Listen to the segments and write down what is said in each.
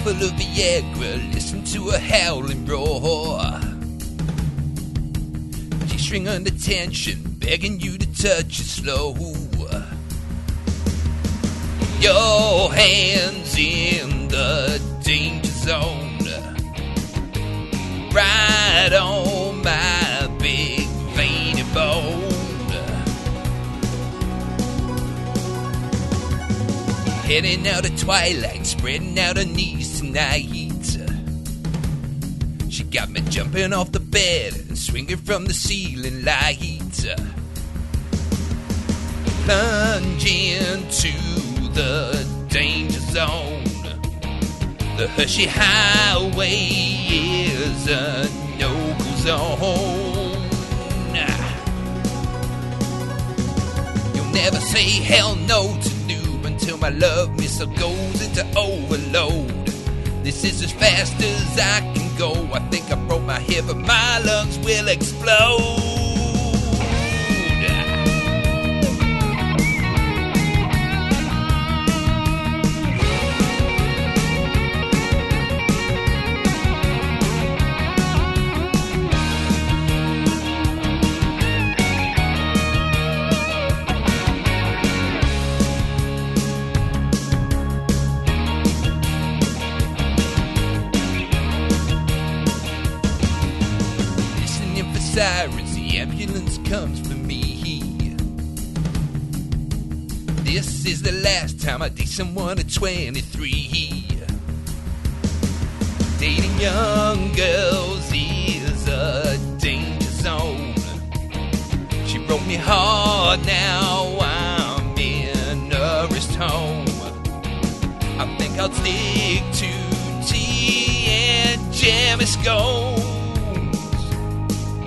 full of Viagra, listen to a howling roar. G-string under tension, begging you to touch it slow. Your hands in the danger zone, right on my big veiny bone. Heading out of twilight, spreading out her knees tonight. She got me jumping off the bed and swinging from the ceiling light. Plunging to the danger zone. The Hershey Highway is a no-go zone. You'll never say hell no to new until my love missile goes into overload. This is as fast as I can go. I think I broke my hip and my lungs will explode. Sirens, the ambulance comes for me. This is the last time I date someone at 23. Dating young girls is a danger zone. She broke me hard, now I'm in a rest home. I think I'll stick to tea and jammy scones.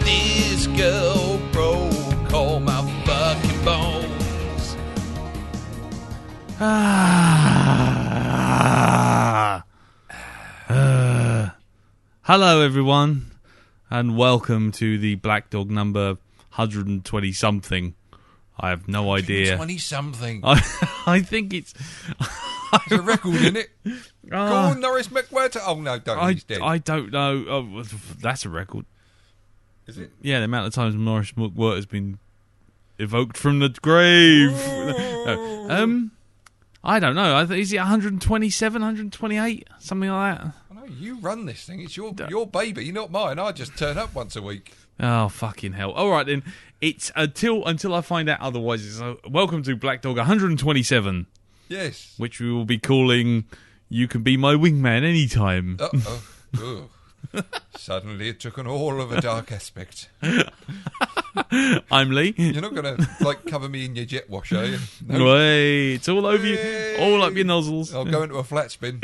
This girl broke all my fucking bones. Hello everyone, and welcome to the Blackdog number 120-something. I have no idea. 120-something. I think it's... There's a record in it. Go on, Norris McWhirter. Oh, no, don't. He's dead. I don't know. Oh, that's a record. Is it? Yeah, the amount of times Norris McWhirter has been evoked from the grave. No. I don't know. Is it 127, 128? Something like that? I know, you run this thing. It's your baby, not mine. I just turn up once a week. Oh, fucking hell. All right, then. It's until I find out otherwise. Welcome to Blackdog 127. Yes. Which we will be calling You Can Be My Wingman Anytime. Uh-oh. Suddenly it took on all of a dark aspect. I'm Lee. You're not going to, cover me in your jet wash, are you? No. Way. It's all over you. All up your nozzles. I'll go into a flat spin.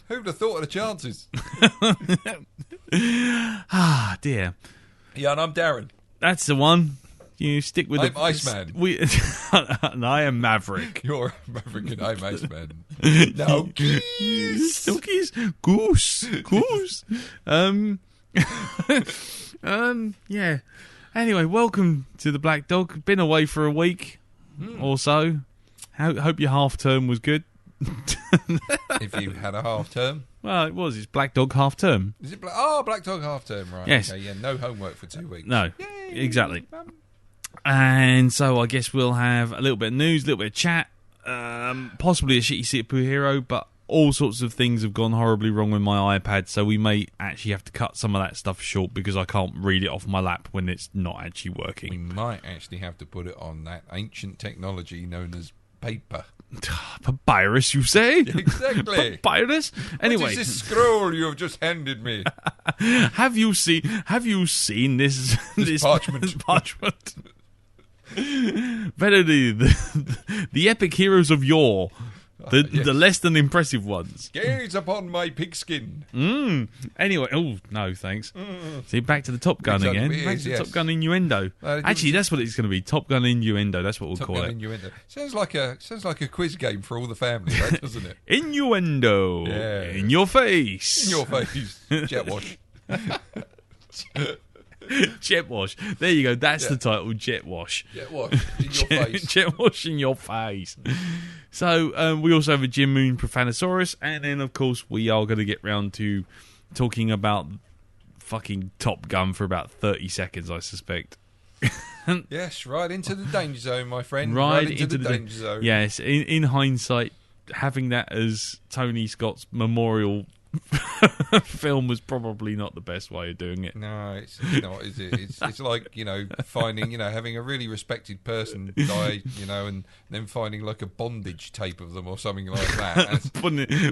Who'd have thought of the chances? Ah, dear. Yeah, and I'm Darren. That's the one. You stick with I'm Iceman. And I am Maverick. You're Maverick and I'm Iceman. No geese. No geese. Goose. Yeah. Anyway, welcome to the Black Dog. Been away for a week or so. Hope your half term was good. If you had a half term. Well, it was. It's Black Dog half term. Is it Black Dog half term, right? Yes. Okay, yeah, no homework for 2 weeks. No. Yay. Exactly. And so I guess we'll have a little bit of news, a little bit of chat, possibly a shitty superhero, but all sorts of things have gone horribly wrong with my iPad, so we may actually have to cut some of that stuff short because I can't read it off my lap when it's not actually working. We might actually have to put it on that ancient technology known as paper. Papyrus, you say? Exactly. Papyrus? Anyway. What is this scroll you have just handed me? Have you seen this parchment? Parchment. Verily, the epic heroes of yore. Yes. The less than impressive ones. Gaze upon my pigskin. Anyway, oh, no, thanks. See, back to the Top Gun again. Back to Top Gun innuendo. Actually, that's what it's going to be. Top Gun innuendo. That's what we'll call it. Innuendo. Sounds like a quiz game for all the family, right? Doesn't it? Innuendo. Yeah. In your face. In your face. Jet wash. Jet wash. There you go. That's the title. Jet wash. Jet wash in your face. Jet wash in your face. So we also have a Jim Moon Profanasaurus, and then of course we are going to get round to talking about fucking Top Gun for about 30 seconds, I suspect. Yes, right into the danger zone, my friend. Right into the danger zone. Yes, in hindsight, having that as Tony Scott's memorial film was probably not the best way of doing it. No, it's not, is it? It's like, finding, having a really respected person die, and then finding like a bondage tape of them or something like that.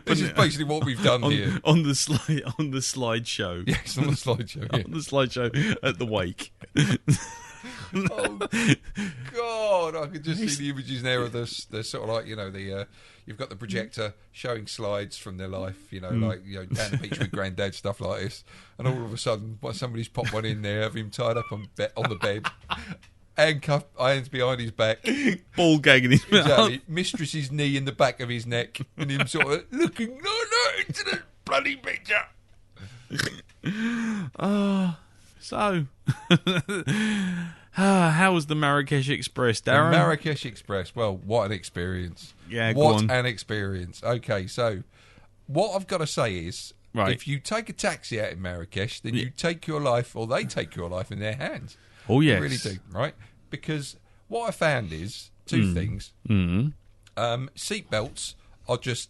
This is basically what we've done here. On the slideshow. Yes, on the slideshow. Yeah. On the slideshow at the wake. Oh God! I could just see the images there of the sort of like you've got the projector showing slides from their life, down the beach with granddad, stuff like this, and all of a sudden, somebody's popped one in there, have him tied up on the bed, handcuffed, irons behind his back, ball gagging his mouth, exactly, mistress's knee in the back of his neck, and him sort of looking into the bloody picture. So. How was the Marrakesh Express, Darren? The Marrakesh Express. Well, what an experience. Yeah, what an experience. Okay, so what I've got to say is, right, if you take a taxi out in Marrakesh, then you take your life, or they take your life in their hands. Oh, yes. They really do, right? Because what I found is two things. Seatbelts are just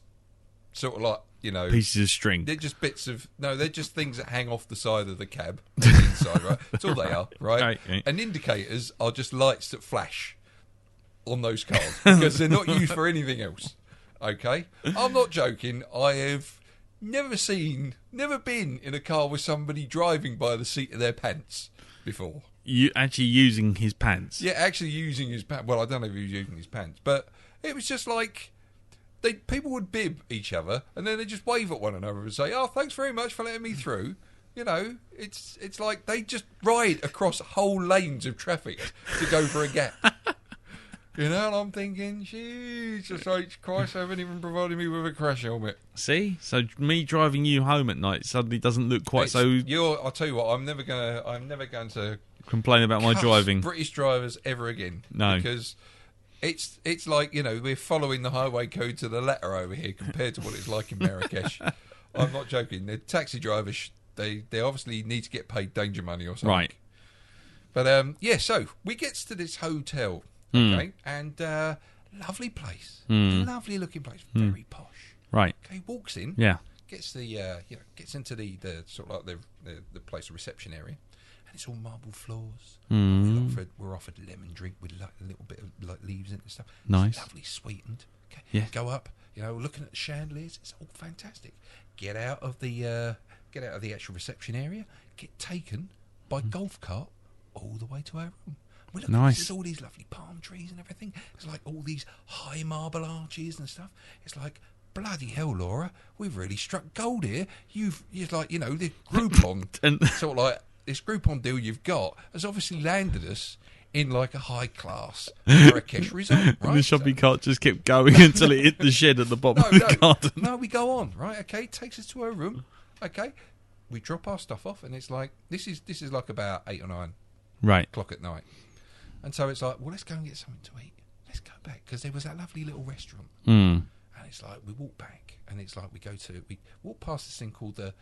sort of like, pieces of string. They're just they're just things that hang off the side of the cab on the inside, right? That's all they are, right? Right. And indicators are just lights that flash on those cars because they're not used for anything else. Okay? I'm not joking. I have never been in a car with somebody driving by the seat of their pants before. You actually using his pants? Yeah, actually using his pants. Well, I don't know if he was using his pants, but it was just like, people would bib each other, and then they just wave at one another and say, "Oh, thanks very much for letting me through." It's like they just ride across whole lanes of traffic to go for a gap. And I'm thinking, Jesus H. Christ, I haven't even provided me with a crash helmet. See, so me driving you home at night suddenly doesn't look quite I'll tell you what, I'm never going to complain about my driving. British drivers ever again. No, because it's like, we're following the highway code to the letter over here compared to what it's like in Marrakesh. I'm not joking. The taxi drivers, they obviously need to get paid danger money or something. Right. But, so we get to this hotel, okay, and lovely place. Lovely looking place. Very posh. Right. Okay, walks in. Yeah. Gets gets into the sort of like the place, the reception area. And it's all marble floors. We're offered lemon drink with like a little bit of like leaves in it and stuff. Nice. It's lovely, sweetened. Okay. Yeah. Go up. Looking at the chandeliers. It's all fantastic. Get out of the actual reception area. Get taken by golf cart all the way to our room. We look nice. There's all these lovely palm trees and everything. There's like all these high marble arches and stuff. It's like, bloody hell, Laura, we've really struck gold here. You've like, the Groupon sort of like. This Groupon deal you've got has obviously landed us in like a high-class Marrakesh resort, right? And the shopping cart just kept going until it hit the shed at the bottom of the garden. No, we go on, right? Okay, takes us to our room. Okay, we drop our stuff off, and it's like this is like about 8 or 9 o'clock at night, and so it's like, well, let's go and get something to eat. Let's go back because there was that lovely little restaurant, and it's like we walk back, and it's like we walk past this thing called the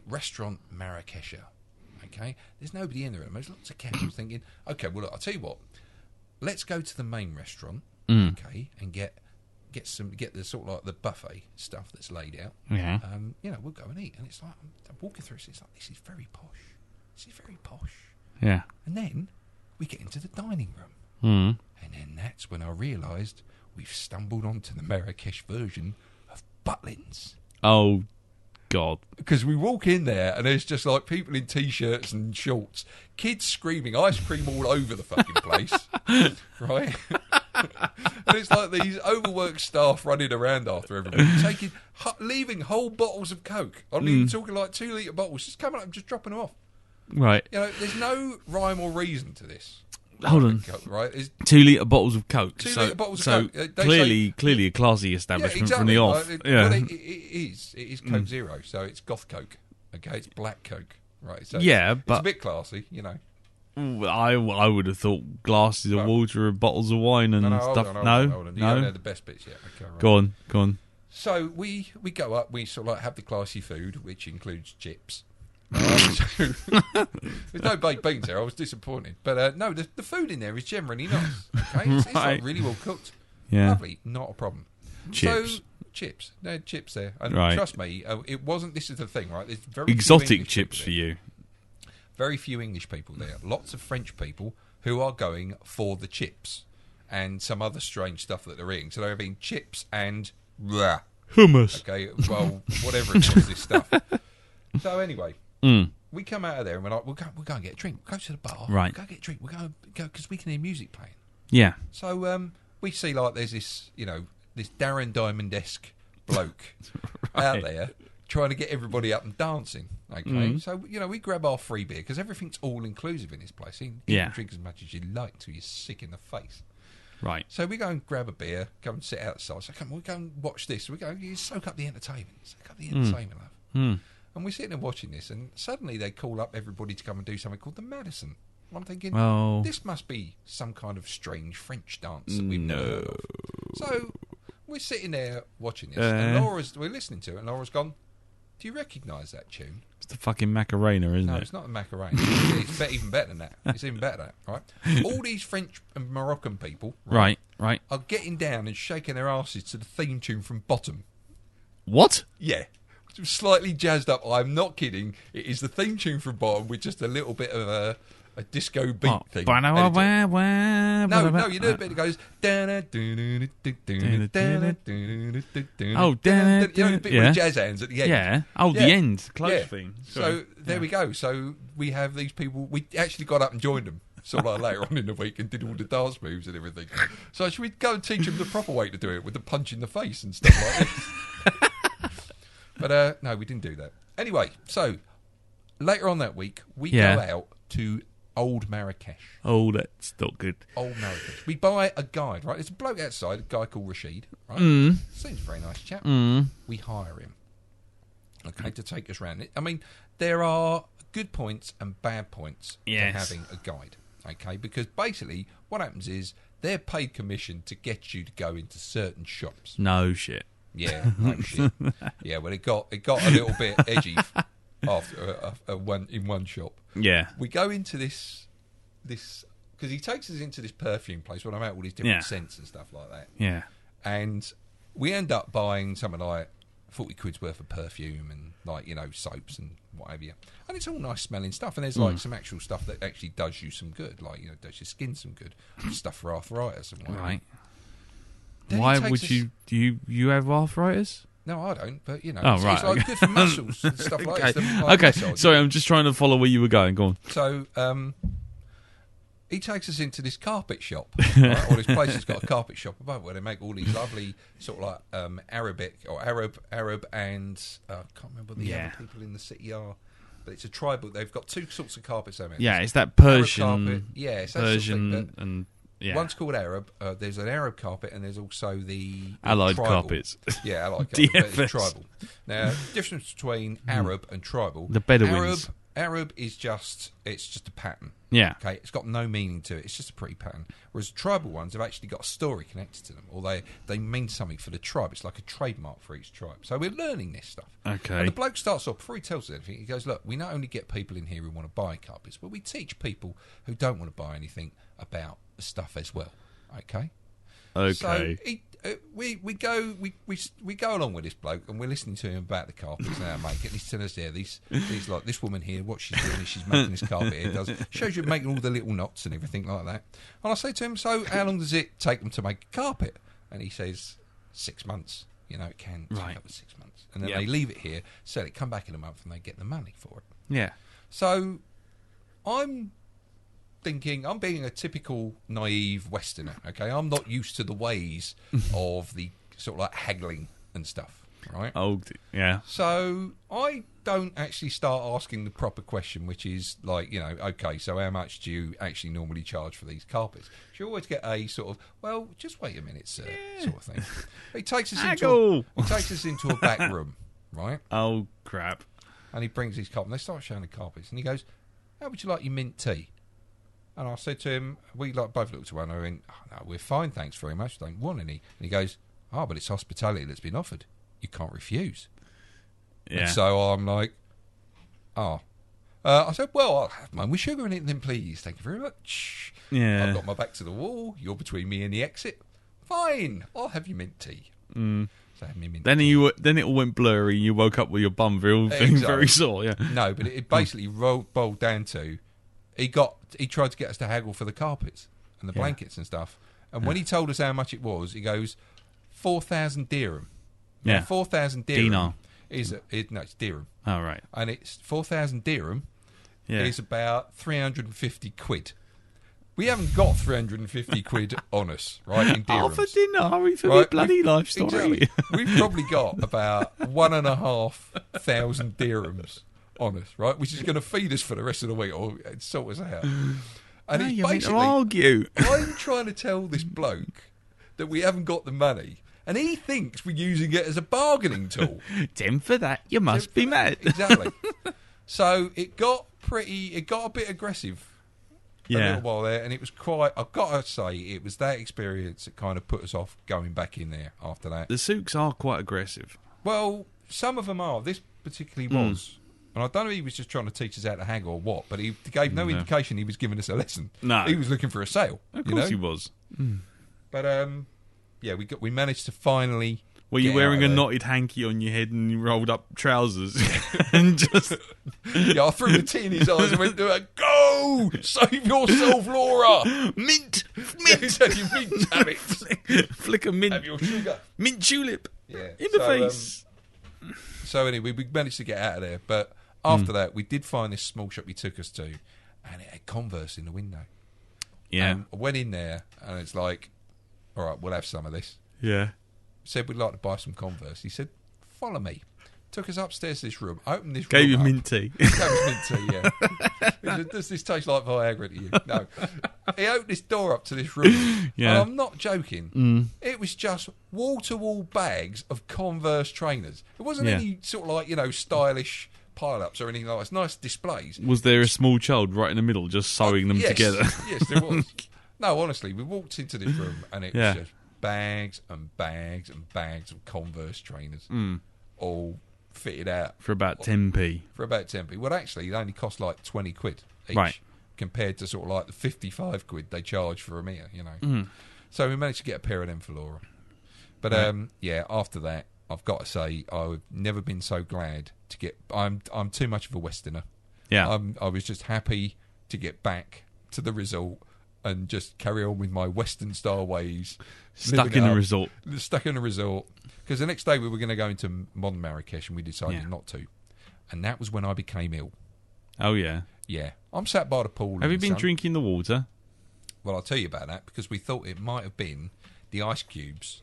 restaurant Marrakesher. Okay, there's nobody in there. There's lots of candles. Thinking, okay, well, look, I'll tell you what. Let's go to the main restaurant, okay, and get the sort of like the buffet stuff that's laid out. Yeah. We'll go and eat. And it's like I'm walking through. It's like this is very posh. This is very posh. Yeah. And then we get into the dining room, and then that's when I realised we've stumbled onto the Marrakesh version of Butlins. Oh. God. Because we walk in there and there's just like people in t-shirts and shorts, kids screaming, ice cream all over the fucking place, right? And it's like these overworked staff running around after everybody, leaving whole bottles of Coke. I'm even talking like 2 litre bottles, just coming up and just dropping them off. Right. There's no rhyme or reason to this. Hold on. Coke, right? 2 litre bottles of Coke. 2 litre bottles of Coke. Clearly a classy establishment from the off. Right? Yeah. Well, it is Coke Zero, so it's goth Coke. Okay, it's black Coke, right? So yeah, but it's a bit classy, I would have thought glasses of water and bottles of wine and stuff. Hold on. You haven't had the best bits yet. Okay, right. Go on. So we go up, we sort of like have the classy food, which includes chips. So, there's no baked beans there. I was disappointed, but no, the food in there is generally nice. Okay, it's like really well cooked. Yeah, lovely, not a problem. Chips. So chips, no chips there, and right. trust me, it wasn't. This is the thing, right? There's very exotic chips for you. Very few English people there. Lots of French people who are going for the chips and some other strange stuff that they're eating. So they're having chips and hummus. Okay, well, whatever it was, this stuff. So anyway, we come out of there and we're like, we'll go and get a drink. We'll go to the bar. Right. We'll go get a drink. We'll go because we can hear music playing. Yeah. So we see like there's this, this Darren Diamond-esque bloke out there trying to get everybody up and dancing. Okay, so we grab our free beer because everything's all inclusive in this place. You can drink as much as you like till you're sick in the face. Right. So we go and grab a beer, go and sit outside. So come on, we go and watch this. We go, you soak up the entertainment. Love. And we're sitting there watching this, and suddenly they call up everybody to come and do something called the Madison. I'm thinking, this must be some kind of strange French dance that we've never heard of. So we're sitting there watching this, and we're listening to it, and Laura's gone, do you recognise that tune? It's the fucking Macarena, isn't it? No, it's not the Macarena. It's even better than that. It's even better than that, right? All these French and Moroccan people right, are getting down and shaking their asses to the theme tune from Bottom. What? Yeah. Slightly jazzed up. I'm not kidding. It is the theme tune from Bottom with just a little bit of a disco beat thing. No, you do a bit that goes. Oh, the bit with jazz hands at the end. Yeah. Oh, the end. Close theme. So there we go. So we have these people. We actually got up and joined them. Sort of like later on in the week and did all the dance moves and everything. So should we go and teach them the proper way to do it with the punch in the face and stuff like this? But no, we didn't do that. Anyway, so later on that week, we go out to Old Marrakesh. Oh, that's not good. Old Marrakesh. We buy a guide, right? There's a bloke outside, a guy called Rashid, right? Seems a very nice chap. We hire him, okay, to take us around. I mean, there are good points and bad points to having a guide, okay? Because basically what happens is they're paid commission to get you to go into certain shops. No shit. Yeah, no shit. Yeah, well, it got a little bit edgy after in one shop. Yeah, we go into this because he takes us into this perfume place where I'm at all these different scents and stuff like that. Yeah, and we end up buying something like 40 quid's worth of perfume and soaps and what have you. And it's all nice smelling stuff. And there's like some actual stuff that actually does you some good, like does your skin some good, stuff for arthritis and whatever. Right. Why would you? Do you have arthritis? No, I don't. But it's right. like good for muscles and stuff like that. Okay. Sorry, I'm just trying to follow where you were going. Go on. So he takes us into this carpet shop, right? Or this place has got a carpet shop above where they make all these lovely sort of like Arabic or Arab and I can't remember what the other people in the city are. But it's a tribal. They've got two sorts of carpets. It's that Persian. Arab carpet. Yeah, it's that Persian sort of thing, and. Yeah. One's called Arab. There's an Arab carpet, and there's also the Allied tribal. carpets. Yeah, allied carpet. But it's tribal. Now, difference between Arab and tribal. The Bedouins. Arab is just a pattern. Yeah. Okay, it's got no meaning to it. It's just a pretty pattern. Whereas tribal ones have actually got a story connected to them, or they mean something for the tribe. It's like a trademark for each tribe. So we're learning this stuff. Okay. And the bloke starts off before he tells us anything. He goes, "Look, we not only get people in here who want to buy carpets, but we teach people who don't want to buy anything about the stuff as well." Okay. So we go along with this bloke and we're listening to him about the carpets and how to make it. And he's telling us these like this woman here, what she's doing is she's making this carpet here. Shows you making all the little knots and everything like that. And I say to him, so how long does it take them to make a carpet? And he says 6 months. It can take up to 6 months. And then they leave it here, sell it, come back in a month, and they get the money for it. Yeah. So I'm thinking I'm being a typical naive Westerner. Okay, I'm not used to the ways of the sort of like haggling and stuff. Right? Oh, yeah. So I don't actually start asking the proper question, which is like, okay, so how much do you actually normally charge for these carpets? You always get a sort of, well, just wait a minute, sir, sort of thing. He takes us into a back room, right? Oh, crap. And he brings his carpet, and they start showing the carpets, and he goes, how would you like your mint tea? And I said to him, we like both looked at one another and went, oh, no, we're fine, thanks very much, don't want any. And he goes, oh, but it's hospitality that's been offered. You can't refuse. Yeah. And so I'm like, oh. I said, well, I'll have mine with sugar in it then, please. Thank you very much. Yeah. I've got my back to the wall. You're between me and the exit. Fine. I'll have your mint tea. Mm. So I had me mint Then tea. then it all went blurry. You woke up with your bum feeling very sore. Yeah. No, but it basically boiled down to he tried to get us to haggle for the carpets and the blankets and stuff. And when he told us how much it was, he goes 4,000 dirham. Yeah. Now, 4,000 dirham Dinar. it's dirham. Oh, right. And it's 4,000 dirham is about 350 quid. We haven't got 350 quid on us, right, in dirhams. Half a dinar for my bloody life story. Exactly. We've probably got about 1,500 dirhams on us, right, which is going to feed us for the rest of the week or sort us out. And No, it's you're meant to basically, argue. I'm trying to tell this bloke that we haven't got the money, and he thinks we're using it as a bargaining tool. 10 for that, you must be mad. Exactly. So it got a bit aggressive a little while there, and it was quite, I've got to say, it was that experience that kind of put us off going back in there after that. The souks are quite aggressive. Well, some of them are. This particularly was. And I don't know if he was just trying to teach us how to haggle or what, but he gave no indication he was giving us a lesson. No. He was looking for a sale. Of course he was. But, yeah, we managed to finally... Were you get wearing out a of there. knotted hanky on your head and you rolled up trousers? And just... Yeah, I threw the tea in his eyes and went to her, go! Save yourself, Laura! Mint! Yeah, he said, you mint, have it. Flick a mint. Have your sugar. Mint tulip. Yeah. In the face. So anyway, we managed to get out of there. But after that, we did find this small shop he took us to, and it had Converse in the window. Yeah. I went in there, and it's like, all right, we'll have some of this. Yeah. Said we'd like to buy some Converse. He said, follow me. Took us upstairs to this room, opened this Gave room you up. mint tea. Gave us mint tea, yeah. He said, does this taste like Viagra to you? No. He opened this door up to this room. Yeah. And I'm not joking. It was just wall-to-wall bags of Converse trainers. It wasn't any sort of like, stylish pile-ups or anything like that. It's nice displays. Was there a small child right in the middle just sewing them Yes. together? Yes, there was. No, honestly, we walked into this room and it was just bags and bags and bags of Converse trainers, all fitted out For about 10p. for about 10p. Well, actually, they only cost like 20 quid each, Right. compared to sort of like the 55 quid they charge for a mirror, So we managed to get a pair of them for Laura. But yeah, after that, I've got to say, I've never been so glad to get. I'm too much of a Westerner. Yeah. I was just happy to get back to the resort and just carry on with my Western style ways. Stuck living in it a up. resort. Stuck in a resort. Because the next day we were going to go into modern Marrakesh and we decided not to. And that was when I became ill. Oh, yeah. Yeah. I'm sat by the pool. Have in you the been sun. drinking the water? Well, I'll tell you about that because we thought it might have been the ice cubes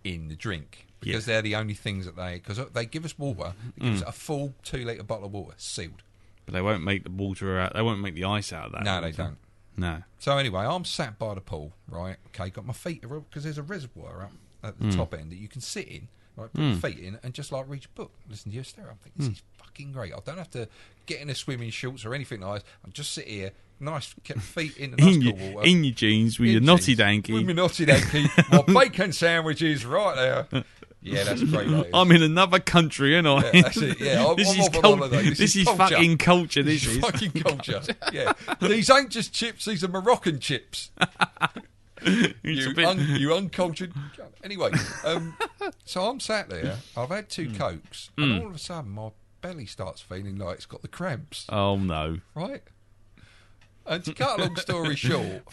in the drink. Because they're the only things that because they give us water, they give us a full 2-litre bottle of water, sealed. But they won't make the water out. They won't make the ice out of that. No, they don't. No. So anyway, I'm sat by the pool, right? Okay, got my feet, because there's a reservoir up at the top end that you can sit in, right? Put your feet in and just like read your book, listen to your stereo. I'm thinking, this is fucking great. I don't have to get in a swimming shorts or anything like that. I just sit here, nice, kept feet in the nice cool water. In your jeans with your knotty danky. With my knotty danky, my bacon sandwiches right there. Yeah, that's great. That is. I'm in another country, ain't I? Yeah, that's it. Yeah, I'm off on holiday. This is culture. fucking culture. This This is is fucking culture. Yeah, these ain't just chips; these are Moroccan chips. You uncultured. Anyway, so I'm sat there. I've had 2 Cokes, and all of a sudden my belly starts feeling like it's got the cramps. Oh no! Right. And to cut a long story short,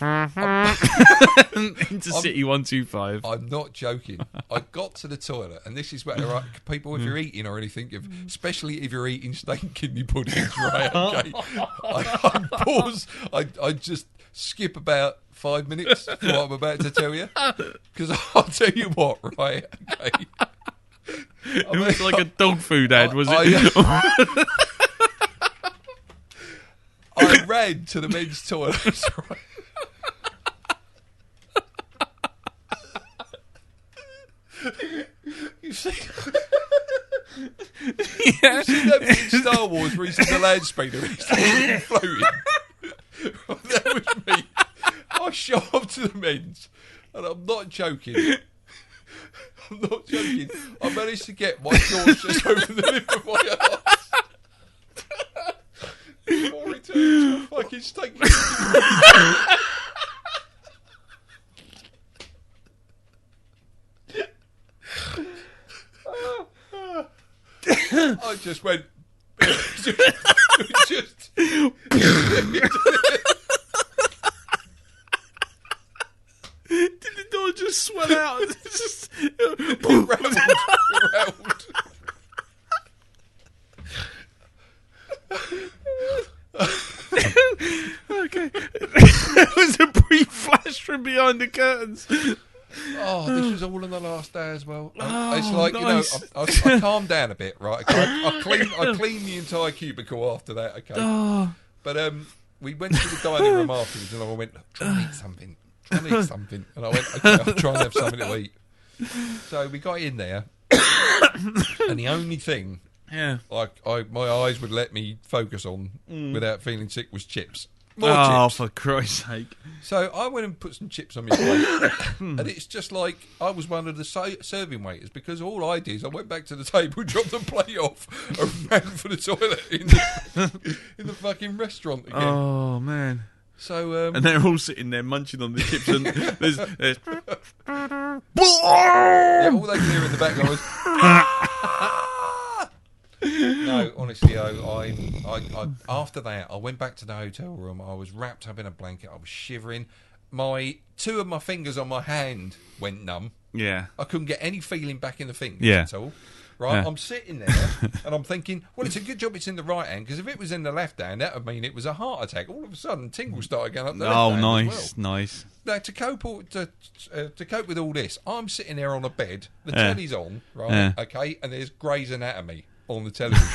Intercity 125. I'm not joking. I got to the toilet, and this is where people, if you're eating or anything, especially if you're eating steak and kidney puddings, right? Okay, I pause. I just skip about 5 minutes for what I'm about to tell you, because I'll tell you what, right? Okay. It was like a dog food ad, was it? I ran to the men's toilets. Right? You see, Yeah. you see that bit in Star Wars where he's in the land speeder, he's floating. That was me. to the men's, and I'm not joking. I'm not joking. I managed to get my shorts just over the lip of my arse. Before it turned into a fucking steak. I just went. just. Did the door just swell out? Round. Okay. There was a brief flash from behind the curtains. Oh, this was all on the last day as well. Oh, it's like, nice. I calmed down a bit, right? Okay? I cleaned the entire cubicle after that, okay? Oh. But we went to the dining room afterwards, and I went, try and eat something. And I went, okay, I'll try and have something to eat. So we got in there, and the only thing my eyes would let me focus on without feeling sick was chips. More chips. For Christ's sake. So I went and put some chips on my plate, and it's just like I was one of the serving waiters, because all I did is I went back to the table, dropped the plate off, and ran for the toilet in the fucking restaurant again. Oh, man. So and they're all sitting there munching on the chips, and there's yeah, all they could hear in the background was no, honestly, I after that I went back to the hotel room. I was wrapped up in a blanket. I was shivering. Two of my fingers on my hand went numb. Yeah, I couldn't get any feeling back in the fingers at all. Right, I'm sitting there and I'm thinking, well, it's a good job it's in the right hand, because if it was in the left hand, that would mean it was a heart attack. All of a sudden, tingles started going up the left hand as well. Nice. Now, to cope with all this, I'm sitting there on a bed, the telly's on, right? Okay, and there's Grey's Anatomy on the television.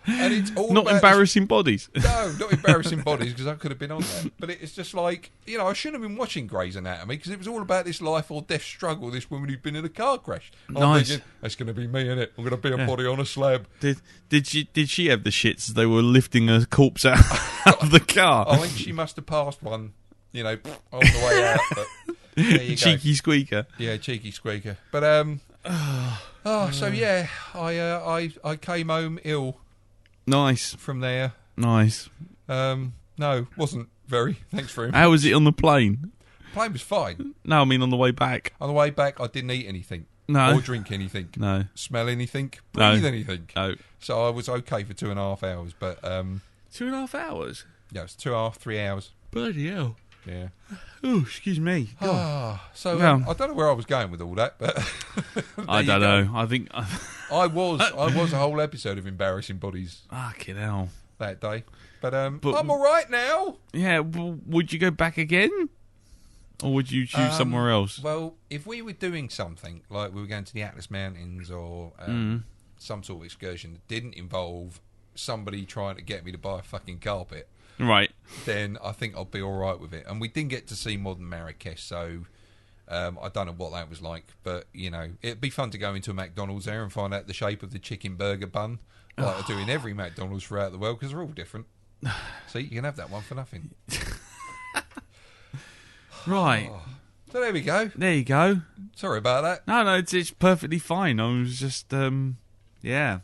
And it's all not embarrassing bodies. No, not embarrassing bodies, because I could have been on that. But it's just like, I shouldn't have been watching Grey's Anatomy, because it was all about this life or death struggle, this woman who'd been in a car crash. Nice. I'm thinking, that's going to be me, innit? I'm going to be a body on a slab. Did she have the shits as they were lifting a corpse out of the car? I think she must have passed one, on the way out. But there you cheeky go. squeaker. Yeah, cheeky squeaker. But so yeah, I came home ill. Nice. From there. Nice. No, wasn't very. Thanks very much. How was it on the plane? Plane was fine. No, I mean on the way back. On the way back, I didn't eat anything. No. Or drink anything. No. Smell anything. No. Breathe anything. No. So I was okay for 2.5 hours, but 2.5 hours? Yeah, it's 2.5, 3 hours. Bloody hell. Yeah. Oh, excuse me. So I don't know where I was going with all that, but I don't know. I think I was a whole episode of embarrassing bodies. Fucking hell. That day, but I'm all right now. Yeah. Would you go back again, or would you choose somewhere else? Well, if we were doing something like we were going to the Atlas Mountains or some sort of excursion that didn't involve somebody trying to get me to buy a fucking carpet. Right. Then I think I'll be all right with it. And we didn't get to see modern Marrakesh, so I don't know what that was like. But, it'd be fun to go into a McDonald's there and find out the shape of the chicken burger bun, like I do in every McDonald's throughout the world, because they're all different. See, you can have that one for nothing. Right. So there we go. There you go. Sorry about that. No, it's perfectly fine. I was just, yeah.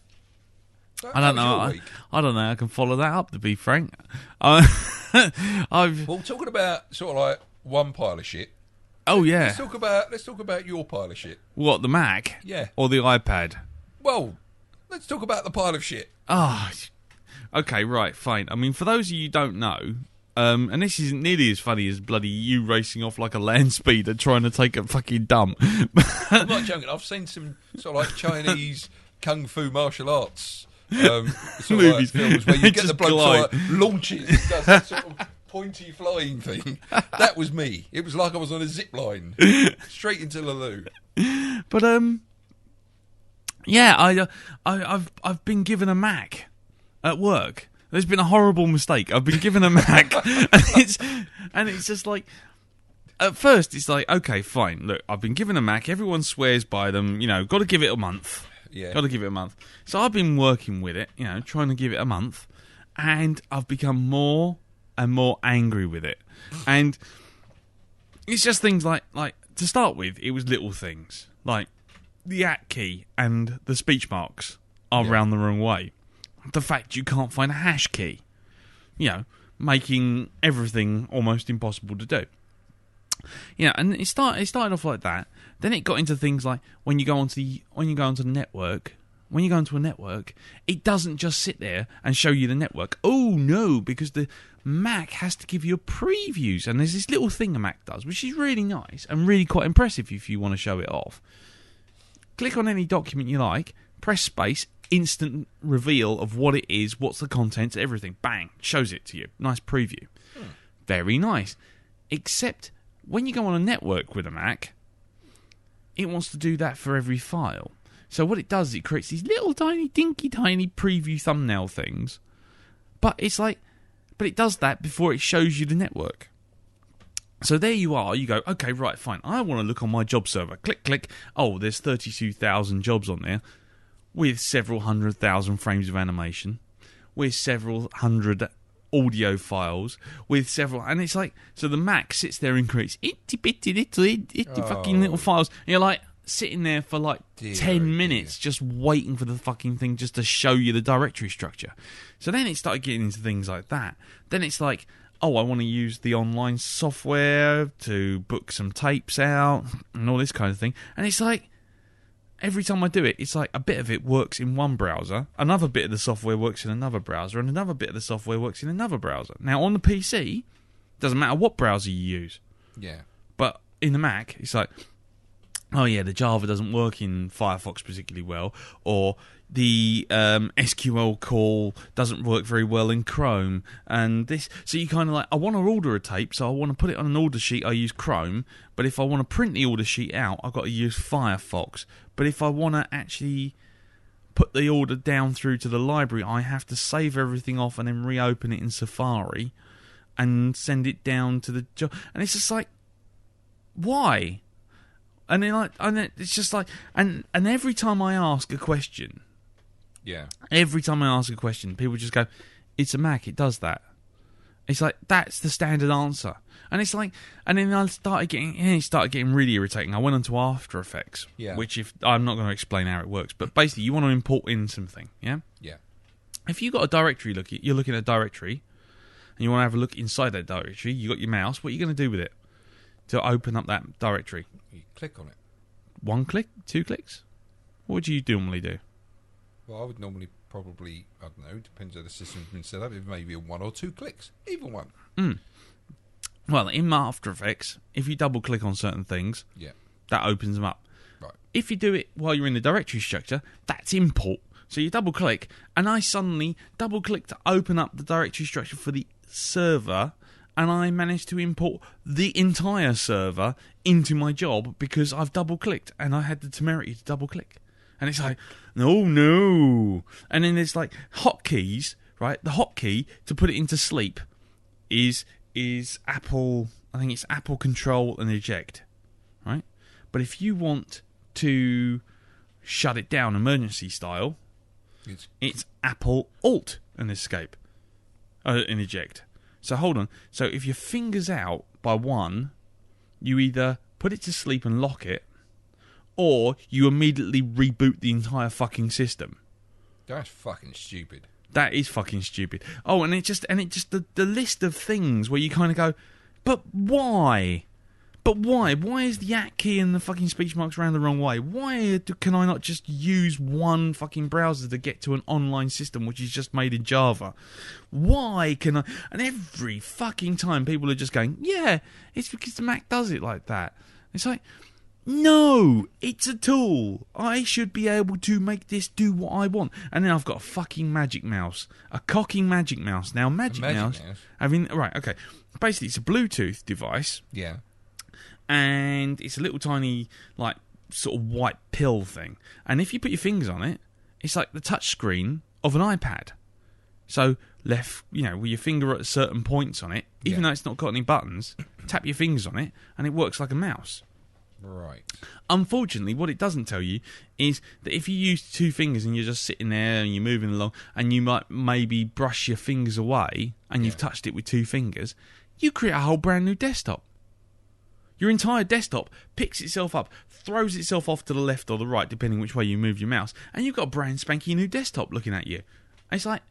I don't know. I don't know. I can follow that up. To be frank, well, talking about sort of like one pile of shit. Oh yeah. Let's talk about your pile of shit. What, the Mac? Yeah. Or the iPad? Well, let's talk about the pile of shit. Oh, okay, right, fine. I mean, for those of you who don't know, and this isn't nearly as funny as bloody you racing off like a land speeder trying to take a fucking dump. I'm not joking. I've seen some sort of like Chinese kung fu martial arts. Movies, like films where you get the bloke sort of launches, does that sort of pointy flying thing. That was me. It was like I was on a zip line straight into the loo. But yeah, I've been given a Mac at work. There's been a horrible mistake. I've been given a Mac, and it's just like. At first, it's like, okay, fine. Look, I've been given a Mac. Everyone swears by them. Got to give it a month. Yeah. Got to give it a month. So I've been working with it, trying to give it a month, and I've become more and more angry with it. And It's just things like to start with, it was little things like the @ key and the speech marks are round the wrong way. The fact you can't find a hash key, making everything almost impossible to do. And it started off like that. Then it got into things like when you go onto a network, it doesn't just sit there and show you the network. Oh no, because the Mac has to give you previews, and there's this little thing a Mac does, which is really nice and really quite impressive if you want to show it off. Click on any document you like, press space, instant reveal of what it is, what's the contents, everything. Bang, shows it to you. Nice preview. Very nice. Except when you go on a network with a Mac, it wants to do that for every file. So what it does is it creates these little tiny, dinky, tiny preview thumbnail things. But it does that before it shows you the network. So there you are, you go, okay, right, fine, I want to look on my job server. Click, click. Oh, there's 32,000 jobs on there with several 100,000 frames of animation, with several hundred audio files, with several... And it's like, so the Mac sits there and creates itty-bitty little fucking little files. And you're like sitting there for like 10 minutes just waiting for the fucking thing just to show you the directory structure. So then it started getting into things like that. Then it's like, oh, I want to use the online software to book some tapes out and all this kind of thing. And it's like, every time I do it, it's like a bit of it works in one browser, another bit of the software works in another browser, and another bit of the software works in another browser. Now, on the PC, doesn't matter what browser you use. Yeah. But in the Mac, it's like, oh yeah, the Java doesn't work in Firefox particularly well, or the SQL call doesn't work very well in Chrome, and this. So you kind of like, I want to order a tape, so I want to put it on an order sheet, I use Chrome, but if I want to print the order sheet out, I've got to use Firefox. But if I want to actually put the order down through to the library, I have to save everything off and then reopen it in Safari and send it down to the job. And it's just like, why? And then it's just like, and every time I ask a question, people just go, it's a Mac, it does that. It's like, that's the standard answer. And it's like, and then it started getting really irritating. I went onto After Effects, which I'm not going to explain how it works, but basically you want to import in something, yeah? Yeah. If you've got a directory, you're looking at a directory, and you want to have a look inside that directory, you got your mouse, what are you going to do with it to open up that directory? You click on it. 1 click? 2 clicks? What would you normally do? Well, I would normally probably, I don't know, depends how the system's been set up, it may be 1 or 2 clicks. Either one. Well, in After Effects, if you double click on certain things, that opens them up. Right. If you do it while you're in the directory structure, that's import. So you double click, and I suddenly double click to open up the directory structure for the server, and I managed to import the entire server into my job because I've double clicked, and I had the temerity to double click. And it's like, no. And then there's like hotkeys, right? The hotkey to put it into sleep is Apple, I think it's Apple Control and Eject, right? But if you want to shut it down emergency style, it's Apple Alt and Escape, and Eject. So hold on. So if your finger's out by 1, you either put it to sleep and lock it, or you immediately reboot the entire fucking system. That's fucking stupid. That is fucking stupid. Oh, and it just the list of things where you kind of go, but why? But why? Why is the @ key and the fucking speech marks around the wrong way? Why can I not just use one fucking browser to get to an online system which is just made in Java? Why can I? And every fucking time people are just going, yeah, it's because the Mac does it like that. It's like, no, it's a tool. I should be able to make this do what I want. And then I've got a fucking magic mouse. A cocking magic mouse. Now, magic mouse. Right, okay. Basically, it's a Bluetooth device. Yeah. And it's a little tiny, like, sort of white pill thing. And if you put your fingers on it, it's like the touch screen of an iPad. So, with your finger at certain points on it, even though it's not got any buttons, tap your fingers on it, and it works like a mouse. Right. Unfortunately, what it doesn't tell you is that if you use 2 fingers and you're just sitting there and you're moving along and you might maybe brush your fingers away and you've touched it with 2 fingers, you create a whole brand new desktop. Your entire desktop picks itself up, throws itself off to the left or the right, depending which way you move your mouse, and you've got a brand spanking new desktop looking at you. And it's like,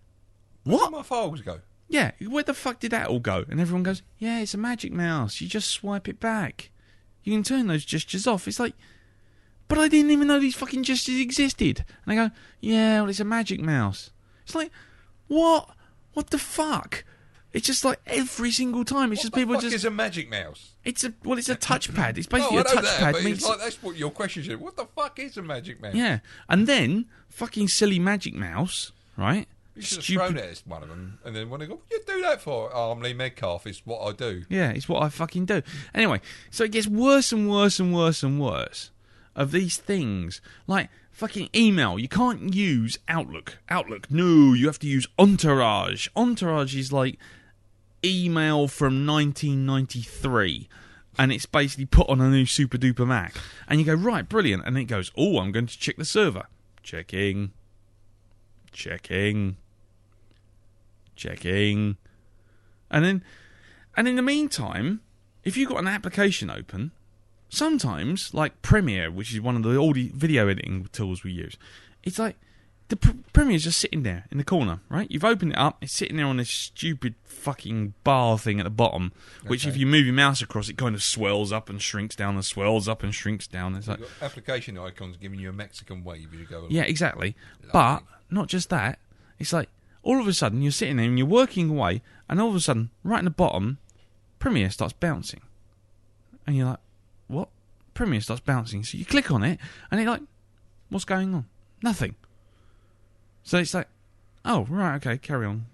what? Where did my files go? Yeah, where the fuck did that all go? And everyone goes, yeah, it's a magic mouse. You just swipe it back. You can turn those gestures off. It's like, but I didn't even know these fucking gestures existed. And they go, yeah, well, it's a magic mouse. It's like, what? What the fuck? It's just like every single time. It's just people What the fuck just. is a magic mouse? It's a touchpad. It's basically I a know that, touchpad. but it's like that's what your question is. What the fuck is a magic mouse? Yeah, and then fucking silly magic mouse, right? You should have thrown it at one of them, and then when they go, what do you do that for? Oh, I'm Lee Metcalf. It's what I do. Yeah, it's what I fucking do. Anyway, so it gets worse and worse and worse and worse of these things. Like fucking email. You can't use Outlook. No, you have to use Entourage. Entourage is like email from 1993, and it's basically put on a new super duper Mac. And you go, right, brilliant. And it goes, oh, I'm going to check the server. Checking. And in the meantime, if you've got an application open, sometimes, like Premiere, which is one of the audio video editing tools we use, it's like the Premiere's just sitting there in the corner, right? You've opened it up, it's sitting there on this stupid fucking bar thing at the bottom, which if you move your mouse across, it kind of swells up and shrinks down and swells up and shrinks down. It's like, got application icons giving you a Mexican wave as you go along. Yeah, exactly. But not just that, it's like all of a sudden you're sitting there and you're working away, and all of a sudden, right in the bottom, Premiere starts bouncing. And you're like, what? Premiere starts bouncing. So you click on it, and it's like, what's going on? Nothing. So it's like, oh, right, okay, carry on.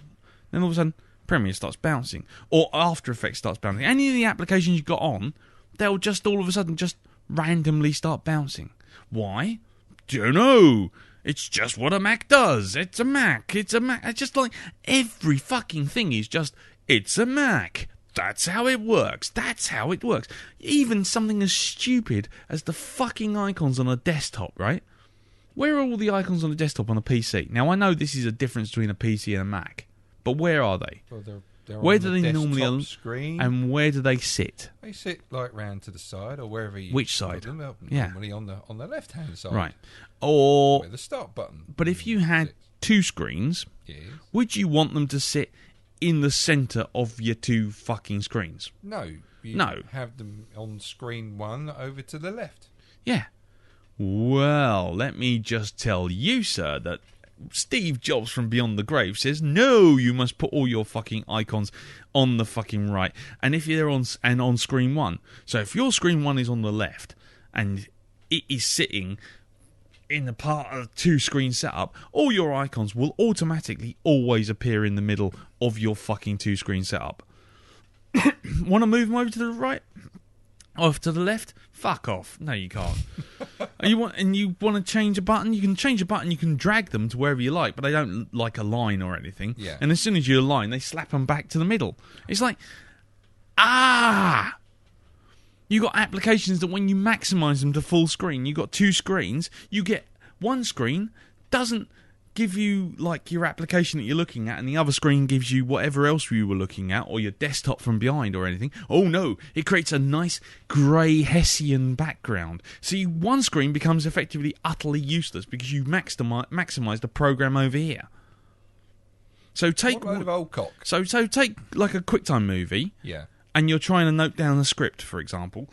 Then all of a sudden, Premiere starts bouncing. Or After Effects starts bouncing. Any of the applications you've got on, they'll just all of a sudden just randomly start bouncing. Why? Don't know. It's just what a Mac does. It's a Mac. It's just like every fucking thing is just, it's a Mac. That's how it works. Even something as stupid as the fucking icons on a desktop, right? Where are all the icons on a desktop on a PC? Now, I know this is a difference between a PC and a Mac, but where are they? Well, they're where on do the they normally screen? And where do they sit? They sit like round to the side or wherever you. Which side? Them, Yeah. Normally on the left hand side. Right. Or where the start button. But if you had two screens, yes. Would you want them to sit in the centre of your two fucking screens? No. No. Have them on screen one over to the left. Yeah. Well, let me just tell you, sir, that Steve Jobs from Beyond the Grave says, no, you must put all your fucking icons on the fucking right. And if they're on screen one. So if your screen one is on the left and it is sitting in the part of the two screen setup, all your icons will automatically always appear in the middle of your fucking two screen setup. Want to move them over to the right? Off to the left? Fuck off. No, you can't. You want to change a button? You can change a button, you can drag them to wherever you like, but they don't like align or anything. Yeah. And as soon as you align, they slap them back to the middle. It's like, you got applications that when you maximise them to full screen, you got two screens, you get one screen doesn't give you like your application that you're looking at, and the other screen gives you whatever else you were looking at, or your desktop from behind or anything. Oh no, it creates a nice grey Hessian background. So one screen becomes effectively utterly useless because you maximise the program over here. So take what load of old cock. So take like a QuickTime movie. Yeah. And you're trying to note down a script, for example.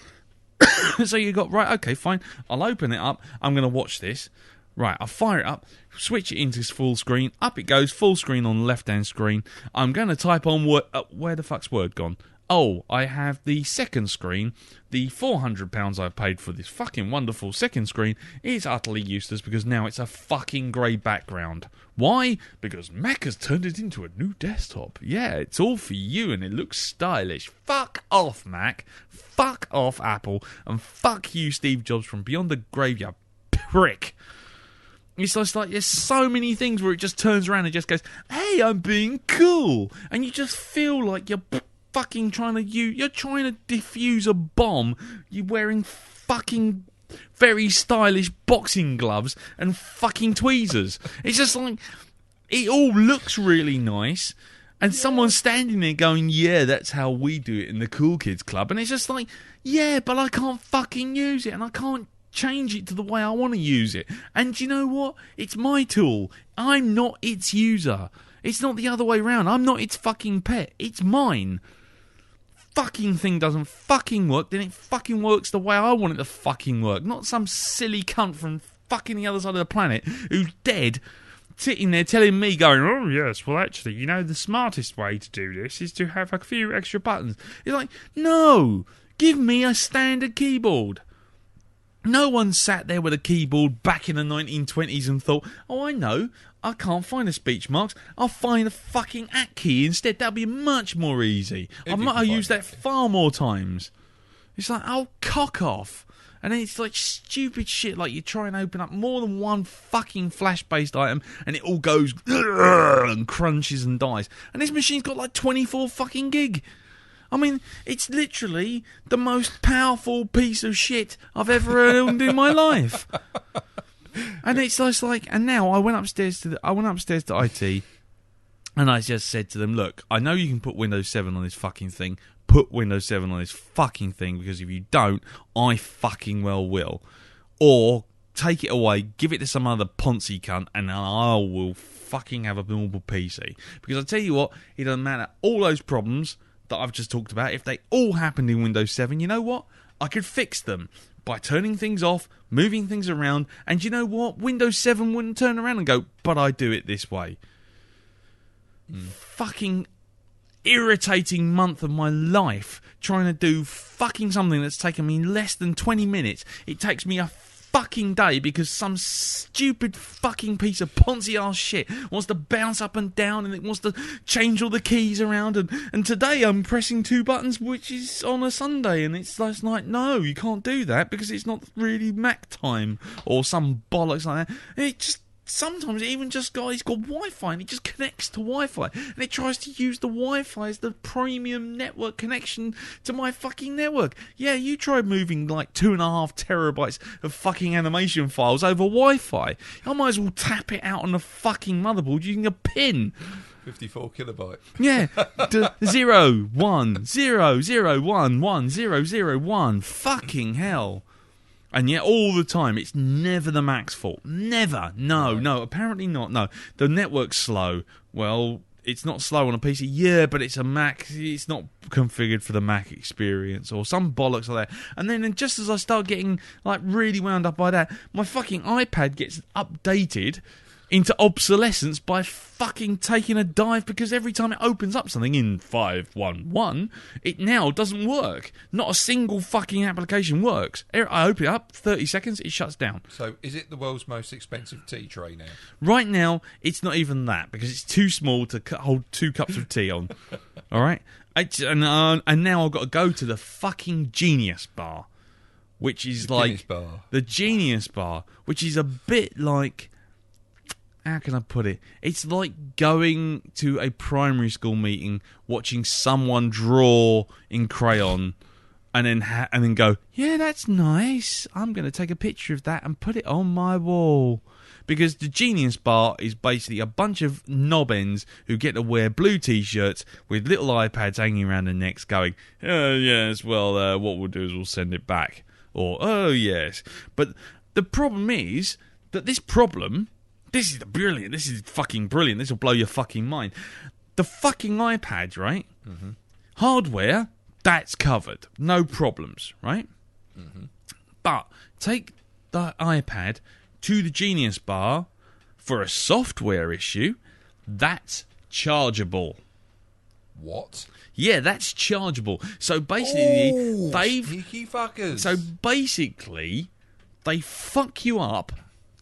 So you got, right, okay, fine. I'll open it up. I'm going to watch this. Right, I'll fire it up, switch it into full screen. Up it goes, full screen on the left-hand screen. I'm going to type on Word. Where the fuck's Word gone? Oh, I have the second screen. The £400 I paid for this fucking wonderful second screen is utterly useless because now it's a fucking grey background. Why? Because Mac has turned it into a new desktop. Yeah, it's all for you and it looks stylish. Fuck off, Mac. Fuck off, Apple. And fuck you, Steve Jobs from Beyond the Grave, you prick. It's just like there's so many things where it just turns around and just goes, hey, I'm being cool. And you just feel like you're fucking trying to defuse a bomb. You're wearing fucking very stylish boxing gloves and fucking tweezers. It's just like, it all looks really nice. And someone's standing there going, yeah, that's how we do it in the Cool Kids Club. And it's just like, yeah, but I can't fucking use it. And I can't change it to the way I want to use it. And you know what? It's my tool. I'm not its user. It's not the other way around. I'm not its fucking pet. It's mine. Fucking thing doesn't fucking work, then it fucking works the way I want it to fucking work. Not some silly cunt from fucking the other side of the planet who's dead, sitting there telling me, going, oh yes, well actually, you know, the smartest way to do this is to have a few extra buttons. It's like, no, give me a standard keyboard. No one sat there with a keyboard back in the 1920s and thought, oh, I know, I can't find the speech marks. I'll find a fucking @ key instead. That'll be much more easy. I might have used that far more times. It's like, oh, cock off. And then it's like stupid shit, like you try and open up more than one fucking flash-based item and it all goes and crunches and dies. And this machine's got like 24 fucking gig. I mean, it's literally the most powerful piece of shit I've ever owned in my life. And it's just like, and now I went upstairs to IT, and I just said to them, look, I know you can put Windows 7 on this fucking thing. Put Windows 7 on this fucking thing, because if you don't, I fucking well will. Or take it away, give it to some other poncy cunt, and I will fucking have a normal PC. Because I tell you what, it doesn't matter. All those problems that I've just talked about, if they all happened in Windows 7, you know what? I could fix them by turning things off, moving things around, and you know what? Windows 7 wouldn't turn around and go, but I do it this way. Fucking irritating month of my life trying to do fucking something that's taken me less than 20 minutes. It takes me a fucking day because some stupid fucking piece of poncy ass shit wants to bounce up and down and it wants to change all the keys around, and today I'm pressing 2 buttons which is on a Sunday, and it's like, no, you can't do that because it's not really Mac time or some bollocks like that. And it just sometimes he's got Wi-Fi and it just connects to Wi-Fi and it tries to use the Wi-Fi as the premium network connection to my fucking network. Yeah, you tried moving like 2.5 terabytes of fucking animation files over Wi-Fi. I might as well tap it out on the fucking motherboard using a pin. 54 kilobyte. Yeah, 0 1 0 0 1 1 0 0 1. Fucking hell. And yet, all the time, it's never the Mac's fault. Never. No, apparently not. No, the network's slow. Well, it's not slow on a PC. Yeah, but it's a Mac. It's not configured for the Mac experience or some bollocks like that. And then just as I start getting like really wound up by that, my fucking iPad gets updated into obsolescence by fucking taking a dive, because every time it opens up something in 5.1.1, it now doesn't work. Not a single fucking application works. I open it up, 30 seconds, it shuts down. So is it the world's most expensive tea tray now? Right now, it's not even that, because it's too small to hold 2 cups of tea on. All right? And now I've got to go to the fucking Genius Bar, which is the Genius Bar, which is a bit like, how can I put it? It's like going to a primary school meeting, watching someone draw in crayon, and then go, yeah, that's nice. I'm going to take a picture of that and put it on my wall. Because the Genius Bar is basically a bunch of knob-ends who get to wear blue T-shirts with little iPads hanging around their necks going, oh, yes, well, what we'll do is we'll send it back. Or, oh, yes. But the problem is that this is brilliant. This is fucking brilliant. This will blow your fucking mind. The fucking iPads, right? Mm-hmm. Hardware, that's covered. No problems, right? Mm-hmm. But take the iPad to the Genius Bar for a software issue. That's chargeable. What? Yeah, that's chargeable. So basically, sneaky fuckers. So basically, they fuck you up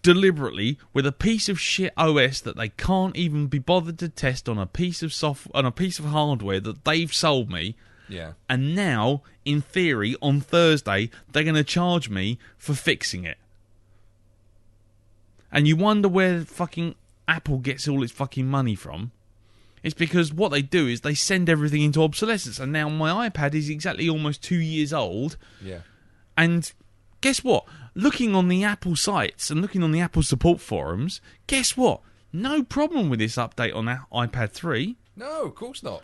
deliberately with a piece of shit OS that they can't even be bothered to test on a piece of hardware that they've sold me. Yeah. And now, in theory, on Thursday, they're going to charge me for fixing it. And you wonder where fucking Apple gets all its fucking money from. It's because what they do is they send everything into obsolescence. And now my iPad is exactly almost 2 years old. Yeah. And guess what? Looking on the Apple sites and looking on the Apple support forums, guess what? No problem with this update on iPad 3. No, of course not.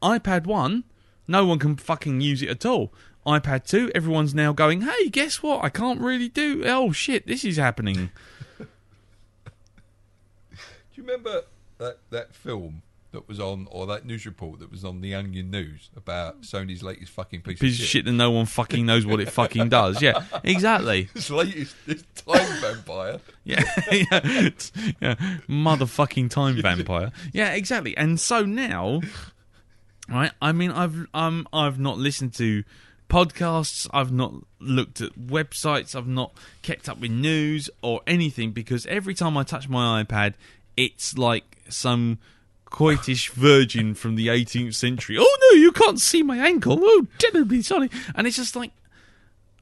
iPad 1, no one can fucking use it at all. iPad 2, everyone's now going, hey, guess what? I can't really do... Oh, shit, this is happening. Do you remember that film that was on, or that news report that was on the Onion News about Sony's latest fucking piece of shit that no one fucking knows what it fucking does. Yeah, exactly. Its latest time vampire. Yeah, yeah, motherfucking time vampire. Yeah, exactly. And so now, right? I mean, I've not listened to podcasts. I've not looked at websites. I've not kept up with news or anything because every time I touch my iPad, it's like some coitish virgin from the 18th century. Oh no, you can't see my ankle. Oh, terribly sorry. And it's just like,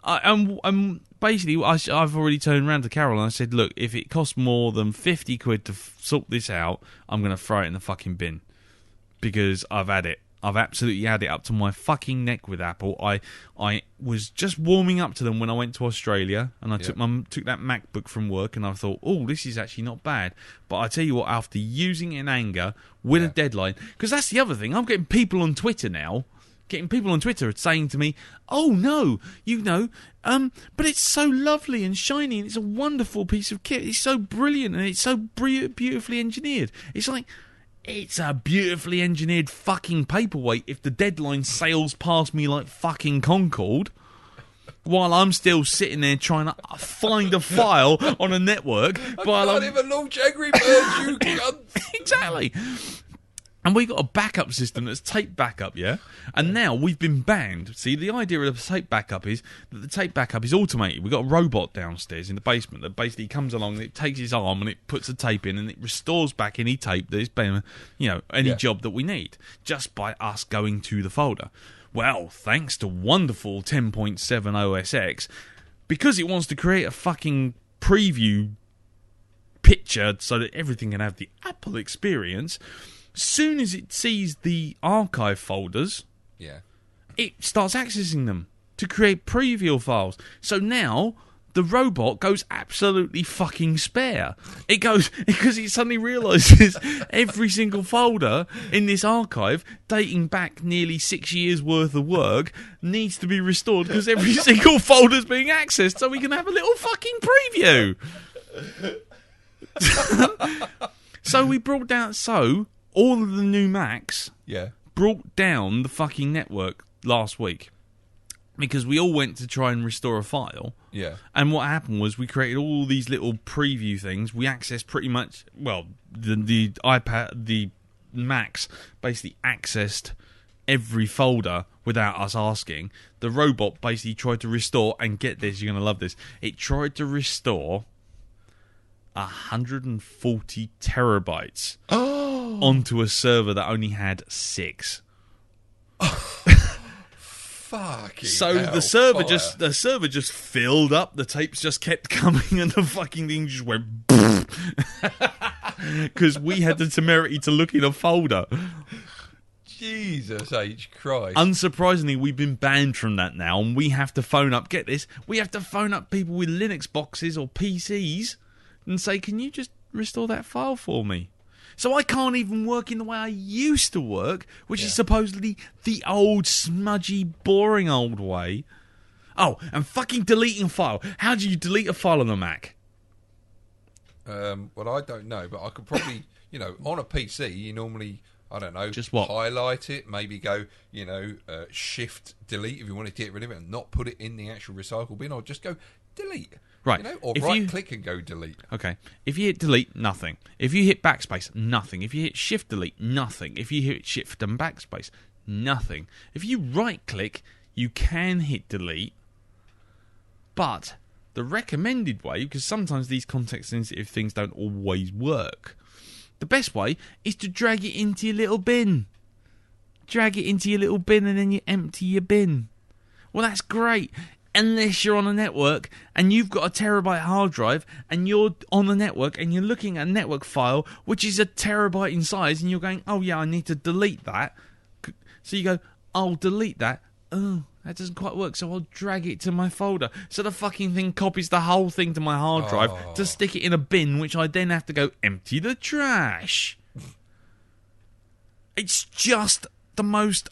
I'm basically, I've already turned around to Carol and I said, look, if it costs more than 50 quid to sort this out, I'm going to throw it in the fucking bin because I've had it. I've absolutely had it up to my fucking neck with Apple. I was just warming up to them when I went to Australia, and I took that MacBook from work, and I thought, oh, this is actually not bad. But I tell you what, after using it in anger with a deadline, because that's the other thing, I'm getting people on Twitter now, saying to me, oh no, but it's so lovely and shiny, and it's a wonderful piece of kit. It's so brilliant, and it's so beautifully engineered. It's like, it's a beautifully engineered fucking paperweight if the deadline sails past me like fucking Concorde while I'm still sitting there trying to find a file on a network. I can't even launch Angry Birds, you cunt. Exactly. And we got a backup system that's tape backup, yeah? And now we've been banned. See, the idea of the tape backup is that the tape backup is automated. We've got a robot downstairs in the basement that basically comes along and it takes his arm and it puts the tape in and it restores back any tape that has been, any job that we need, just by us going to the folder. Well, thanks to wonderful 10.7 OS X, because it wants to create a fucking preview picture so that everything can have the Apple experience... Soon as it sees the archive folders, it starts accessing them to create preview files. So now the robot goes absolutely fucking spare. It goes because it suddenly realises every single folder in this archive, dating back nearly 6 years worth of work, needs to be restored because every single folder's being accessed, so we can have a little fucking preview. So we brought down all of the new Macs brought down the fucking network last week because we all went to try and restore a file. Yeah. And what happened was we created all these little preview things. We accessed pretty much, the iPad, the Macs basically accessed every folder without us asking. The robot basically tried to restore, and get this, you're going to love this, it tried to restore 140 terabytes onto a server that only had 6. Fucking so hell, the server just filled up. The tapes just kept coming, and the fucking thing just went because we had the temerity to look in a folder. Jesus H. Christ. Unsurprisingly, we've been banned from that now, and we have to phone up. Get this, we have to phone up people with Linux boxes or PCs and say, can you just restore that file for me? So I can't even work in the way I used to work, which is supposedly the old, smudgy, boring old way. Oh, and fucking deleting a file. How do you delete a file on a Mac? Well, I don't know, but I could probably, on a PC, you normally, I don't know, just what? Highlight it, maybe go, shift delete if you wanted to get rid of it and not put it in the actual recycle bin, or just go delete. Right. Or right-click and go delete. Okay. If you hit delete, nothing. If you hit backspace, nothing. If you hit shift delete, nothing. If you hit shift and backspace, nothing. If you right-click, you can hit delete, but the recommended way, because sometimes these context-sensitive things don't always work, the best way is to drag it into your little bin. Drag it into your little bin and then you empty your bin. Well, that's great. Unless you're on a network and you've got a terabyte hard drive and you're on the network and you're looking at a network file which is a terabyte in size and you're going, oh yeah, I need to delete that. So you go, I'll delete that. Oh, that doesn't quite work, so I'll drag it to my folder. So the fucking thing copies the whole thing to my hard drive to stick it in a bin, which I then have to go empty the trash. It's just the most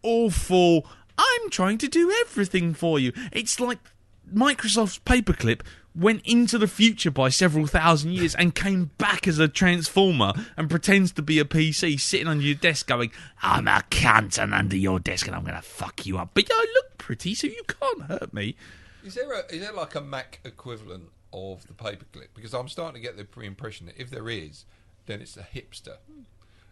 awful. I'm trying to do everything for you. It's like Microsoft's paperclip went into the future by several thousand years and came back as a transformer and pretends to be a PC sitting under your desk going, I'm a cunt and under your desk and I'm going to fuck you up. But I look pretty, so you can't hurt me. Is there like a Mac equivalent of the paperclip? Because I'm starting to get the impression that if there is, then it's a hipster.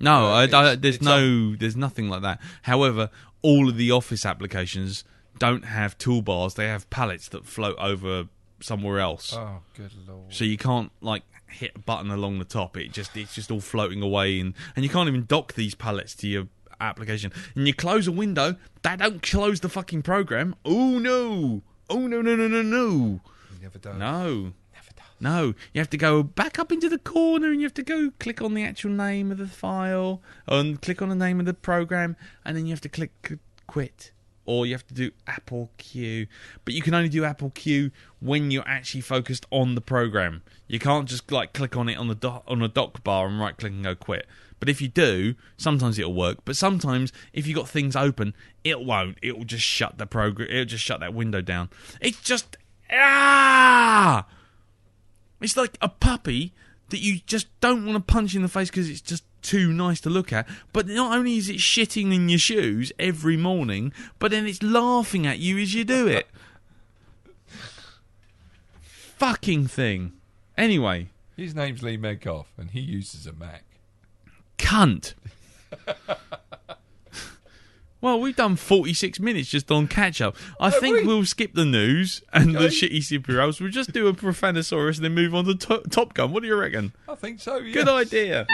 No, there's nothing like that. However, all of the Office applications don't have toolbars. They have palettes that float over somewhere else. Oh, good lord! So you can't like hit a button along the top. It's just all floating away, and you can't even dock these palettes to your application. And you close a window, that don't close the fucking program. Oh no! Oh no! He never does. No. No, you have to go back up into the corner and you have to go click on the actual name of the file and click on the name of the program, and then you have to click quit. Or you have to do Apple Q. But you can only do Apple Q when you're actually focused on the program. You can't just like click on it on the dock bar and right click and go quit. But if you do, sometimes it'll work. But sometimes if you've got things open, it won't. It'll just shut the program. It'll just shut that window down. It's just It's like a puppy that you just don't want to punch in the face because it's just too nice to look at. But not only is it shitting in your shoes every morning, but then it's laughing at you as you do it. Fucking thing. Anyway. His name's Lee Metcalf, and he uses a Mac. Cunt. Well, we've done 46 minutes just on catch-up. I think we'll skip the news and the shitty superheroes. We'll just do a Profanasaurus and then move on to Top Gun. What do you reckon? I think so, yes. Good idea.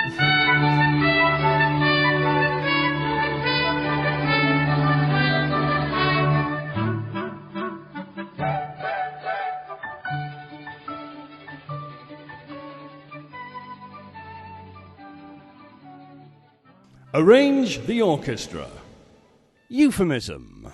Arrange the orchestra. Euphemism.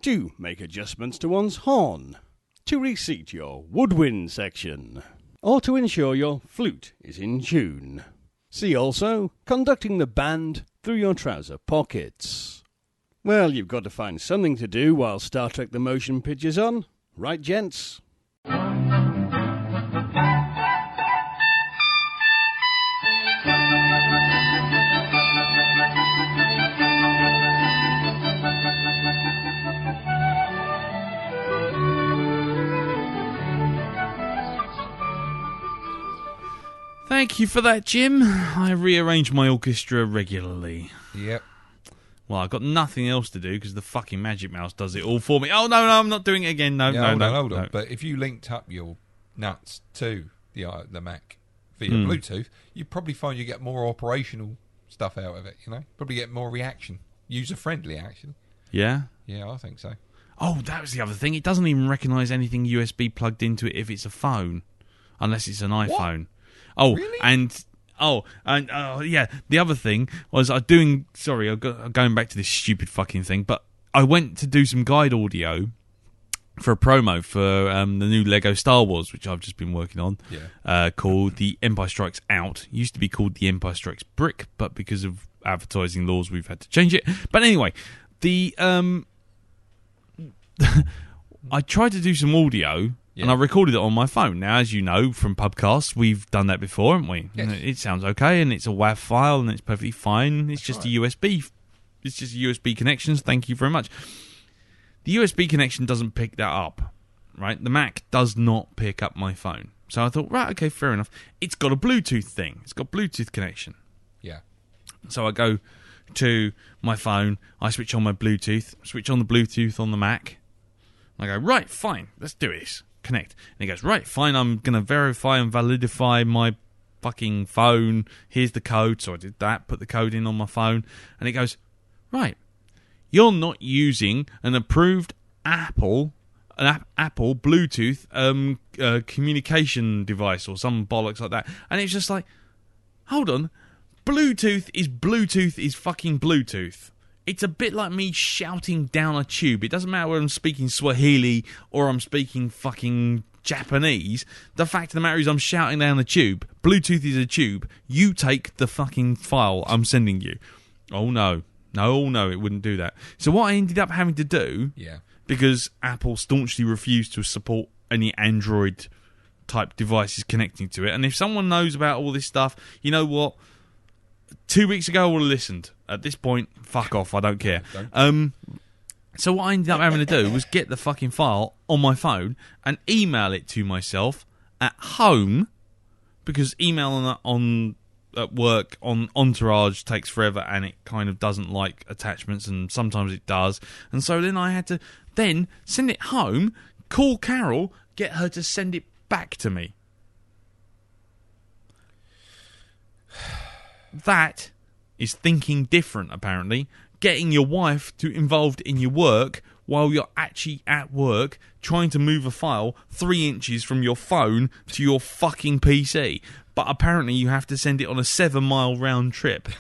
To make adjustments to one's horn. To reseat your woodwind section. Or to ensure your flute is in tune. See also conducting the band through your trouser pockets. Well, you've got to find something to do while Star Trek the Motion Picture's on. Right, gents? Thank you for that, Jim. I rearrange my orchestra regularly. Yep. Well, I've got nothing else to do because the fucking Magic Mouse does it all for me. Oh, no, I'm not doing it again. No. Hold on. But if you linked up your nuts to the Mac via Bluetooth, you'd probably find you get more operational stuff out of it, you know? Probably get more reaction. User-friendly action. Yeah? Yeah, I think so. Oh, that was the other thing. It doesn't even recognise anything USB plugged into it if it's a phone. Unless it's an iPhone. What? Oh, really? Yeah. The other thing was I'm going back to this stupid fucking thing, but I went to do some guide audio for a promo for the new Lego Star Wars, which I've just been working on. Yeah. Called The Empire Strikes Out. It used to be called The Empire Strikes Brick, but because of advertising laws, we've had to change it. But anyway, I tried to do some audio. Yeah. And I recorded it on my phone. Now, as you know from Pubcasts, we've done that before, haven't we? Yes. It sounds okay, and it's a WAV file, and it's perfectly fine. It's just a USB. It's just USB connections. Thank you very much. The USB connection doesn't pick that up, right? The Mac does not pick up my phone. So I thought, right, okay, fair enough. It's got a Bluetooth thing. It's got Bluetooth connection. Yeah. So I go to my phone. I switch on my Bluetooth. Switch on the Bluetooth on the Mac. I go, right, fine, let's do this. Connect. And he goes, right, fine, I'm going to verify and validify my fucking phone. Here's the code. So I did that, put the code in on my phone. And it goes, right, you're not using an approved Apple Bluetooth communication device or some bollocks like that. And it's just like, hold on, Bluetooth is fucking Bluetooth. It's a bit like me shouting down a tube. It doesn't matter whether I'm speaking Swahili or I'm speaking fucking Japanese. The fact of the matter is I'm shouting down a tube. Bluetooth is a tube. You take the fucking file I'm sending you. Oh, no. No, it wouldn't do that. So what I ended up having to do, because Apple staunchly refused to support any Android-type devices connecting to it, and if someone knows about all this stuff, you know what? 2 weeks ago, I would have listened. At this point, fuck off, I don't care. So what I ended up having to do was get the fucking file on my phone and email it to myself at home, because email on at work on Entourage takes forever and it kind of doesn't like attachments, and sometimes it does. And so then I had to then send it home, call Carol, get her to send it back to me. That is thinking different, apparently. Getting your wife to involved in your work while you're actually at work, trying to move a file 3 inches from your phone to your fucking PC. But apparently you have to send it on a 7-mile round trip.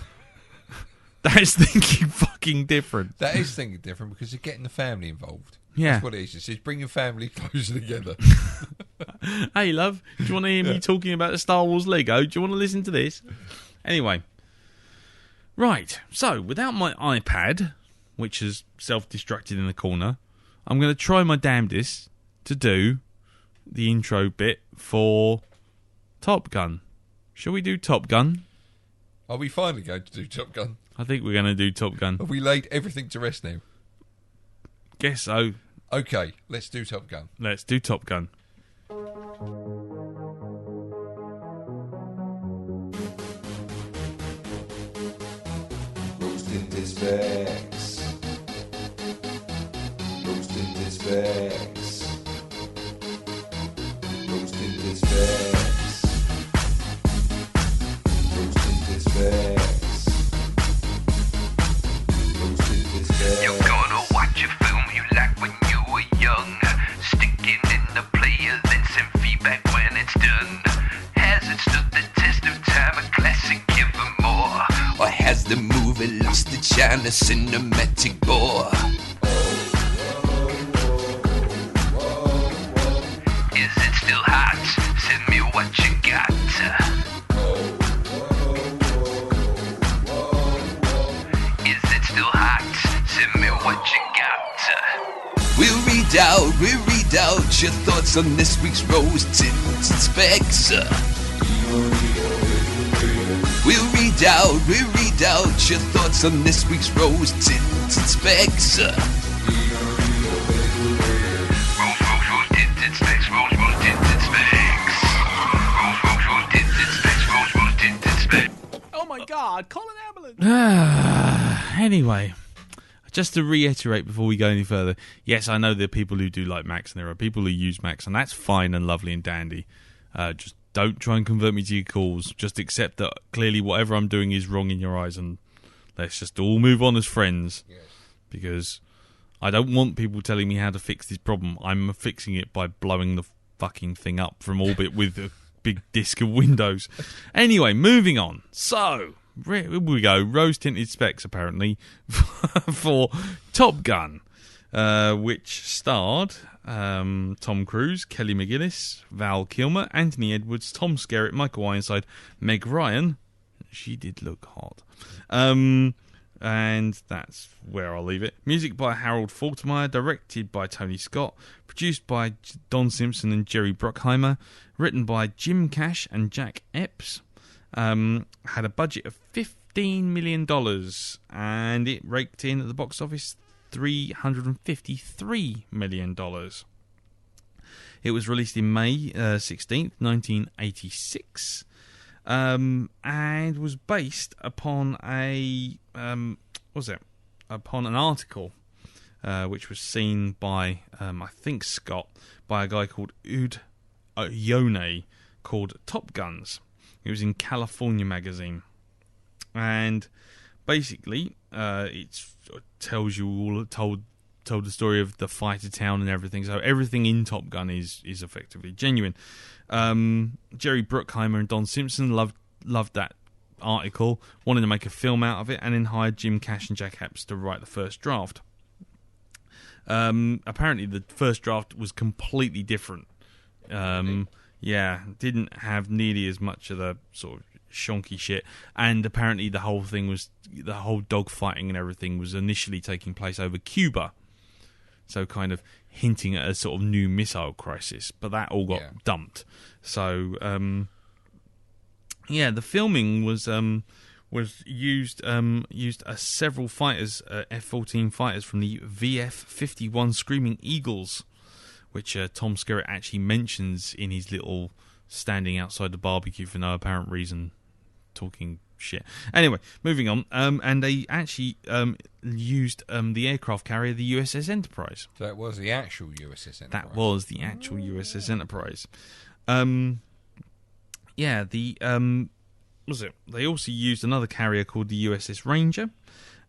That is thinking fucking different. That is thinking different, because you're getting the family involved. Yeah. That's what it is. It's bringing family closer together. Hey, love, do you want to hear me talking about the Star Wars Lego? Do you want to listen to this? Anyway. Right, so without my iPad, which is self-destructed in the corner, I'm going to try my damnedest to do the intro bit for Top Gun. Shall we do Top Gun? Are we finally going to do Top Gun? I think we're going to do Top Gun. Have we laid everything to rest now? Guess so. Okay, let's do Top Gun. Let's do Top Gun. Roasting this facts. Roasting this facts. Roasting this facts. Roasting this facts. Roasting this facts. You're gonna watch a film you like when you were young. Sticking in the player, then send feedback when it's done. Has it stood the test of time, a classic even more? Or has the movie lost its shine, a cinematic bore? Is it still hot? Send me what you got. Is it still hot? Send me what you got. We'll read out your thoughts on this week's Rose Tinted Specs. We'll read out your thoughts on this week's Rose Tinted Specs. Rose tinted specs, rose tinted specs. Rose tinted specs, rose tinted specs. Oh my God, call an ambulance! Anyway, just to reiterate before we go any further, yes, I know there are people who do like Macs and there are people who use Macs, and that's fine and lovely and dandy. Just don't try and convert me to your calls. Just accept that clearly whatever I'm doing is wrong in your eyes, and let's just all move on as friends. Yes. Because I don't want people telling me how to fix this problem. I'm fixing it by blowing the fucking thing up from orbit with a big disc of Windows. Anyway, moving on. So, here we go. Rose-tinted specs, apparently, for Top Gun, which starred Tom Cruise, Kelly McGillis, Val Kilmer, Anthony Edwards, Tom Skerritt, Michael Ironside, Meg Ryan. She did look hot. And that's where I'll leave it. Music by Harold Faltermeyer, directed by Tony Scott, produced by Don Simpson and Jerry Bruckheimer, written by Jim Cash and Jack Epps. Had a budget of $15 million, and it raked in at the box office $353 million. It was released in May 16th, 1986, and was based upon upon an article which was seen by I think Scott, by a guy called Ud Yone, called Top Guns. It was in California magazine, and basically it tells you all told the story of the fighter town and everything. So everything in Top Gun is effectively genuine. Jerry Bruckheimer and Don Simpson loved that article, wanted to make a film out of it, and then hired Jim Cash and Jack Epps to write the first draft. Apparently the first draft was completely different. Yeah, didn't have nearly as much of the sort of shonky shit. And apparently the whole dogfighting and everything was initially taking place over Cuba. So kind of hinting at a sort of new missile crisis. But that all got dumped. So, the filming was used several fighters, F-14 fighters from the VF-51 Screaming Eagles, which Tom Skerritt actually mentions in his little standing outside the barbecue for no apparent reason, talking shit. Anyway, moving on. And they actually used the aircraft carrier, the USS Enterprise. So that was the actual USS Enterprise. That was the actual USS Enterprise. They also used another carrier called the USS Ranger,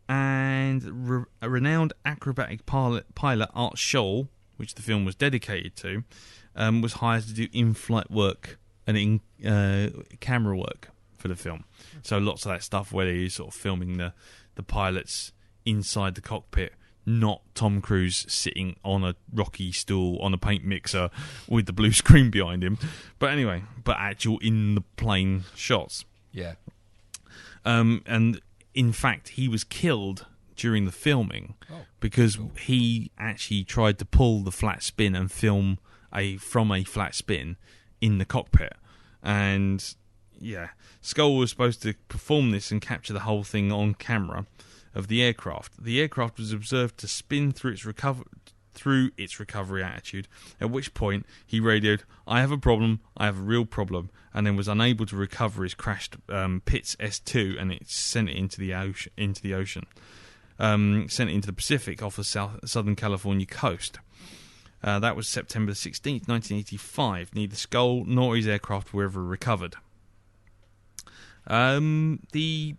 and a renowned acrobatic pilot Art Scholl, which the film was dedicated to, was hired to do in-flight work and camera work for the film. So lots of that stuff where they're sort of filming the pilots inside the cockpit, not Tom Cruise sitting on a rocky stool on a paint mixer with the blue screen behind him. But anyway, actual in the plane shots. Yeah. And in fact, he was killed during the filming because he actually tried to pull the flat spin and film from a flat spin in the cockpit. And Scholl was supposed to perform this and capture the whole thing on camera of the aircraft. The aircraft was observed to spin through its recovery attitude, at which point he radioed, "I have a problem, I have a real problem," and then was unable to recover his crashed Pitts S2, and it sent it into the ocean. Sent it into the Pacific off the Southern California coast. That was September 16th, 1985. Neither Scholl nor his aircraft were ever recovered. The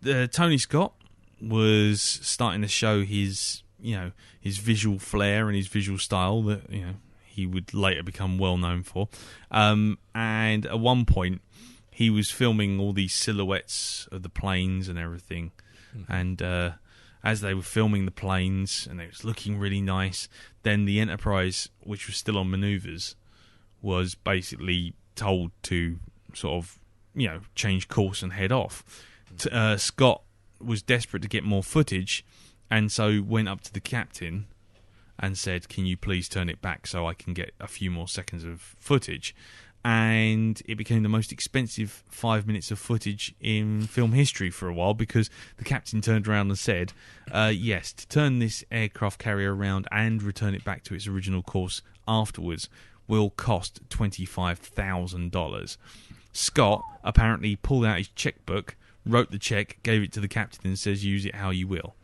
Tony Scott was starting to show his visual flair and his visual style that he would later become well known for. And at one point, he was filming all these silhouettes of the planes and everything. Mm-hmm. And as they were filming the planes and it was looking really nice, then the Enterprise, which was still on manoeuvres, was basically told to sort of change course and head off. Scott was desperate to get more footage, and so went up to the captain and said, "Can you please turn it back so I can get a few more seconds of footage?" And it became the most expensive 5 minutes of footage in film history for a while, because the captain turned around and said, yes, to turn this aircraft carrier around and return it back to its original course afterwards will cost $25,000. Scott apparently pulled out his checkbook, wrote the check, gave it to the captain and says, "Use it how you will."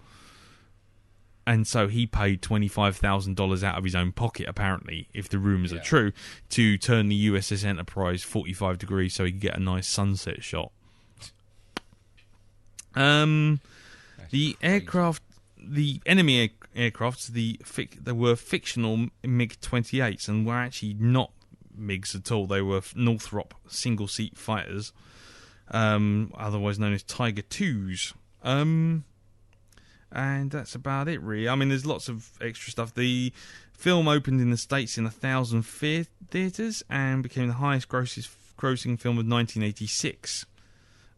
And so he paid $25,000 out of his own pocket, apparently, if the rumours are true, to turn the USS Enterprise 45 degrees so he could get a nice sunset shot. The aircraft, the enemy aircrafts, they were fictional MiG-28s and were actually not MiGs at all. They were Northrop single-seat fighters, otherwise known as Tiger IIs. And that's about it, really. I mean, there's lots of extra stuff. The film opened in the States in 1,000 theatres and became the highest grossing film of 1986.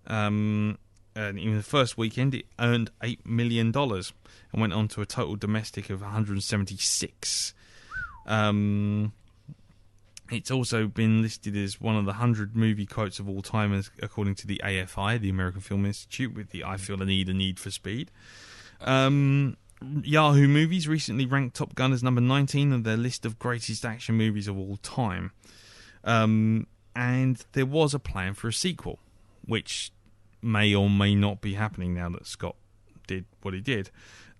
And in the first weekend, it earned $8 million and went on to a total domestic of 176. It's also been listed as one of the 100 movie quotes of all time, according to the AFI, the American Film Institute, with the "I feel a need for speed." Yahoo Movies recently ranked Top Gun as number 19 on their list of greatest action movies of all time. And there was a plan for a sequel, which may or may not be happening now that Scott did what he did.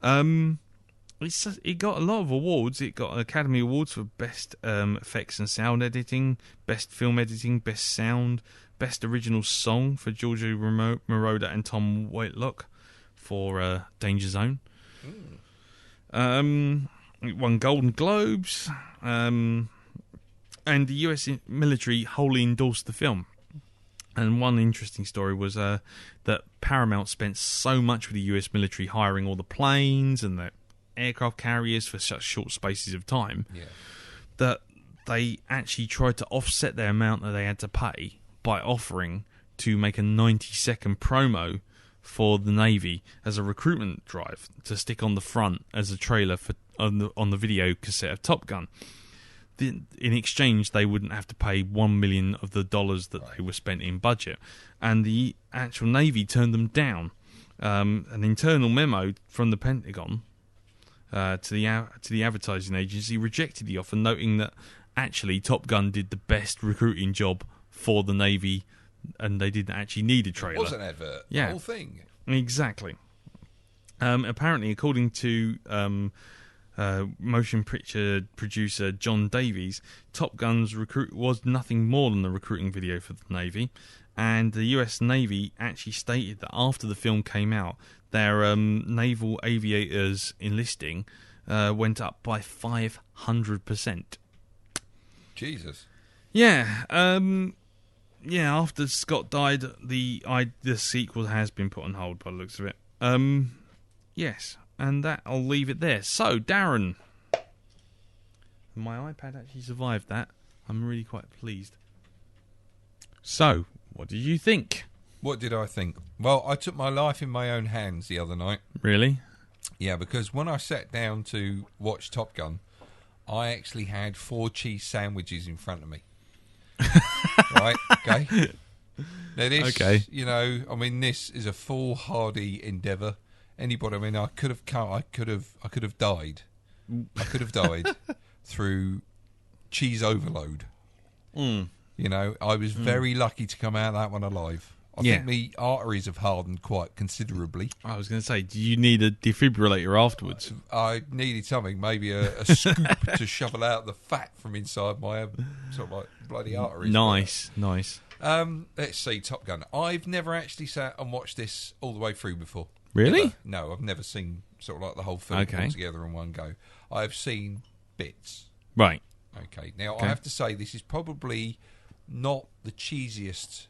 It got a lot of awards. It got Academy Awards for Best Effects and Sound Editing, Best Film Editing, Best Sound, Best Original Song for Giorgio Moroder and Tom Whitelock for Danger Zone. It won Golden Globes, and the US military wholly endorsed the film. And one interesting story was that Paramount spent so much with the US military hiring all the planes and the aircraft carriers for such short spaces of time that they actually tried to offset the amount that they had to pay by offering to make a 90-second promo for the Navy as a recruitment drive to stick on the front as a trailer for on the video cassette of Top Gun. In exchange, they wouldn't have to pay $1 million of the dollars that they were spent in budget, and the actual Navy turned them down. An internal memo from the Pentagon to the advertising agency rejected the offer, noting that actually Top Gun did the best recruiting job for the Navy, and they didn't actually need a trailer. It was an advert. Yeah, the whole thing. Exactly. Apparently, according to motion picture producer John Davies, Top Gun's recruit was nothing more than a recruiting video for the Navy, and the US Navy actually stated that after the film came out, their naval aviators enlisting went up by 500%. Jesus. Yeah. After Scott died, the sequel has been put on hold by the looks of it. Yes, and that I'll leave it there. So, Darren, my iPad actually survived that. I'm really quite pleased. So, what did you think? What did I think? Well, I took my life in my own hands the other night. Really? Yeah, because when I sat down to watch Top Gun, I actually had 4 cheese sandwiches in front of me. Right? Okay. Now this, I mean, this is a foolhardy endeavour. Anybody, I mean, I could have died. I could have died through cheese overload. You know, I was very lucky to come out of that one alive. I think my arteries have hardened quite considerably. I was going to say, do you need a defibrillator afterwards? I needed something, maybe a scoop to shovel out the fat from inside my sort of like bloody arteries. Nice. Let's see, Top Gun. I've never actually sat and watched this all the way through before. Really? Ever. No, I've never seen sort of like the whole film all together in one go. I've seen bits. Right. Okay. Now, I have to say, this is probably not the cheesiest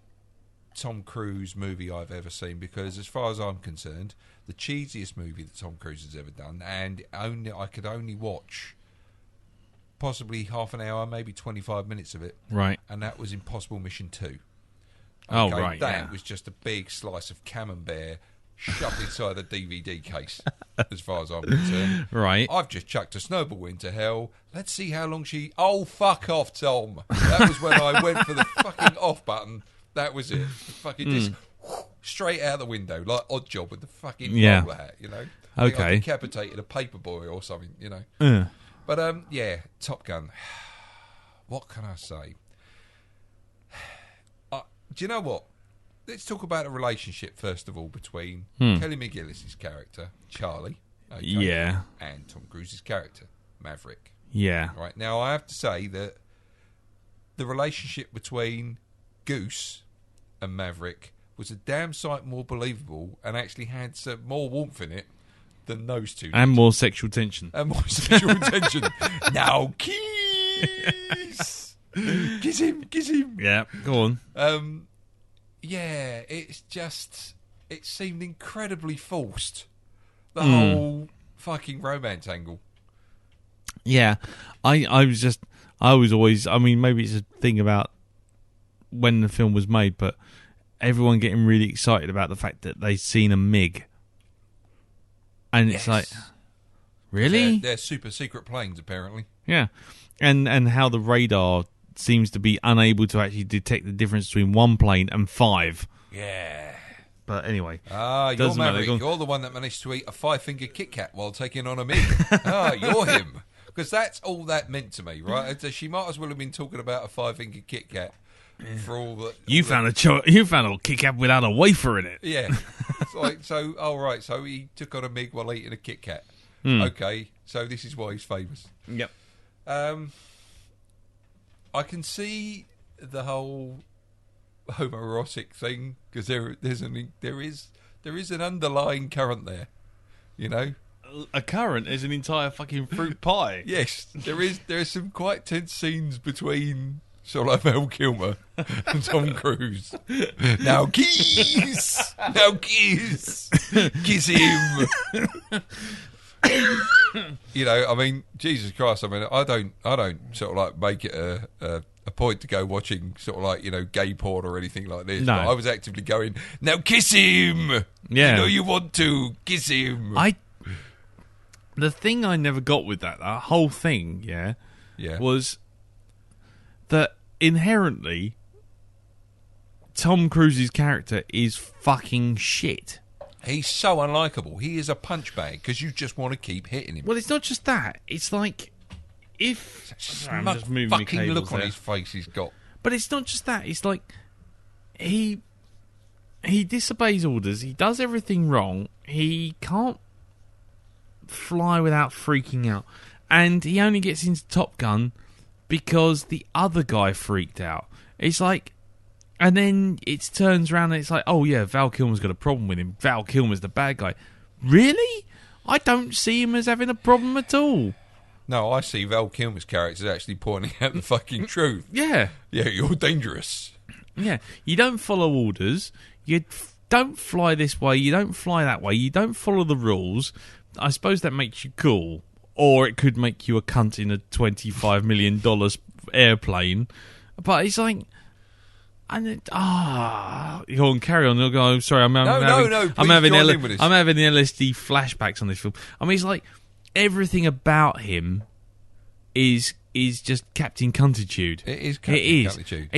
Tom Cruise movie I've ever seen, because as far as I'm concerned, the cheesiest movie that Tom Cruise has ever done, and I could only watch possibly half an hour, maybe 25 minutes of it. Right. And that was Impossible Mission 2. Okay, oh, right. That was just a big slice of camembert shoved inside a DVD case, as far as I'm concerned. Right. I've just chucked a snowball into hell. Let's see how long she... Oh, fuck off, Tom. That was when I went for the fucking off button. That was it. Fucking just straight out the window, like Odd Job with the fucking bowler hat, you know. I think I decapitated a paperboy or something, you know. But, Top Gun. What can I say? Do you know what? Let's talk about a relationship, first of all, between Kelly McGillis' character, Charlie, and Tom Cruise's character, Maverick. Yeah. Right. Now, I have to say that the relationship between Goose and Maverick was a damn sight more believable and actually had some more warmth in it than those two. And more sexual tension. Now, kiss! Kiss him! Yeah, go on. It seemed incredibly forced. The whole fucking romance angle. Yeah, I was always, I mean, maybe it's a thing about when the film was made, but everyone getting really excited about the fact that they'd seen a MiG. And it's like, really? They're super secret planes, apparently. Yeah. And how the radar seems to be unable to actually detect the difference between one plane and 5. Yeah. But anyway. You're Maverick. You're the one that managed to eat a 5-finger Kit Kat while taking on a MiG. You're him. Because that's all that meant to me, right? She might as well have been talking about a 5-finger Kit Kat for all that. You found a Kit Kat without a wafer in it. Yeah. It's like, so he took on a MiG while eating a Kit Kat. Okay, so this is why he's famous. Yep. I can see the whole homoerotic thing, because there is an underlying current there, you know. A current is an entire fucking fruit pie. Yes, there are some quite tense scenes between sort of like Val Kilmer and Tom Cruise. Now kiss, kiss him. You know, I mean, Jesus Christ! I mean, I don't sort of like make it a a point to go watching sort of like, gay porn or anything like this. No. But I was actively going, now kiss him! Yeah. You want to, kiss him! The thing I never got with that whole thing, was that inherently Tom Cruise's character is fucking shit. He's so unlikable. He is a punch bag because you just want to keep hitting him. Well, it's not just that. It's like if I'm just moving fucking the cables look on there. his face he's got. But it's not just that. It's like he disobeys orders. He does everything wrong. He can't fly without freaking out, and he only gets into Top Gun because the other guy freaked out. It's like, and then it turns around and it's like, oh yeah, Val Kilmer's got a problem with him. Val Kilmer's the bad guy. Really? I don't see him as having a problem at all. No, I see Val Kilmer's character is actually pointing out the fucking truth. Yeah. Yeah, you're dangerous. Yeah. You don't follow orders. You don't fly this way. You don't fly that way. You don't follow the rules. I suppose that makes you cool. Or it could make you a cunt in a $25 million airplane. But it's like... Go on, carry on. I'll go, sorry, I'm having the LSD flashbacks on this film. I mean, it's like everything about him is just Captain Cuntitude. It is Captain Cuntitude.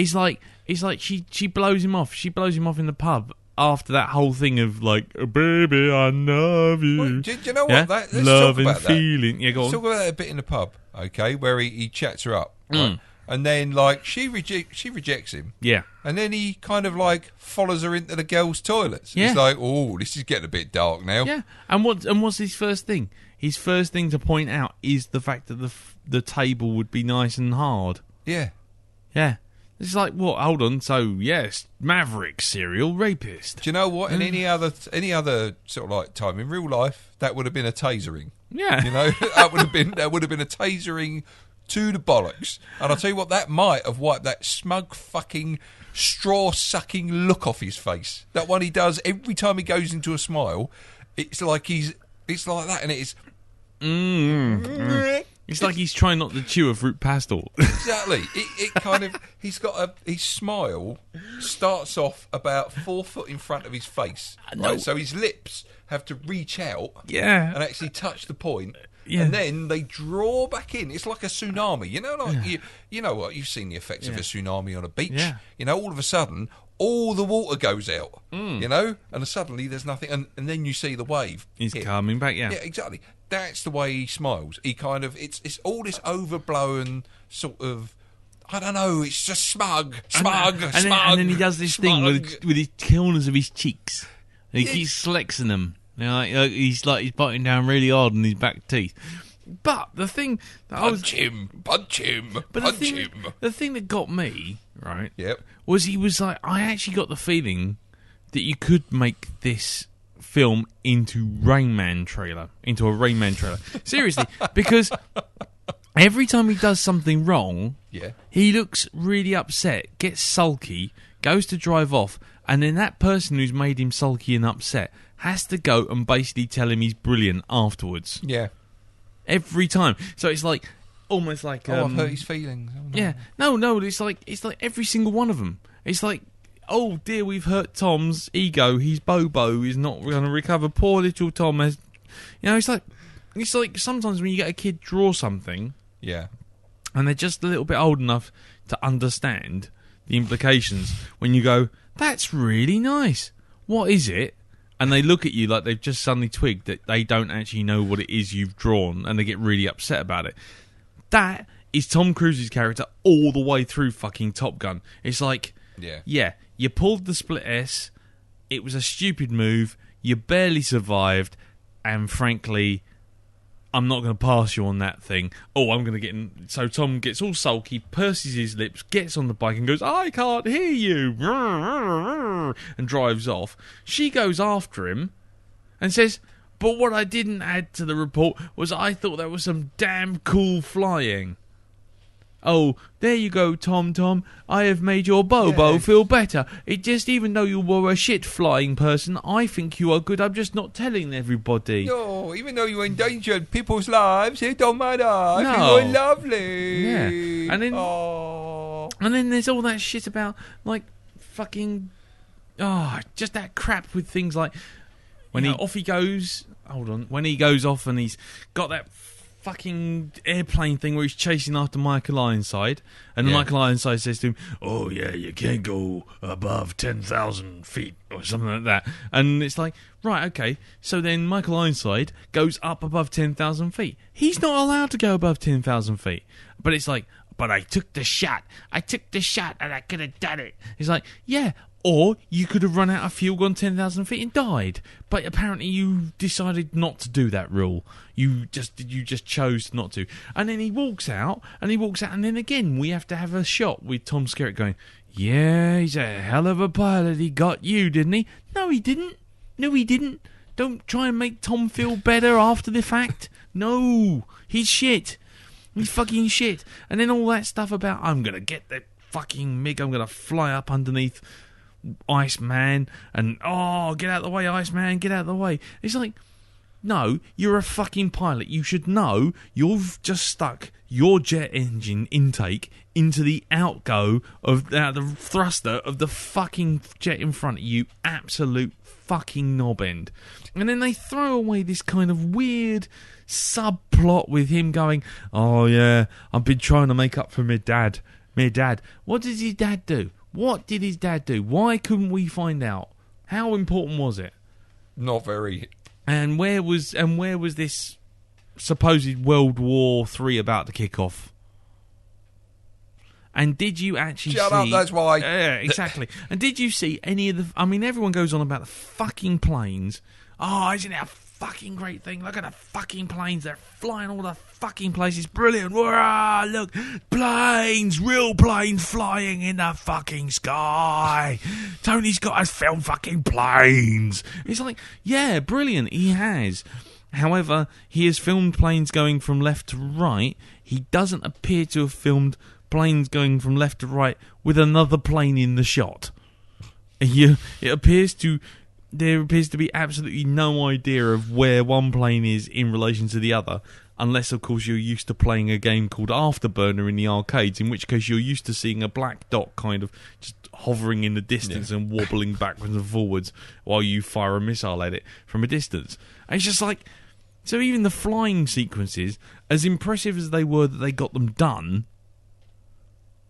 It's like she blows him off. She blows him off in the pub after that whole thing of like, oh, baby, I love you. Well, do you know what? Yeah? Let's love talk about and feeling. That. Yeah, go on. Let's talk about that a bit in the pub, okay, where he chats her up, right? And then, like, she rejects him. Yeah. And then he kind of, like, follows her into the girls' toilets. Yeah. He's like, oh, this is getting a bit dark now. Yeah. And what's his first thing? His first thing to point out is the fact that the table would be nice and hard. Yeah. Yeah. It's like, what? Hold on. So, yes, Maverick, serial rapist. Do you know what? In any other sort of, like, time in real life, that would have been a tasering. Yeah. You know? that would have been a tasering to the bollocks. And I'll tell you what, that might have wiped that smug fucking straw-sucking look off his face. That one he does every time he goes into a smile. It's like that, and it is... It's like he's trying not to chew a fruit pastel. Exactly. It kind of... his smile starts off about 4 foot in front of his face. No. Right? So his lips have to reach out Yeah. and actually touch the point. Yeah. And then they draw back in. It's like a tsunami. You know, like you know what? You've seen the effects of a tsunami on a beach. Yeah. You know, all of a sudden, all the water goes out. You know, and suddenly there's nothing, and then you see the wave. He's coming back, yeah. Yeah, exactly. That's the way he smiles. He kind of it's all this overblown sort of. I don't know. It's just smug. And then he does this thing with his corners of his cheeks. And he keeps flexing them. You know, he's biting down really hard on his back teeth. But the thing that punch him. But the thing that got me, right? Yep. Was he was like, I actually got the feeling that you could make this film into a Rain Man trailer. Seriously, because every time he does something wrong, he looks really upset, gets sulky, goes to drive off, and then that person who's made him sulky and upset has to go and basically tell him he's brilliant afterwards. Yeah. Every time. So it's like almost like I've hurt his feelings. Oh, no. Yeah. No, it's like every single one of them. It's like, oh dear, we've hurt Tom's ego. His Bobo is not going to recover. Poor little Tom has, it's like sometimes when you get a kid draw something, and they're just a little bit old enough to understand the implications. When you go, that's really nice. What is it? And they look at you like they've just suddenly twigged that they don't actually know what it is you've drawn, and they get really upset about it. That is Tom Cruise's character all the way through fucking Top Gun. It's like, you pulled the split S, it was a stupid move, you barely survived, and frankly, I'm not going to pass you on that thing. Oh, I'm going to get in. So Tom gets all sulky, purses his lips, gets on the bike and goes, I can't hear you, and drives off. She goes after him and says, but what I didn't add to the report was I thought that was some damn cool flying. Oh, there you go, Tom. I have made your Bobo feel better. It just, even though you were a shit flying person, I think you are good. I'm just not telling everybody. No, even though you endangered people's lives, it don't matter. No. You're lovely. Yeah. And then, And then there's all that shit about, like, fucking... just that crap with things like... When off he goes... Hold on. When he goes off and he's got that fucking airplane thing where he's chasing after Michael Ironside, and Michael Ironside says to him, "Oh yeah, you can't go above 10,000 feet," or something like that. And it's like, right, okay, so then Michael Ironside goes up above 10,000 feet. He's not allowed to go above 10,000 feet. But it's like, but I took the shot and I could have done it. It's like, yeah, or you could have run out of fuel, gone 10,000 feet and died. But apparently you decided not to do that rule. You just chose not to. And then he walks out, and then again we have to have a shot with Tom Skerritt going, "Yeah, he's a hell of a pilot. He got you, didn't he?" No, he didn't. Don't try and make Tom feel better after the fact. No, he's shit. He's fucking shit. And then all that stuff about, I'm going to get the fucking MiG, I'm going to fly up underneath Iceman, and get out of the way, Iceman, get out of the way. It's like, no, you're a fucking pilot. You should know you've just stuck your jet engine intake into the outgo of the thruster of the fucking jet in front of you. Absolute fucking knob end. And then they throw away this kind of weird subplot with him going, "Oh yeah, I've been trying to make up for my dad. What did his dad do? What did his dad do? Why couldn't we find out? How important was it?" Not very. And where was this supposed World War III about to kick off? And did you actually Shut up, that's why. Yeah, exactly. And did you see any of the... I mean, everyone goes on about the fucking planes. Oh, isn't it a fucking great thing? Look at the fucking planes. They're flying all the fucking places. Brilliant. Whoa, look, planes, real planes flying in the fucking sky. Tony Scott has filmed fucking planes. It's like, yeah, brilliant. He has. However, he has filmed planes going from left to right. He doesn't appear to have filmed planes going from left to right with another plane in the shot. There appears to be absolutely no idea of where one plane is in relation to the other, unless, of course, you're used to playing a game called Afterburner in the arcades, in which case you're used to seeing a black dot kind of just hovering in the distance and wobbling backwards and forwards while you fire a missile at it from a distance. And it's just like... So even the flying sequences, as impressive as they were that they got them done,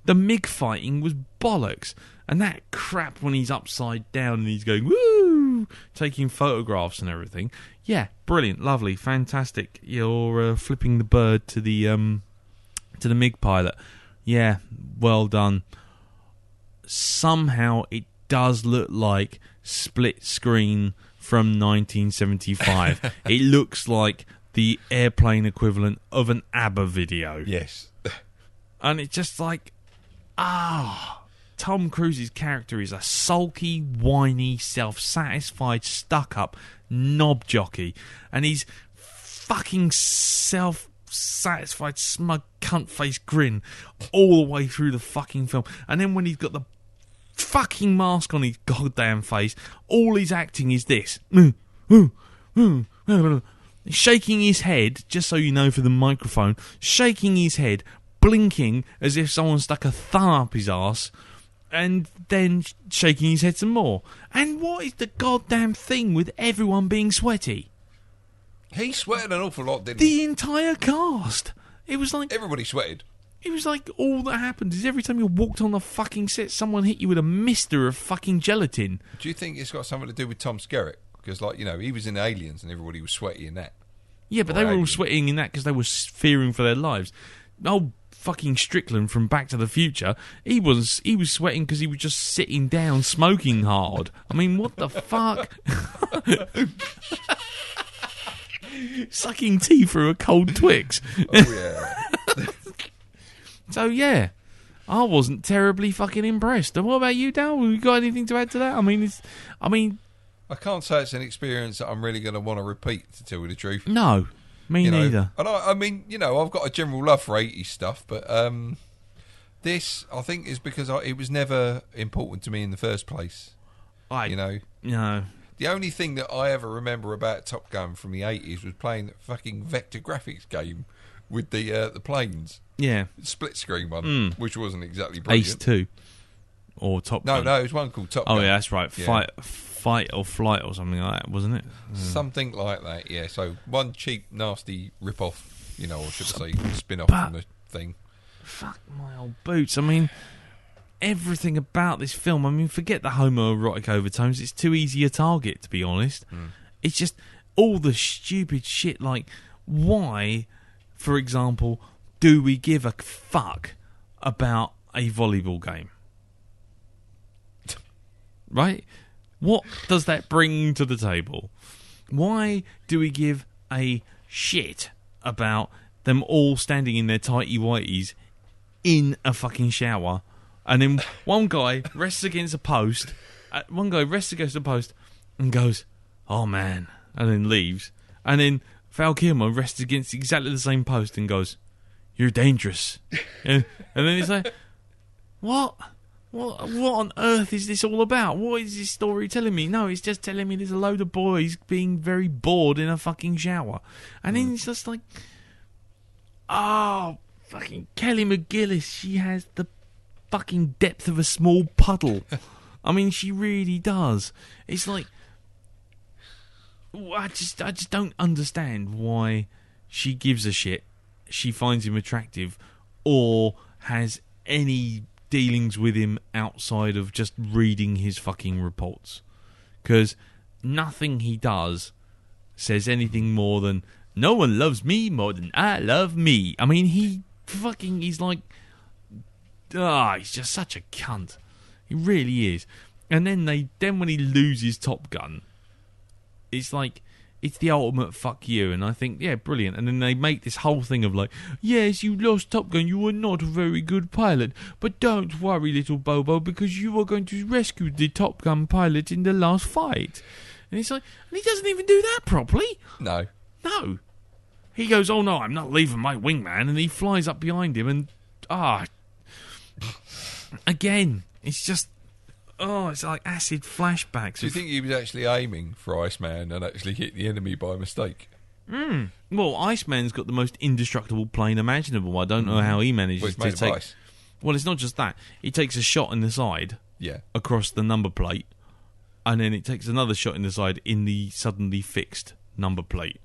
the MiG fighting was bollocks. And that crap when he's upside down and he's going, woo, taking photographs and everything. Yeah, brilliant, lovely, fantastic. You're flipping the bird to the MiG pilot. Yeah, well done. Somehow it does look like split screen from 1975. It looks like the airplane equivalent of an ABBA video. Yes. And it's just like, Tom Cruise's character is a sulky, whiny, self-satisfied, stuck-up knob jockey. And he's fucking self-satisfied, smug, cunt-faced grin all the way through the fucking film. And then when he's got the fucking mask on his goddamn face, all he's acting is this. Shaking his head, just so you know for the microphone, shaking his head, blinking as if someone stuck a thumb up his arse, and then shaking his head some more. And what is the goddamn thing with everyone being sweaty? He sweated an awful lot, didn't he? The entire cast. It was like... Everybody sweated. It was like all that happened is every time you walked on the fucking set, someone hit you with a mister of fucking gelatin. Do you think it's got something to do with Tom Skerritt? Because, like, you know, he was in Aliens and everybody was sweaty in that. Yeah, but they were all sweating in that because they were fearing for their lives. Old fucking Strickland from Back to the Future, he was sweating because he was just sitting down smoking hard. I mean, what the fuck? Sucking tea through a cold Twix. Oh, yeah. So, yeah, I wasn't terribly fucking impressed. And what about you, Dal? Have you got anything to add to that? I can't say it's an experience that I'm really going to want to repeat, to tell you the truth. No, me neither. And I mean, you know, I've got a general love for 80s stuff, but this, I think, is because it was never important to me in the first place. No. The only thing that I ever remember about Top Gun from the 80s was playing that fucking vector graphics game with the planes. Yeah. Split screen one, which wasn't exactly brilliant. Ace 2. Or Top Gun. No, it was one called Top Gun. Oh, yeah, that's right. Yeah. Fight or Flight or something like that, wasn't it? Something like that, yeah. So one cheap, nasty rip-off, or should I say spin-off from the thing. Fuck my old boots. I mean, everything about this film, forget the homoerotic overtones. It's too easy a target, to be honest. It's just all the stupid shit, like, why, for example, do we give a fuck about a volleyball game? Right? What does that bring to the table? Why do we give a shit about them all standing in their tighty whities in a fucking shower, and then one guy rests against a post, and goes, "Oh man," and then leaves, and then Val Kilmer rests against exactly the same post and goes, "You're dangerous," and then it's like, what? What on earth is this all about? What is this story telling me? No, it's just telling me there's a load of boys being very bored in a fucking shower. And then it's just like, oh, fucking Kelly McGillis, she has the fucking depth of a small puddle. She really does. It's like, I just don't understand why she gives a shit, she finds him attractive, or has any dealings with him outside of just reading his fucking reports, because nothing he does says anything more than "no one loves me more than I love me." He's like, he's just such a cunt. He really is. And then when he loses Top Gun, it's like, it's the ultimate fuck you, and I think, yeah, brilliant. And then they make this whole thing of like, yes, you lost Top Gun, you were not a very good pilot, but don't worry, little Bobo, because you are going to rescue the Top Gun pilot in the last fight. And it's like, and he doesn't even do that properly. No. He goes, "Oh no, I'm not leaving my wingman," and he flies up behind him, and again, it's just, it's like acid flashbacks. Do you think he was actually aiming for Iceman and actually hit the enemy by mistake? Well, Iceman's got the most indestructible plane imaginable. I don't know how he manages to take... Ice. Well, it's not just that. He takes a shot in the side across the number plate, and then it takes another shot in the side in the suddenly fixed number plate.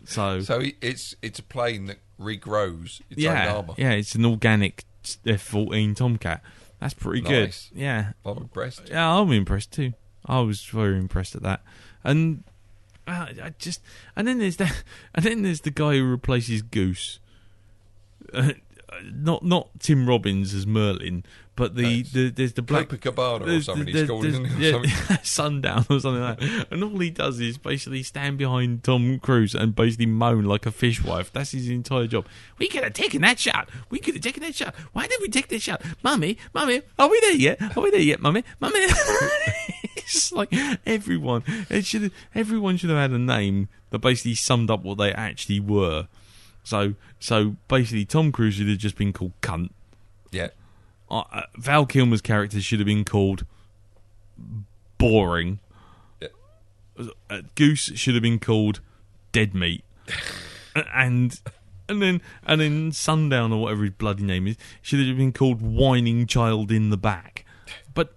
So it's a plane that regrows its own armour. Yeah, it's an organic F-14 Tomcat. That's pretty good. Yeah. I'm impressed. Yeah, I'm impressed too. I was very impressed at that. And and then there's the guy who replaces Goose. Not Tim Robbins as Merlin, but there's the Black Copacabana or something he's called, isn't it? Or something. Sundown or something like that. And all he does is basically stand behind Tom Cruise and basically moan like a fishwife. That's his entire job. We could have taken that shot. Why did we take that shot? Mummy, are we there yet? Mummy? It's just like everyone should have had a name that basically summed up what they actually were. So basically, Tom Cruise should have just been called Cunt. Yeah. Val Kilmer's character should have been called Boring. Yeah. Goose should have been called Dead Meat. and then Sundown, or whatever his bloody name is, should have been called Whining Child in the Back. But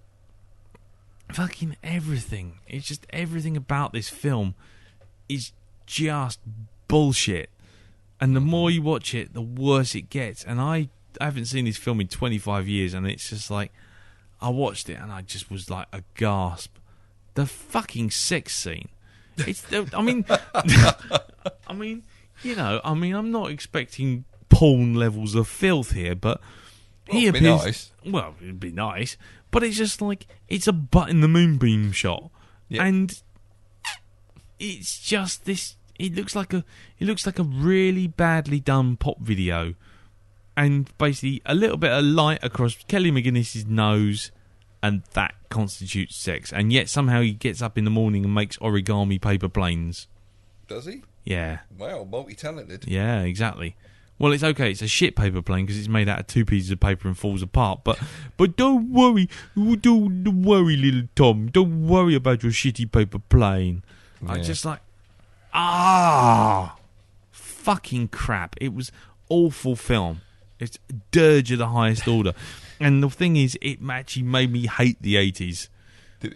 fucking everything. It's just everything about this film is just bullshit. And the more you watch it, the worse it gets. And I haven't seen this film in 25 years, and it's just like, I watched it and I just was like a gasp. The fucking sex scene. I'm not expecting porn levels of filth here, but he appears. Nice. Well, it'd be nice, but it's just like, it's a butt in the moonbeam shot, and it's just this. It looks like a really badly done pop video, and basically a little bit of light across Kelly McGinnis's nose, and that constitutes sex. And yet somehow he gets up in the morning and makes origami paper planes. Does he? Yeah. Wow, multi-talented. Yeah, exactly. Well, it's okay. It's a shit paper plane because it's made out of 2 pieces of paper and falls apart. But don't worry, little Tom. Don't worry about your shitty paper plane. Yeah. I just like. Fucking crap. It was awful film. It's dirge of the highest order. And the thing is, it actually made me hate the 80s.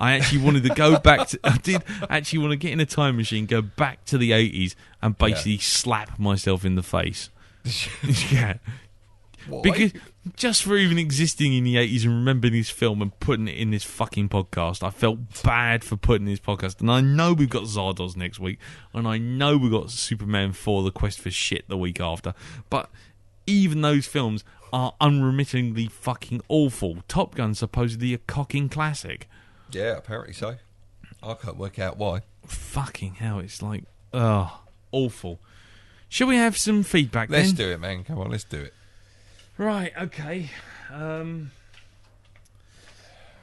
I actually wanted to go back to... I did actually want to get in a time machine, go back to the 80s, and basically slap myself in the face. Yeah. Why? Because just for even existing in the 80s and remembering this film and putting it in this fucking podcast, I felt bad for putting this podcast. And I know we've got Zardoz next week, and I know we've got Superman 4, The Quest for Shit, the week after. But even those films are unremittingly fucking awful. Top Gun's supposedly a cocking classic. Yeah, apparently so. I can't work out why. Fucking hell, it's like, awful. Shall we have some feedback then? Let's do it, man. Come on, let's do it. Right, okay.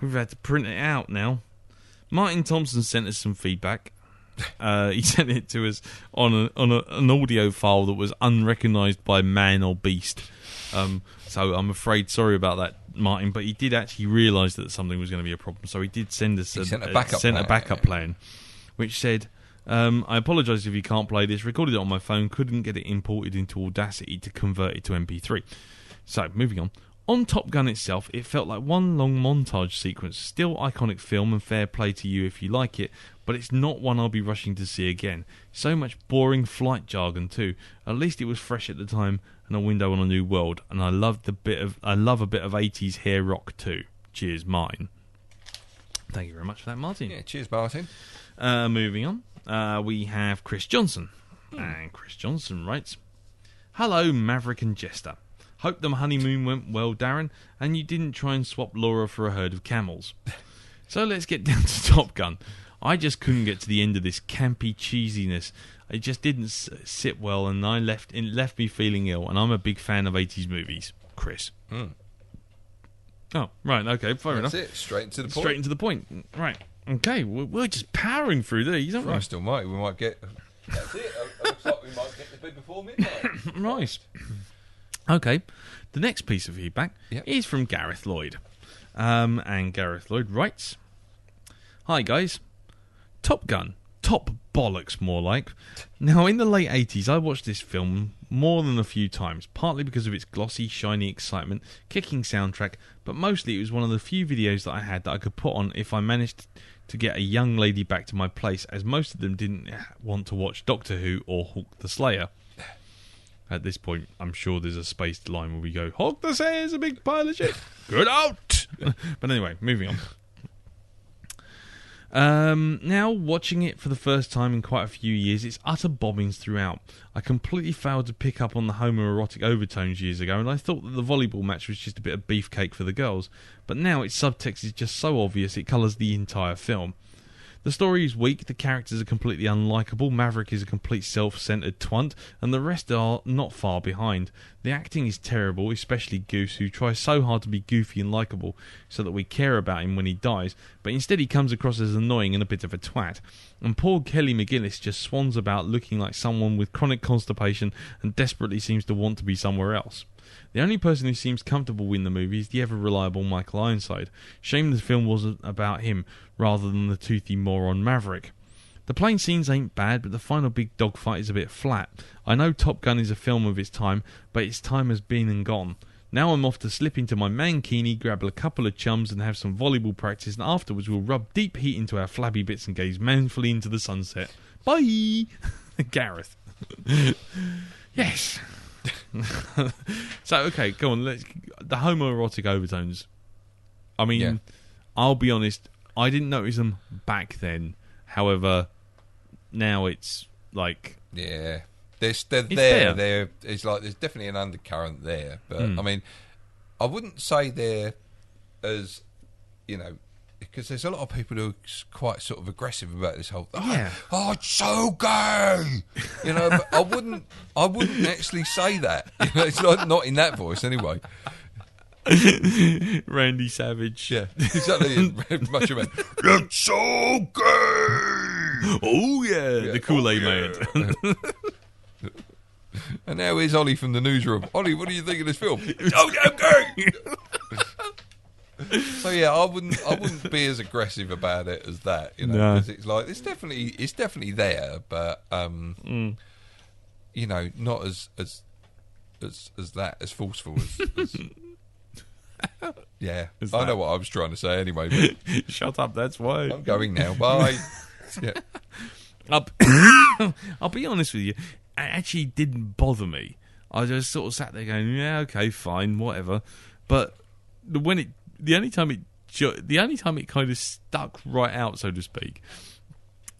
We've had to print it out now. Martin Thompson sent us some feedback. He sent it to us on an audio file that was unrecognised by man or beast. So I'm afraid, sorry about that, Martin, but he did actually realise that something was going to be a problem. So he did send us a backup plan, which said, I apologise if you can't play this. Recorded it on my phone, couldn't get it imported into Audacity to convert it to MP3. So, moving on. On Top Gun itself, it felt like one long montage sequence. Still iconic film and fair play to you if you like it, but it's not one I'll be rushing to see again. So much boring flight jargon too. At least it was fresh at the time and a window on a new world, and I love a bit of 80s hair rock too. Cheers, Martin. Thank you very much for that, Martin. Yeah, cheers, Martin. Moving on. We have Chris Johnson. And Chris Johnson writes, "Hello, Maverick and Jester. Hope the honeymoon went well, Darren, and you didn't try and swap Laura for a herd of camels. So let's get down to Top Gun. I just couldn't get to the end of this campy cheesiness. It just didn't sit well, and it left me feeling ill, and I'm a big fan of 80s movies. Chris." Oh, right, okay, fair enough. That's it, straight into the point. Straight into the point. Right, okay, we're just powering through these, aren't we? Christ almighty, we might get... That's it, it looks like we might get the bit before midnight. Right. Okay, the next piece of feedback is from Gareth Lloyd. And Gareth Lloyd writes, "Hi guys, Top Gun, top bollocks more like. Now in the late 80s I watched this film more than a few times, partly because of its glossy, shiny excitement, kicking soundtrack, but mostly it was one of the few videos that I had that I could put on if I managed to get a young lady back to my place, as most of them didn't want to watch Doctor Who or Hawk the Slayer." At this point, I'm sure there's a spaced line where we go, "Hawk the Slayer's a big pile of shit. Get out!" But anyway, moving on. Now, watching it for the first time in quite a few years, it's utter bobbins throughout. I completely failed to pick up on the homoerotic overtones years ago, and I thought that the volleyball match was just a bit of beefcake for the girls. But now its subtext is just so obvious it colours the entire film. The story is weak, the characters are completely unlikable, Maverick is a complete self-centred twant, and the rest are not far behind. The acting is terrible, especially Goose, who tries so hard to be goofy and likeable so that we care about him when he dies, but instead he comes across as annoying and a bit of a twat. And poor Kelly McGillis just swans about looking like someone with chronic constipation and desperately seems to want to be somewhere else. The only person who seems comfortable in the movie is the ever-reliable Michael Ironside. Shame the film wasn't about him, rather than the toothy moron Maverick. The plane scenes ain't bad, but the final big dogfight is a bit flat. I know Top Gun is a film of its time, but its time has been and gone. Now I'm off to slip into my mankini, grab a couple of chums and have some volleyball practice, and afterwards we'll rub deep heat into our flabby bits and gaze manfully into the sunset. Bye! Gareth. Yes. So, okay, go on. The homoerotic overtones. I mean, I'll be honest, I didn't notice them back then. However, now it's like... Yeah. They're there. It's like there's definitely an undercurrent there. But, I mean, I wouldn't say they're as, because there's a lot of people who are quite sort of aggressive about this whole thing. Oh, it's so gay! But I wouldn't actually say that. It's like not in that voice anyway. Randy Savage. Yeah, exactly. Much of it. It's so gay! Oh, yeah. The Kool-Aid man. And now here's Ollie from the newsroom. Ollie, what do you think of this film? Oh, gay! So yeah, I wouldn't be as aggressive about it as that, because it's like it's definitely there, but not as as forceful as yeah. Is I that- know what I was trying to say anyway. But Shut up, that's why. I'm going now. Bye. Yeah. I'll be honest with you, it actually didn't bother me. I just sort of sat there going, yeah, okay, fine, whatever. But the only time it kind of stuck right out, so to speak,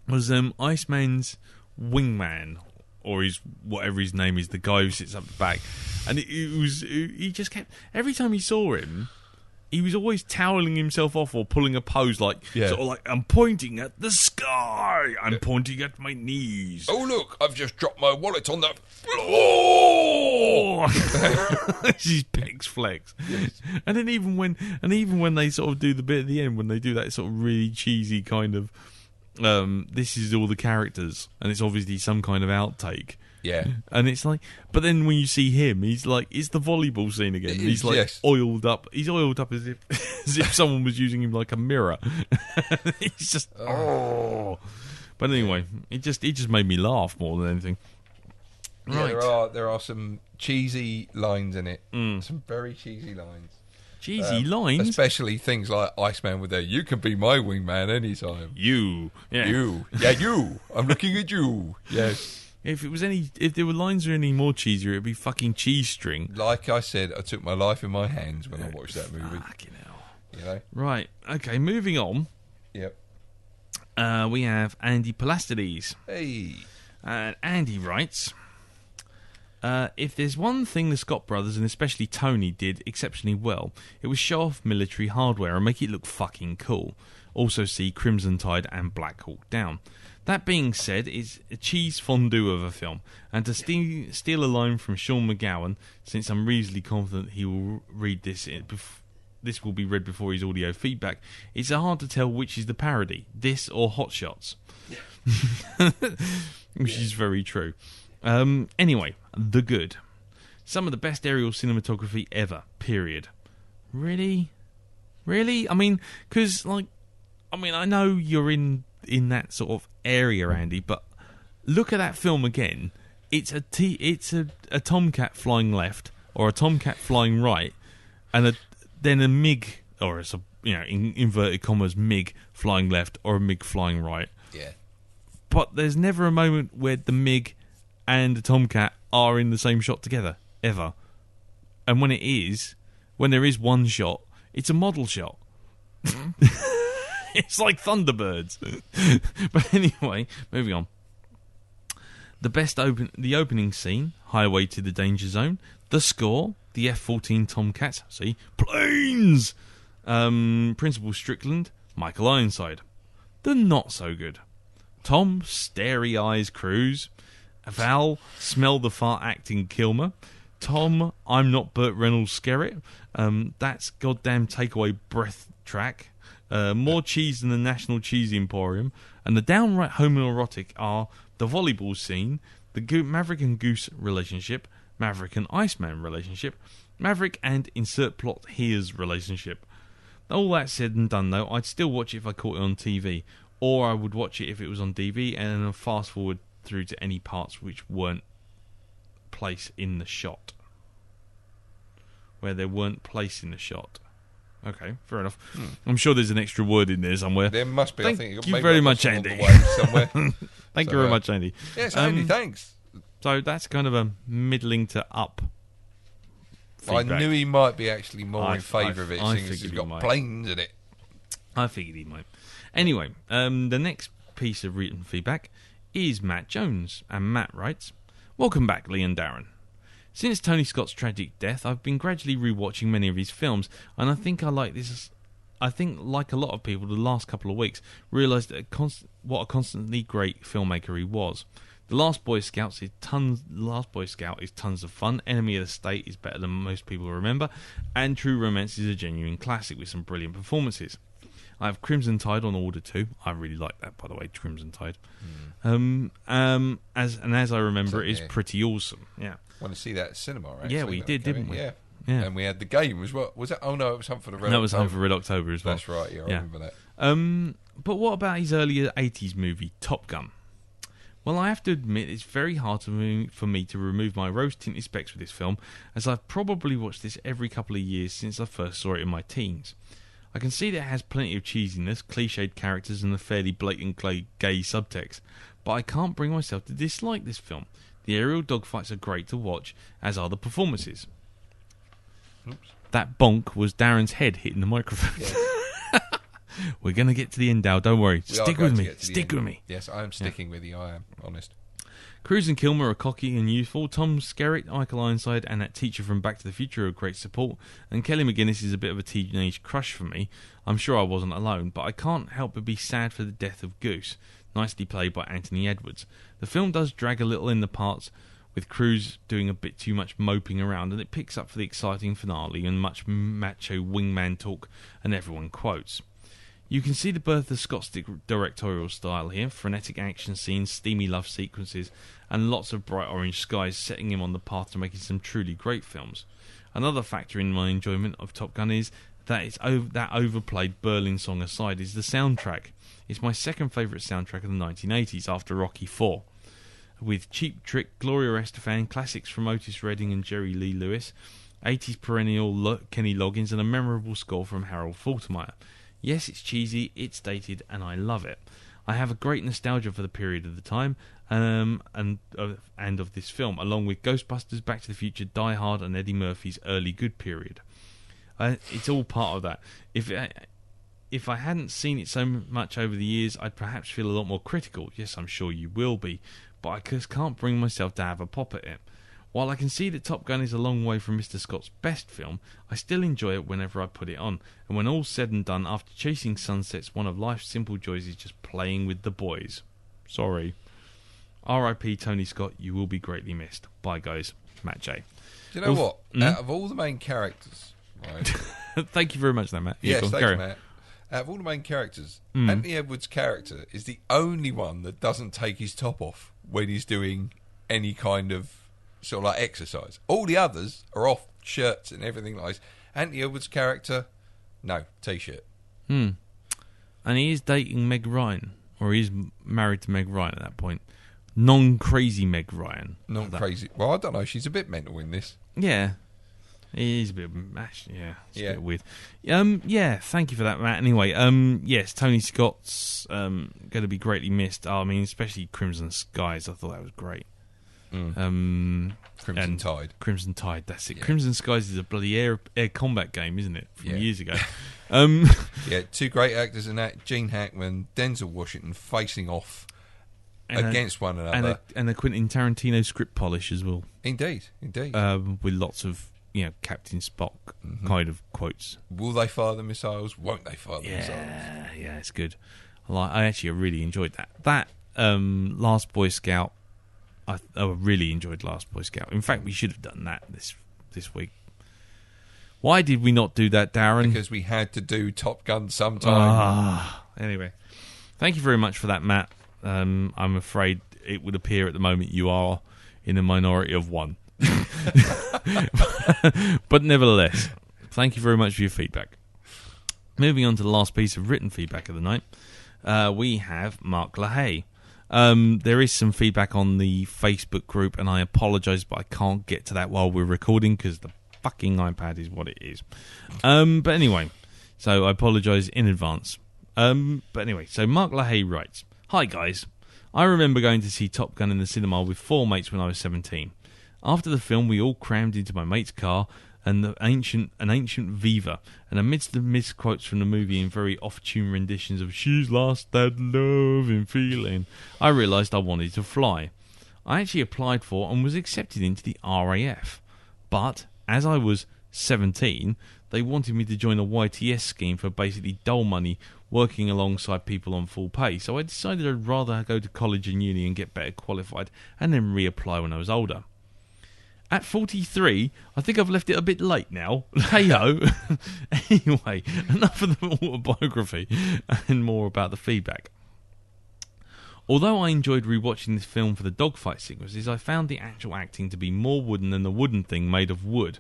was Iceman's wingman, or whatever his name is, the guy who sits up the back, and he just kept, every time he saw him, he was always toweling himself off or pulling a pose like, sort of like, I'm pointing at the sky, I'm pointing at my knees. Oh look, I've just dropped my wallet on the floor. His pecs flex. Yes. And then even when they sort of do the bit at the end, when they do that sort of really cheesy kind of this is all the characters, and it's obviously some kind of outtake. Yeah. And it's like, but then when you see him, he's like, it's the volleyball scene again. He's like oiled up. He's oiled up as if someone was using him like a mirror. He's just But anyway, it just made me laugh more than anything. Yeah, Right. there are some cheesy lines in it. Some very cheesy lines. Cheesy lines, especially things like Iceman with their "You can be my wingman anytime." You. You. I'm looking at you. Yes. If there were lines any more cheesier, it'd be fucking cheese string. Like I said, I took my life in my hands when I watched that movie. Fucking hell. You know? Right. Okay. Moving on. Yep. We have Andy Palastides. Hey. And Andy writes, if there's one thing the Scott brothers, and especially Tony, did exceptionally well, it was show off military hardware and make it look fucking cool. Also see Crimson Tide and Black Hawk Down. That being said, it's a cheese fondue of a film, and to steal a line from Sean McGowan, since I'm reasonably confident he will read this, this will be read before his audio feedback, it's hard to tell which is the parody, this or Hot Shots. Which is very true. Anyway, The Good. Some of the best aerial cinematography ever, period. Really? I mean, because, I know you're in that sort of area, Andy, but look at that film again. It's a tomcat flying left, or a tomcat flying right, and then a MiG, or in inverted commas, MiG flying left, or a MiG flying right. Yeah. But there's never a moment where the MiG and the tomcat are in the same shot together, ever. And when there is one shot, it's a model shot. It's like Thunderbirds. But anyway, moving on. The opening scene, Highway to the Danger Zone. The score, the F-14 Tomcats. See? Planes! Principal Strickland, Michael Ironside. The not so good. Tom, Starry Eyes Cruise. Val, Smell the Fart acting Kilmer. Tom, I'm not Burt Reynolds Skerritt. That's goddamn takeaway breath track. More cheese than the National Cheese Emporium, and the downright homoerotic are the volleyball scene, the Maverick and Goose relationship, Maverick and Iceman relationship, Maverick and insert plot here's relationship. All that said and done, though, I'd still watch it if I caught it on TV, or I would watch it if it was on DV and then fast forward through to any parts which weren't placed in the shot. Where they weren't placed in the shot. Okay, fair enough. I'm sure there's an extra word in there somewhere. There must be. Thank I think you very much, Andy. Thank you very much, Andy. Yes, Andy, thanks. So that's kind of a middling to up feedback. I knew he might be actually more in favour of it, seeing as he's got planes in it. I figured he might. Anyway, the next piece of written feedback is Matt Jones, and Matt writes, "Welcome back, Lee and Darren. Since Tony Scott's tragic death, I've been gradually rewatching many of his films, and I think, like a lot of people, the last couple of weeks realised what a constantly great filmmaker he was. The Last Boy Scout is tons of fun. Enemy of the State is better than most people remember, and True Romance is a genuine classic with some brilliant performances. I have Crimson Tide on order too. I really like that, by the way, Crimson Tide. As I remember, it is pretty awesome. Yeah. Want to see that at cinema, actually. Yeah, we did, didn't we? Yeah. And we had the game as well. Was it? Oh no, it was Hunt for the Red October. That was Hunt for Red October as well. That's right. Yeah, I remember that. But what about his earlier '80s movie, Top Gun? Well, I have to admit it's very hard for me to remove my rose-tinted specs with this film, as I've probably watched this every couple of years since I first saw it in my teens. I can see that it has plenty of cheesiness, cliched characters and a fairly blatant gay subtext, but I can't bring myself to dislike this film. The aerial dogfights are great to watch, as are the performances. Oops. That bonk was Darren's head hitting the microphone. Yeah. We're going to get to the end now, don't worry. Stick with me. Stick with me. Yes, I am sticking with you, I am, honest. Cruz and Kilmer are cocky and youthful. Tom Skerritt, Michael Ironside, and that teacher from Back to the Future are great support. And Kelly McGinnis is a bit of a teenage crush for me. I'm sure I wasn't alone, but I can't help but be sad for the death of Goose, nicely played by Anthony Edwards. The film does drag a little in the parts, with Cruz doing a bit too much moping around, and it picks up for the exciting finale and much macho wingman talk and everyone quotes. You can see the birth of Scott's directorial style here, frenetic action scenes, steamy love sequences, and lots of bright orange skies setting him on the path to making some truly great films. Another factor in my enjoyment of Top Gun is that that overplayed Berlin song aside is the soundtrack. It's my second favourite soundtrack of the 1980s after Rocky IV. With Cheap Trick, Gloria Estefan, classics from Otis Redding and Jerry Lee Lewis, 80s perennial Kenny Loggins, and a memorable score from Harold Faltermeyer. Yes, it's cheesy, it's dated, and I love it. I have a great nostalgia for the period of the time and of this film, along with Ghostbusters, Back to the Future, Die Hard, and Eddie Murphy's early good period. It's all part of that. If I hadn't seen it so much over the years, I'd perhaps feel a lot more critical. Yes, I'm sure you will be, but I just can't bring myself to have a pop at it. While I can see that Top Gun is a long way from Mr. Scott's best film, I still enjoy it whenever I put it on. And when all's said and done, after chasing sunsets, one of life's simple joys is just playing with the boys. Sorry. R.I.P. Tony Scott, you will be greatly missed. Bye, guys. Matt J. Do you know what? Out of all the main characters, right? Thank you very much, Matt. Yes, thanks, Matt. Out of all the main characters, Anthony Edwards' character is the only one that doesn't take his top off when he's doing any kind of sort of like exercise. All the others are off shirts and everything like this. Anthony Edwards' character, no, t-shirt. And he is dating Meg Ryan, or he's married to Meg Ryan at that point. Non-crazy Meg Ryan. Non-crazy. Well, I don't know. She's a bit mental in this. Yeah. It is a bit mashed. Yeah. It's a bit weird. Yeah, thank you for that, Matt. Anyway, yes, Tony Scott's going to be greatly missed. I mean, especially Crimson Skies. I thought that was great. Crimson Tide. Crimson Tide, that's it. Yeah. Crimson Skies is a bloody air combat game, isn't it? From years ago. Yeah, two great actors in that. Gene Hackman, Denzel Washington facing off against one another. And a Quentin Tarantino script polish as well. Indeed. With lots of, Captain Spock kind of quotes. Will they fire the missiles? Won't they fire the missiles? Yeah, it's good. I actually really enjoyed that. That Last Boy Scout, I really enjoyed Last Boy Scout. In fact, we should have done that this week. Why did we not do that, Darren? Because we had to do Top Gun sometime. Anyway, thank you very much for that, Matt. I'm afraid it would appear at the moment you are in a minority of one. But nevertheless, thank you very much for your feedback. Moving on to the last piece of written feedback of the night, we have Mark LaHaye. There is some feedback on the Facebook group, and I apologise, but I can't get to that while we're recording because the fucking iPad is what it is. But anyway, so I apologise in advance. But anyway, so Mark LaHaye writes, "Hi guys, I remember going to see Top Gun in the cinema with 4 mates when I was 17. After the film, we all crammed into my mate's car and an ancient Viva, and amidst the misquotes from the movie in very off-tune renditions of She's Lost That Loving Feeling, I realised I wanted to fly. I actually applied for and was accepted into the RAF, but as I was 17, they wanted me to join a YTS scheme for basically dull money, working alongside people on full pay, so I decided I'd rather go to college and uni and get better qualified and then reapply when I was older. At 43, I think I've left it a bit late now. Hey-ho. Anyway, enough of the autobiography and more about the feedback. Although I enjoyed rewatching this film for the dogfight sequences, I found the actual acting to be more wooden than the wooden thing made of wood.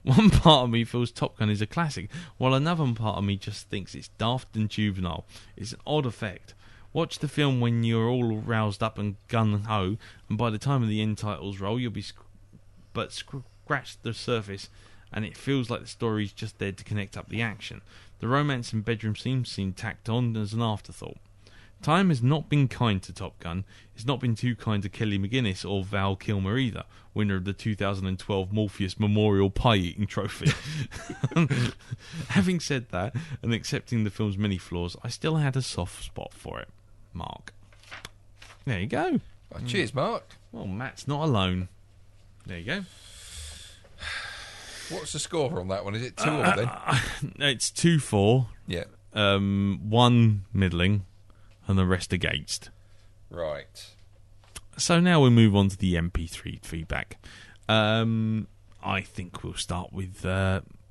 One part of me feels Top Gun is a classic, while another part of me just thinks it's daft and juvenile. It's an odd effect. Watch the film when you're all roused up and gung-ho, and by the time of the end titles roll, you'll be scratched the surface, and it feels like the story's just there to connect up the action. The romance and bedroom scenes seem tacked on as an afterthought. Time has not been kind to Top Gun. It's not been too kind to Kelly McGillis or Val Kilmer either, winner of the 2012 Morpheus Memorial Pie Eating Trophy. Having said that, and accepting the film's many flaws, I still had a soft spot for it. Mark. There you go. Oh, cheers, Mark. Well, Matt's not alone. There you go. What's the score on that one? Is it 2-all then? It's 2-4. Yeah. 1 middling, and the rest against. Right. So now we move on to the MP3 feedback. I think we'll start with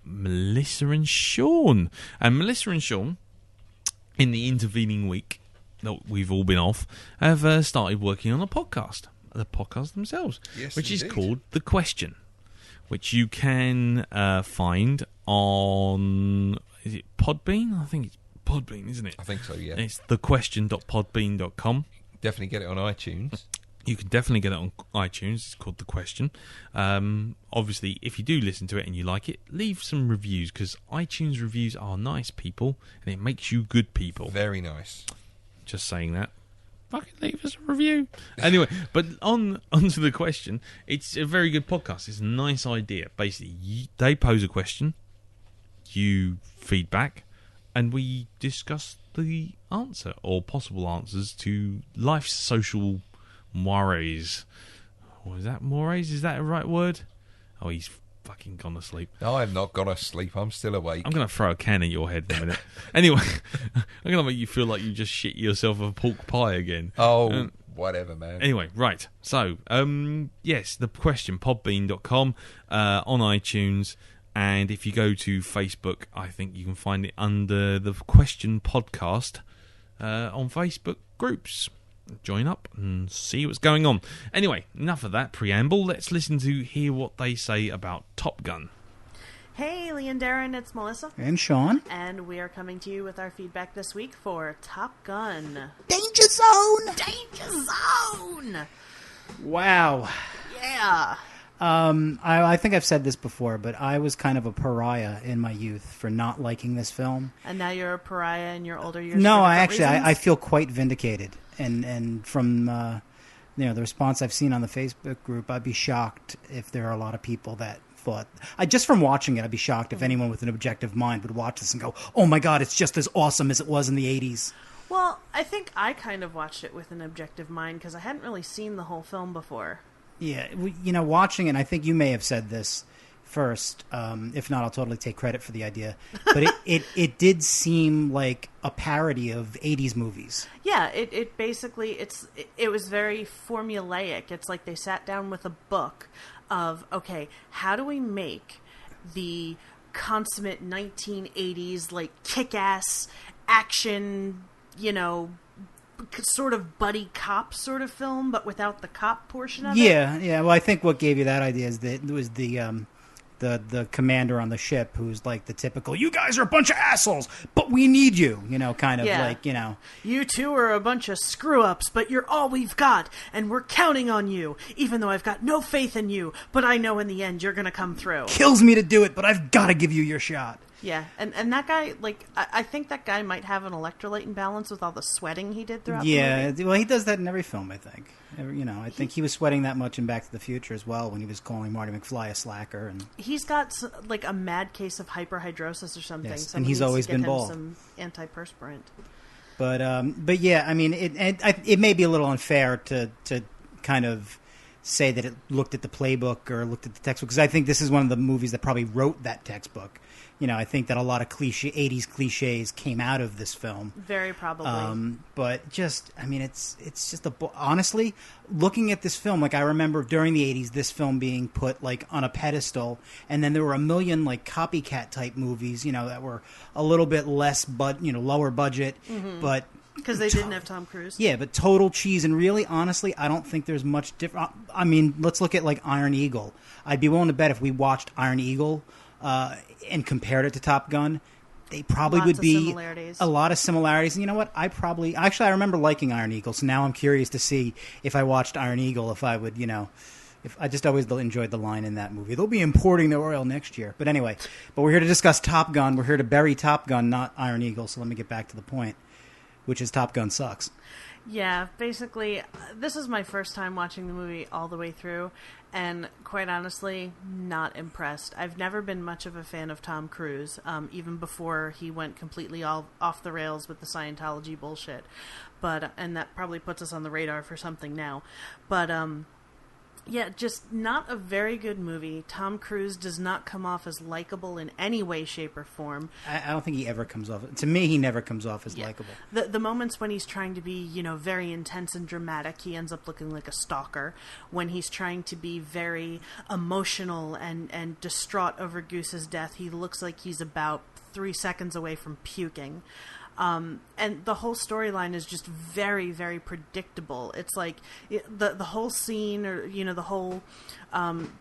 Melissa and Sean. And Melissa and Sean, in the intervening week that we've all been off, have started working on a podcast. The podcast themselves. Yes, which indeed. is called The Question, which you can find on... Is it Podbean? I think it's Podbean, isn't it? I think so, yeah. It's thequestion.podbean.com. Definitely get it on iTunes. You can definitely get it on iTunes. It's called The Question. Obviously, if you do listen to it and you like it, leave some reviews, because iTunes reviews are nice, people, and it makes you good people. Very nice. Just saying that. Fucking leave us a review. Anyway, but onto The Question. It's a very good podcast. It's a nice idea. Basically, they pose a question, you feedback, and we discuss the answer or possible answers to life's social mores. Or is that mores? Is that a right word? Oh, he's fucking gone to sleep. No, I'm not gone to sleep. I'm still awake. I'm going to throw a can at your head in a minute. Anyway, I'm going to make you feel like you just shit yourself a pork pie again. Oh, whatever, man. Anyway, right. So, yes, the question, podbean.com, on iTunes. And if you go to Facebook, I think you can find it under the Question Podcast on Facebook groups. Join up and see what's going on. Anyway, enough of that preamble. Let's listen to hear what they say about Top Gun. Hey, Lee and Darren, it's Melissa. And Sean. And we are coming to you with our feedback this week for Top Gun. Danger Zone! Danger Zone! Wow. Yeah. I think I've said this before, but I was kind of a pariah in my youth for not liking this film. And now you're a pariah in your older years? No, reasons? I feel quite vindicated. And from the response I've seen on the Facebook group, I'd be shocked if there are a lot of people that thought... just from watching it, I'd be shocked if anyone with an objective mind would watch this and go, oh my God, it's just as awesome as it was in the 80s. Well, I think I kind of watched it with an objective mind because I hadn't really seen the whole film before. Yeah, watching it, and I think you may have said this first. If not, I'll totally take credit for the idea. But it did seem like a parody of 80s movies. Yeah, it basically, it was very formulaic. It's like they sat down with a book of, okay, how do we make the consummate 1980s, like, kick-ass action, sort of buddy cop sort of film, but without the cop portion of it. Yeah. Well, I think what gave you that idea is that it was the commander on the ship who's like the typical, you guys are a bunch of assholes, but we need you, kind of like. You two are a bunch of screw-ups, but you're all we've got, and we're counting on you, even though I've got no faith in you, but I know in the end you're going to come through. Kills me to do it, but I've got to give you your shot. Yeah, and that guy, like, I think that guy might have an electrolyte imbalance with all the sweating he did throughout the movie. Well, he does that in every film, I think. I think he was sweating that much in Back to the Future as well when he was calling Marty McFly a slacker. And he's got, like, a mad case of hyperhidrosis or something. Yes, and he's always been bald. Some antiperspirant. But yeah, I mean, it may be a little unfair to kind of say that it looked at the playbook or looked at the textbook, because I think this is one of the movies that probably wrote that textbook. I think that a lot of 80s cliches came out of this film. Very probably. But just, I mean, it's just honestly, looking at this film, like I remember during the 80s, this film being put like on a pedestal, and then there were a million like copycat type movies, that were a little bit less, lower budget, but because they didn't have Tom Cruise. Yeah, but total cheese, and really, honestly, I don't think there's much different. I mean, let's look at like Iron Eagle. I'd be willing to bet if we watched Iron Eagle and compared it to Top Gun, they probably Lots would of be similarities. a lot of similarities. And you know what? I remember liking Iron Eagle, so now I'm curious to see if I watched Iron Eagle, if I would, if I just always enjoyed the line in that movie. They'll be importing the oil next year. But anyway, we're here to discuss Top Gun. We're here to bury Top Gun, not Iron Eagle. So let me get back to the point, which is Top Gun sucks. Yeah, basically, this is my first time watching the movie all the way through, and quite honestly, not impressed. I've never been much of a fan of Tom Cruise, even before he went completely off the rails with the Scientology bullshit. And that probably puts us on the radar for something now. But, yeah, just not a very good movie. Tom Cruise does not come off as likable in any way, shape, or form. I don't think he ever comes off. To me, he never comes off as likable. The moments when he's trying to be, very intense and dramatic, he ends up looking like a stalker. When he's trying to be very emotional and distraught over Goose's death, he looks like he's about 3 seconds away from puking. And the whole storyline is just very, very predictable. It's like the whole scene, or the whole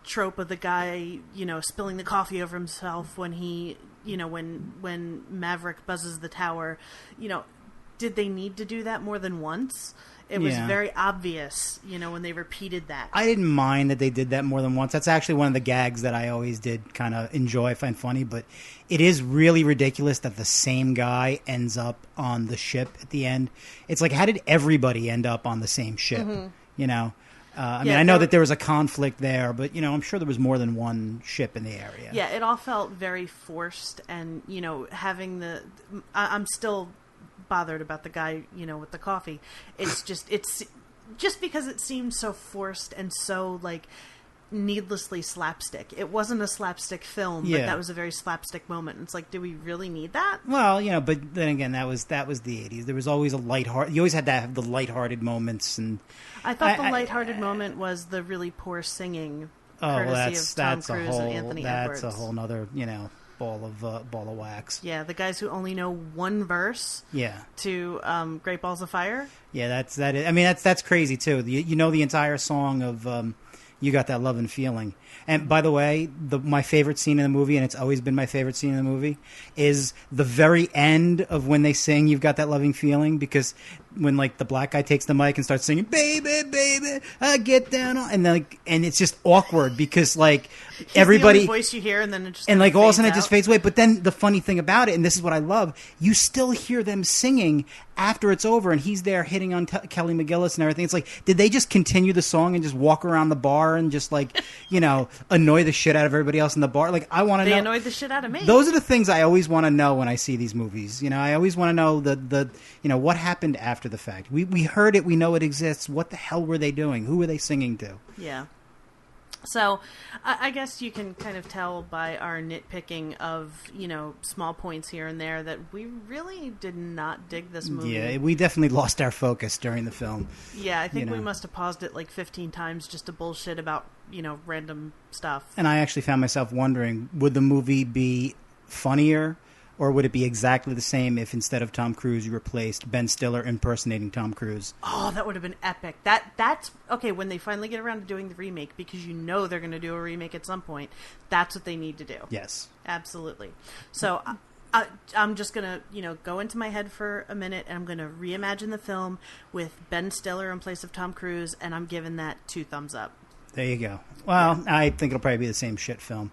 trope of the guy, spilling the coffee over himself when he, when Maverick buzzes the tower. Did they need to do that more than once? It was very obvious, when they repeated that. I didn't mind that they did that more than once. That's actually one of the gags that I always did kind of enjoy, find funny. But it is really ridiculous that the same guy ends up on the ship at the end. It's like, how did everybody end up on the same ship? Mm-hmm. I know that there was a conflict there, but, I'm sure there was more than one ship in the area. Yeah, it all felt very forced. And, having I'm still bothered about the guy, with the coffee. It's just because it seemed so forced and so needlessly slapstick. It wasn't a slapstick film, but that was a very slapstick moment. It's like, do we really need that? Well, but then again, that was the 80s. There was always a lighthearted. You always had to have the lighthearted moments, and I thought the lighthearted moment was the really poor singing, courtesy of Tom Cruise and Anthony Edwards. That's a whole nother, ball of wax. Yeah, the guys who only know one verse. Yeah. To Great Balls of Fire. Yeah, that's crazy too. The entire song of You Got That Lovin' Feeling. And by the way, my favorite scene in the movie, and it's always been my favorite scene in the movie, is the very end of when they sing You've Got That Loving Feeling, because when the black guy takes the mic and starts singing, baby, baby, I get down on, and it's just awkward because He's everybody, the only voice you hear, and then it just all of a sudden out. It just fades away. But then the funny thing about it, and this is what I love, you still hear them singing after it's over, and he's there hitting on Kelly McGillis and everything. It's like, did they just continue the song and just walk around the bar and just annoy the shit out of everybody else in the bar? I want to know. They annoyed the shit out of me. Those are the things I always want to know when I see these movies. I always want to know the what happened after the fact. We heard it. We know it exists. What the hell were they doing? Who were they singing to? Yeah. So, I guess you can kind of tell by our nitpicking of, small points here and there that we really did not dig this movie. Yeah, we definitely lost our focus during the film. Yeah, I think we must have paused it 15 times just to bullshit about, random stuff. And I actually found myself wondering, would the movie be funnier, or would it be exactly the same if instead of Tom Cruise you replaced Ben Stiller impersonating Tom Cruise? Oh, that would have been epic. That's okay when they finally get around to doing the remake, because they're going to do a remake at some point. That's what they need to do. Yes. Absolutely. So I'm just going to, go into my head for a minute, and I'm going to reimagine the film with Ben Stiller in place of Tom Cruise, and I'm giving that 2 thumbs up. There you go. Well, I think it'll probably be the same shit film.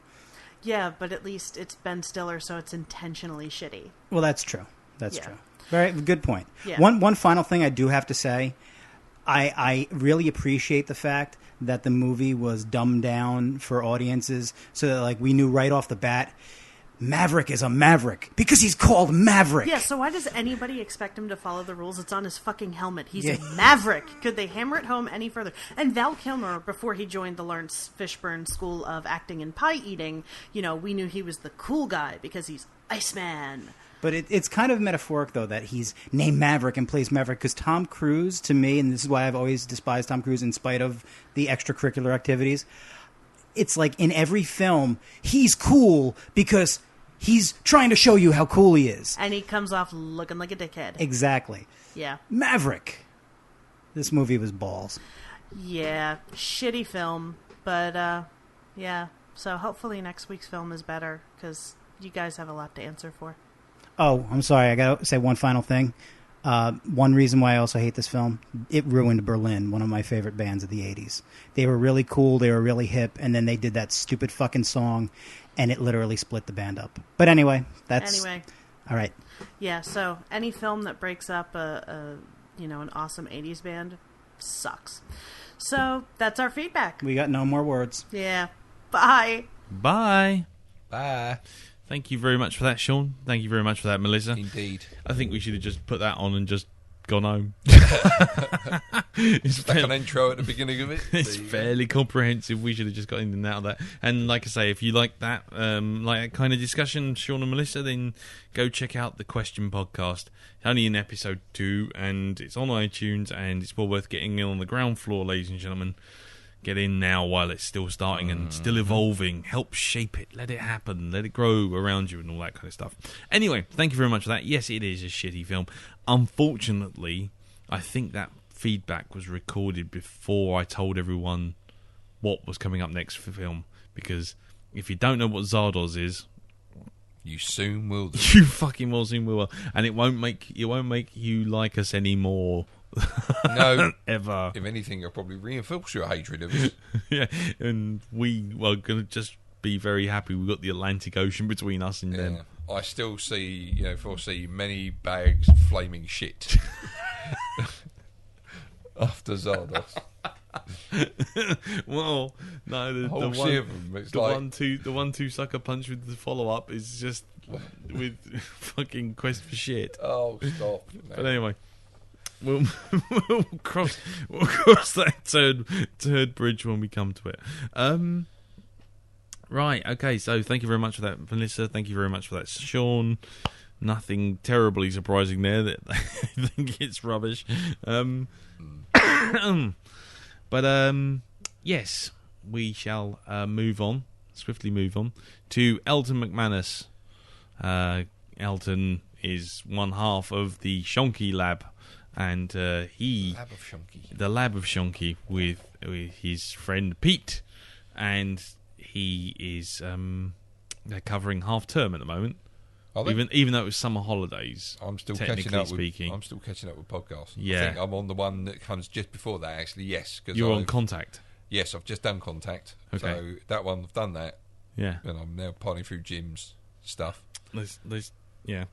Yeah, but at least it's Ben Stiller, so it's intentionally shitty. Well, that's true. That's true. Very good point. Yeah. One final thing I do have to say, I really appreciate the fact that the movie was dumbed down for audiences, so that we knew right off the bat, Maverick is a maverick because he's called Maverick. Yeah, so why does anybody expect him to follow the rules? It's on his fucking helmet. He's a maverick. Could they hammer it home any further? And Val Kilmer, before he joined the Lawrence Fishburne School of Acting and Pie Eating, we knew he was the cool guy because he's Iceman. But it's kind of metaphoric, though, that he's named Maverick and plays Maverick, because Tom Cruise, to me, and this is why I've always despised Tom Cruise in spite of the extracurricular activities, it's like in every film, he's cool because he's trying to show you how cool he is. And he comes off looking like a dickhead. Exactly. Yeah. Maverick. This movie was balls. Yeah. Shitty film. But, yeah. So hopefully next week's film is better, because you guys have a lot to answer for. Oh, I'm sorry. I got to say one final thing. One reason why I also hate this film, it ruined Berlin, one of my favorite bands of the 80s. They were really cool, they were really hip, and then they did that stupid fucking song, and it literally split the band up. But anyway, that's... Anyway. All right. Yeah, so any film that breaks up an awesome 80s band sucks. So that's our feedback. We got no more words. Yeah. Bye. Bye. Bye. Thank you very much for that, Sean. Thank you very much for that, Melissa. Indeed. I think we should have just put that on and just gone home. Stuck an intro at the beginning of it. It's fairly comprehensive. We should have just got in and out of that. And like I say, if you like that kind of discussion, Sean and Melissa, then go check out the Question Podcast. It's only in episode 2, and it's on iTunes, and it's well worth getting in on the ground floor, ladies and gentlemen. Get in now while it's still starting and still evolving. Help shape it. Let it happen. Let it grow around you and all that kind of stuff. Anyway, thank you very much for that. Yes, it is a shitty film. Unfortunately, I think that feedback was recorded before I told everyone what was coming up next for film. Because if you don't know what Zardoz is, you soon will. You fucking well soon will. And it won't make you like us anymore. No, ever. If anything, you'll probably reinforce your hatred of us. Yeah, and we are going to just be very happy we've got the Atlantic Ocean between us and them. I still foresee many bags of flaming shit after Zardoz. Well, no, the one two sucker punch with the follow up is just with fucking Quest for Shit. Oh, stop! No. But anyway. We'll cross that third bridge when we come to it. Right, okay, so thank you very much for that, Melissa. Thank you very much for that, Sean. Nothing terribly surprising there that I think it's rubbish. But yes, we shall swiftly move on to Elton McManus. Elton is one half of the Shonky Lab. And the Lab of Shonky with his friend Pete, and he is they're covering half term at the moment. Even though it was summer holidays, I'm still catching up with podcasts. Yeah, I think I'm on the one that comes just before that. Actually, yes, because you're on Contact. Yes, I've just done Contact. Okay. So that one, I've done that. Yeah, and I'm now parting through Jim's stuff. Yeah.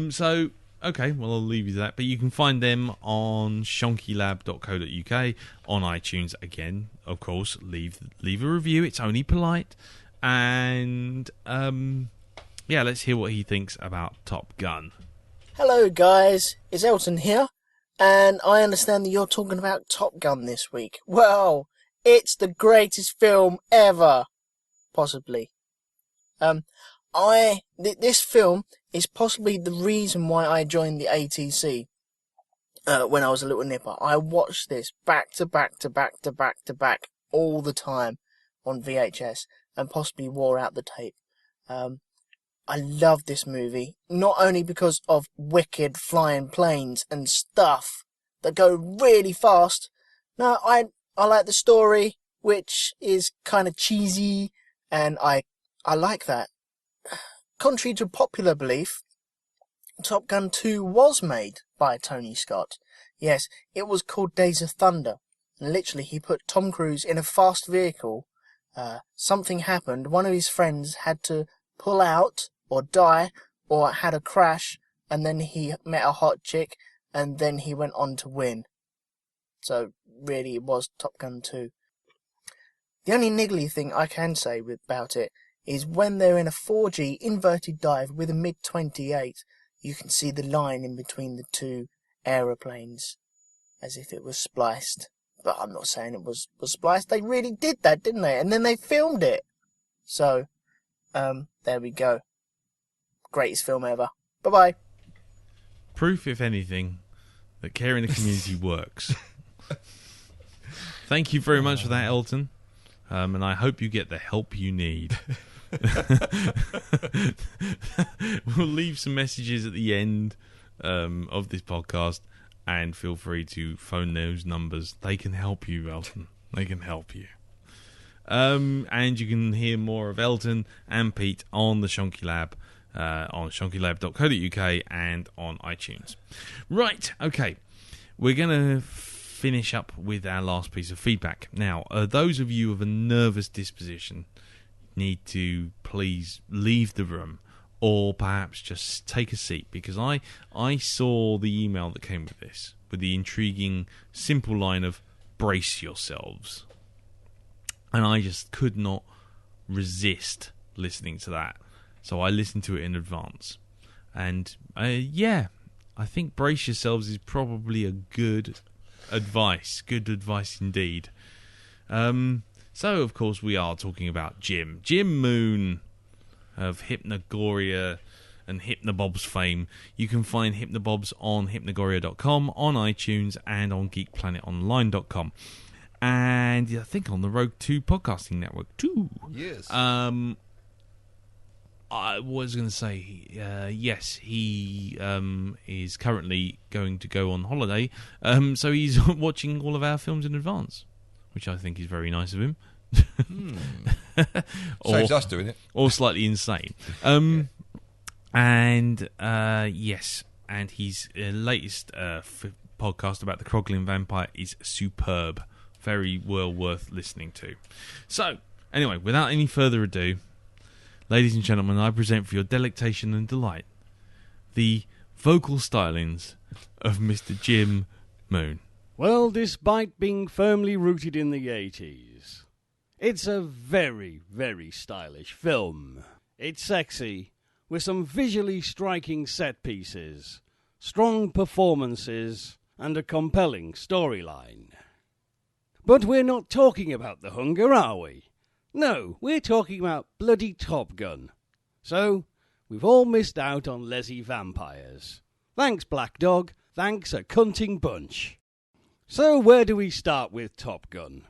So. Okay, well, I'll leave you to that. But you can find them on shonkylab.co.uk, on iTunes again, of course. Leave a review. It's only polite. And, let's hear what he thinks about Top Gun. Hello, guys. It's Elton here. And I understand that you're talking about Top Gun this week. Well, it's the greatest film ever. Possibly. This film is possibly the reason why I joined the ATC when I was a little nipper. I watched this back to back all the time on VHS and possibly wore out the tape. I love this movie, not only because of wicked flying planes and stuff that go really fast. No, I like the story, which is kind of cheesy, and I like that. Contrary to popular belief, Top Gun 2 was made by Tony Scott. Yes, it was called Days of Thunder. And literally, he put Tom Cruise in a fast vehicle. Something happened. One of his friends had to pull out or die or had a crash. And then he met a hot chick. And then he went on to win. So, really, it was Top Gun 2. The only niggly thing I can say about it is when they're in a 4G inverted dive with a MiG-28, you can see the line in between the two aeroplanes, as if it was spliced. But I'm not saying it was spliced. They really did that, didn't they? And then they filmed it. So, there we go. Greatest film ever. Bye-bye. Proof, if anything, that care in the community works. Thank you very much for that, Elton. And I hope you get the help you need. We'll leave some messages at the end of this podcast, and feel free to phone those numbers. They can help you, Elton. They can help you. And you can hear more of Elton and Pete on the Shonky Lab on shonkylab.co.uk and on iTunes. Right, okay. We're going to finish up with our last piece of feedback. Now, those of you of a nervous disposition need to please leave the room or perhaps just take a seat, because I saw the email that came with this, with the intriguing, simple line of brace yourselves. And I just could not resist listening to that. So I listened to it in advance. And I think brace yourselves is probably a good advice. Good advice indeed. So, of course, we are talking about Jim Moon of Hypnagoria and Hypnobob's fame. You can find Hypnobobs on hypnagoria.com, on iTunes, and on geekplanetonline.com. And I think on the Rogue 2 podcasting network too. Yes. I was going to say, yes, he is currently going to go on holiday, so he's watching all of our films in advance, which I think is very nice of him. Saves us doing it. Or slightly insane. And yes, and his latest podcast about the Kroglin vampire is superb. Very well worth listening to. So, anyway, without any further ado, ladies and gentlemen, I present for your delectation and delight the vocal stylings of Mr. Jim Moon. Well, despite being firmly rooted in the 80s, it's a very, very stylish film. It's sexy, with some visually striking set pieces, strong performances, and a compelling storyline. But we're not talking about The Hunger, are we? No, we're talking about bloody Top Gun. So, we've all missed out on Leslie vampires. Thanks, Blackdog. Thanks, a cunting bunch. So, where do we start with Top Gun?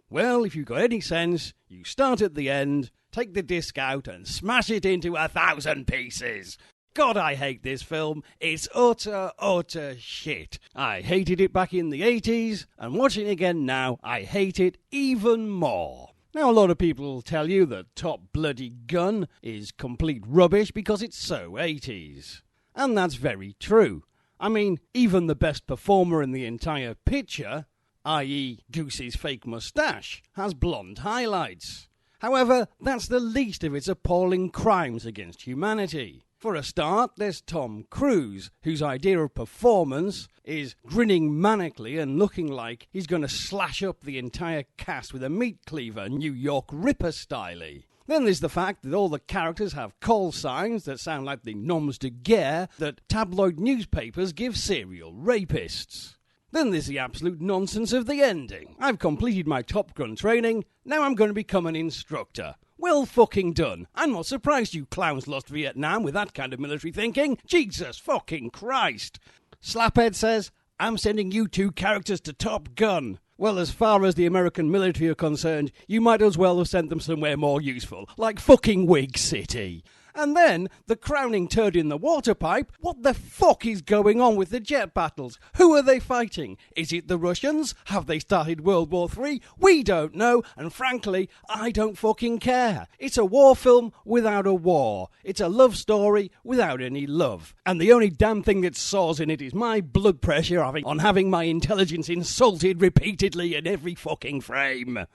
Well, if you've got any sense, you start at the end, take the disc out, and smash it into 1,000 pieces. God, I hate this film. It's utter shit. I hated it back in the 80s, and watching it again now, I hate it even more. Now, a lot of people will tell you that Top Bloody Gun is complete rubbish because it's so 80s. And that's very true. I mean, even the best performer in the entire picture, i.e. Goose's fake moustache, has blonde highlights. However, that's the least of its appalling crimes against humanity. For a start, there's Tom Cruise, whose idea of performance is grinning manically and looking like he's going to slash up the entire cast with a meat cleaver, New York Ripper style. Then there's the fact that all the characters have call signs that sound like the noms de guerre that tabloid newspapers give serial rapists. Then there's the absolute nonsense of the ending. I've completed my Top Gun training, now I'm going to become an instructor. Well fucking done. I'm not surprised you clowns lost Vietnam with that kind of military thinking. Jesus fucking Christ. Slaphead says, I'm sending you 2 characters to Top Gun. Well, as far as the American military are concerned, you might as well have sent them somewhere more useful, like fucking Wig City. And then, the crowning turd in the water pipe, what the fuck is going on with the jet battles? Who are they fighting? Is it the Russians? Have they started World War III? We don't know, and frankly, I don't fucking care. It's a war film without a war. It's a love story without any love. And the only damn thing that soars in it is my blood pressure on having my intelligence insulted repeatedly in every fucking frame.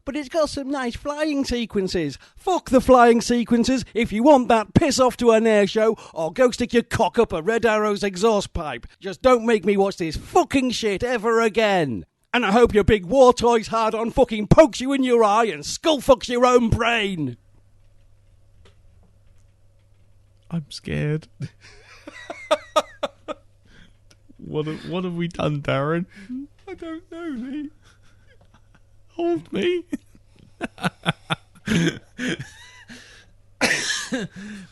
But it's got some nice flying sequences. Fuck the flying sequences. If you want that, piss off to an air show or go stick your cock up a Red Arrow's exhaust pipe. Just don't make me watch this fucking shit ever again. And I hope your big war toys hard-on fucking pokes you in your eye and skull fucks your own brain. I'm scared. What have we done, Darren? I don't know, Lee. Hold me.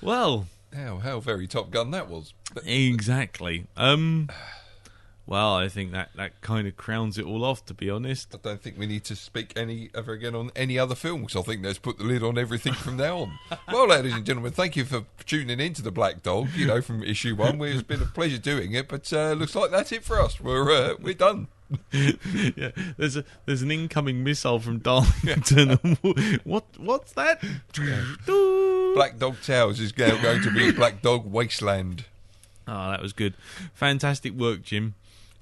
Well, how very Top Gun that was. Exactly. Well, I think that kind of crowns it all off, to be honest. I don't think we need to speak ever again on any other films. I think let's put the lid on everything from now on. Well, ladies and gentlemen, thank you for tuning in to the Black Dog. From issue 1, it's been a pleasure doing it. But looks like that's it for us. We're done. Yeah, there's an incoming missile from Darlington. What's that? Blackdog Tales is now going to be Blackdog Wasteland. Oh, that was good. Fantastic work, Jim.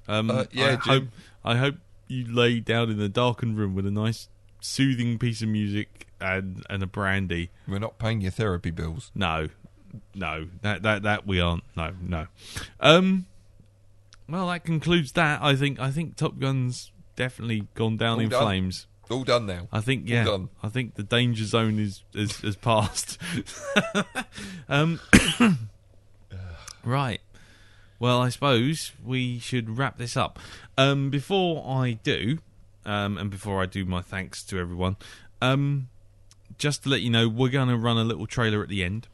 Jim. I hope you lay down in a darkened room with a nice, soothing piece of music and a brandy. We're not paying your therapy bills. No, that we aren't. No. Well, that concludes that. I think Top Gun's definitely gone down in flames. All done now. I think, yeah. All done. I think the danger zone has passed. Right. Well, I suppose we should wrap this up. Before I do, and before I do my thanks to everyone, just to let you know, we're going to run a little trailer at the end.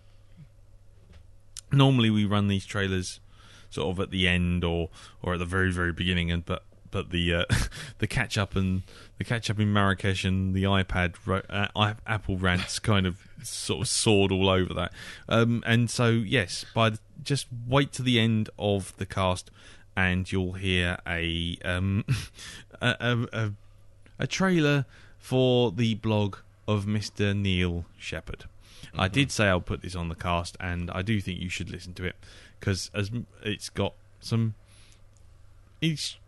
Normally we run these trailers sort of at the end or at the very, very beginning, but the the catch up in Marrakesh and the Apple rants kind of sort of soared all over that. And so yes, just wait to the end of the cast, and you'll hear a trailer for the blog of Mr. Neil Shepherd. Mm-hmm. I did say I'll put this on the cast, and I do think you should listen to it because it's got some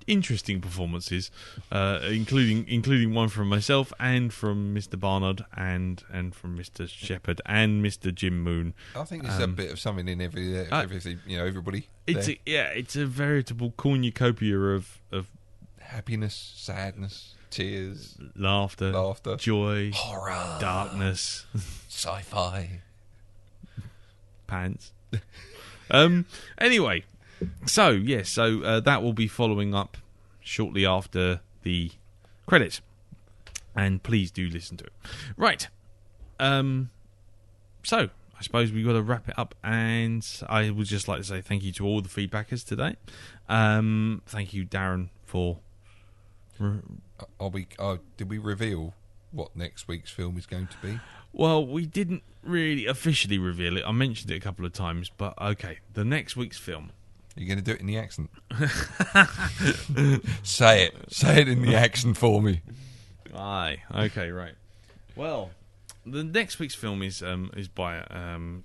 interesting performances, including one from myself and from Mr. Barnard and from Mr. Shepherd and Mr. Jim Moon. I think there's a bit of something in everything, everybody. It's a veritable cornucopia of happiness, sadness, tears, laughter, joy, horror, darkness, sci-fi, pants. Anyway. So that will be following up shortly after the credits, and please do listen to it. Right. So I suppose we've got to wrap it up, and I would just like to say thank you to all the feedbackers today. Thank you, Darren, for. Did we reveal what next week's film is going to be? Well, we didn't really officially reveal it. I mentioned it a couple of times, but okay, the next week's film. You're going to do it in the accent. Say it in the accent for me. Aye. Okay. Right. Well, the next week's film is by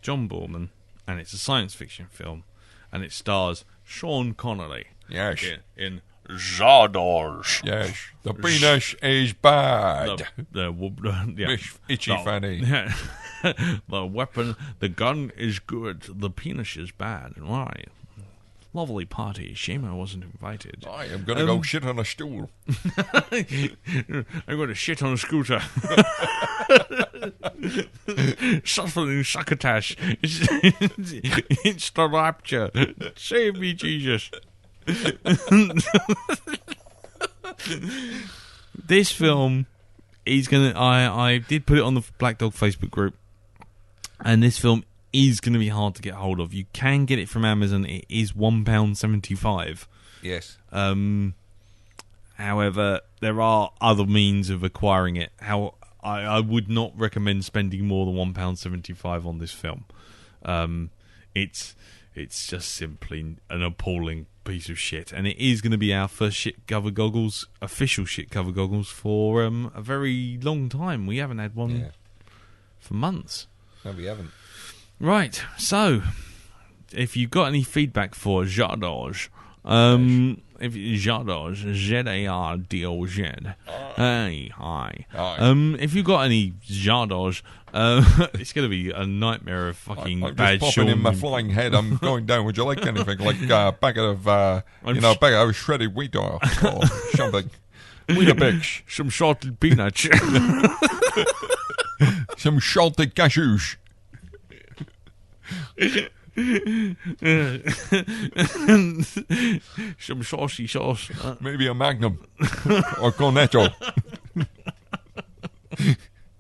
John Boorman, and it's a science fiction film, and it stars Sean Connery. Yes. In Zardoz. Yes. The penis is bad. Yeah. Itchy fanny. The weapon, the gun is good. The penis is bad. Why? Lovely party. Shame I wasn't invited. I am going to go shit on a stool. I'm going to shit on a scooter. Suffering succotash. It's the rapture. Save me, Jesus. This film is going to... I did put it on the Blackdog Facebook group, and this film is going to be hard to get hold of. You can get it from Amazon. It is £1.75. Yes. However, there are other means of acquiring it. I would not recommend spending more than £1.75 on this film. It's just simply an appalling piece of shit, and it is going to be our first official shit cover goggles for a very long time. We haven't had one for months. No, we haven't. Right, so if you've got any feedback for Zardoz, if Zardoz, Zardoj, hey, hi. If you've got any Zardoz, it's going to be a nightmare of fucking I'm bad just popping in my flying head. I'm going down. Would you like anything? Like a packet of, bag of shredded wheat oil or something. Weetabix. Some salted peanuts. Some salted cashews. Some saucy sauce. Maybe a Magnum or Cornetto.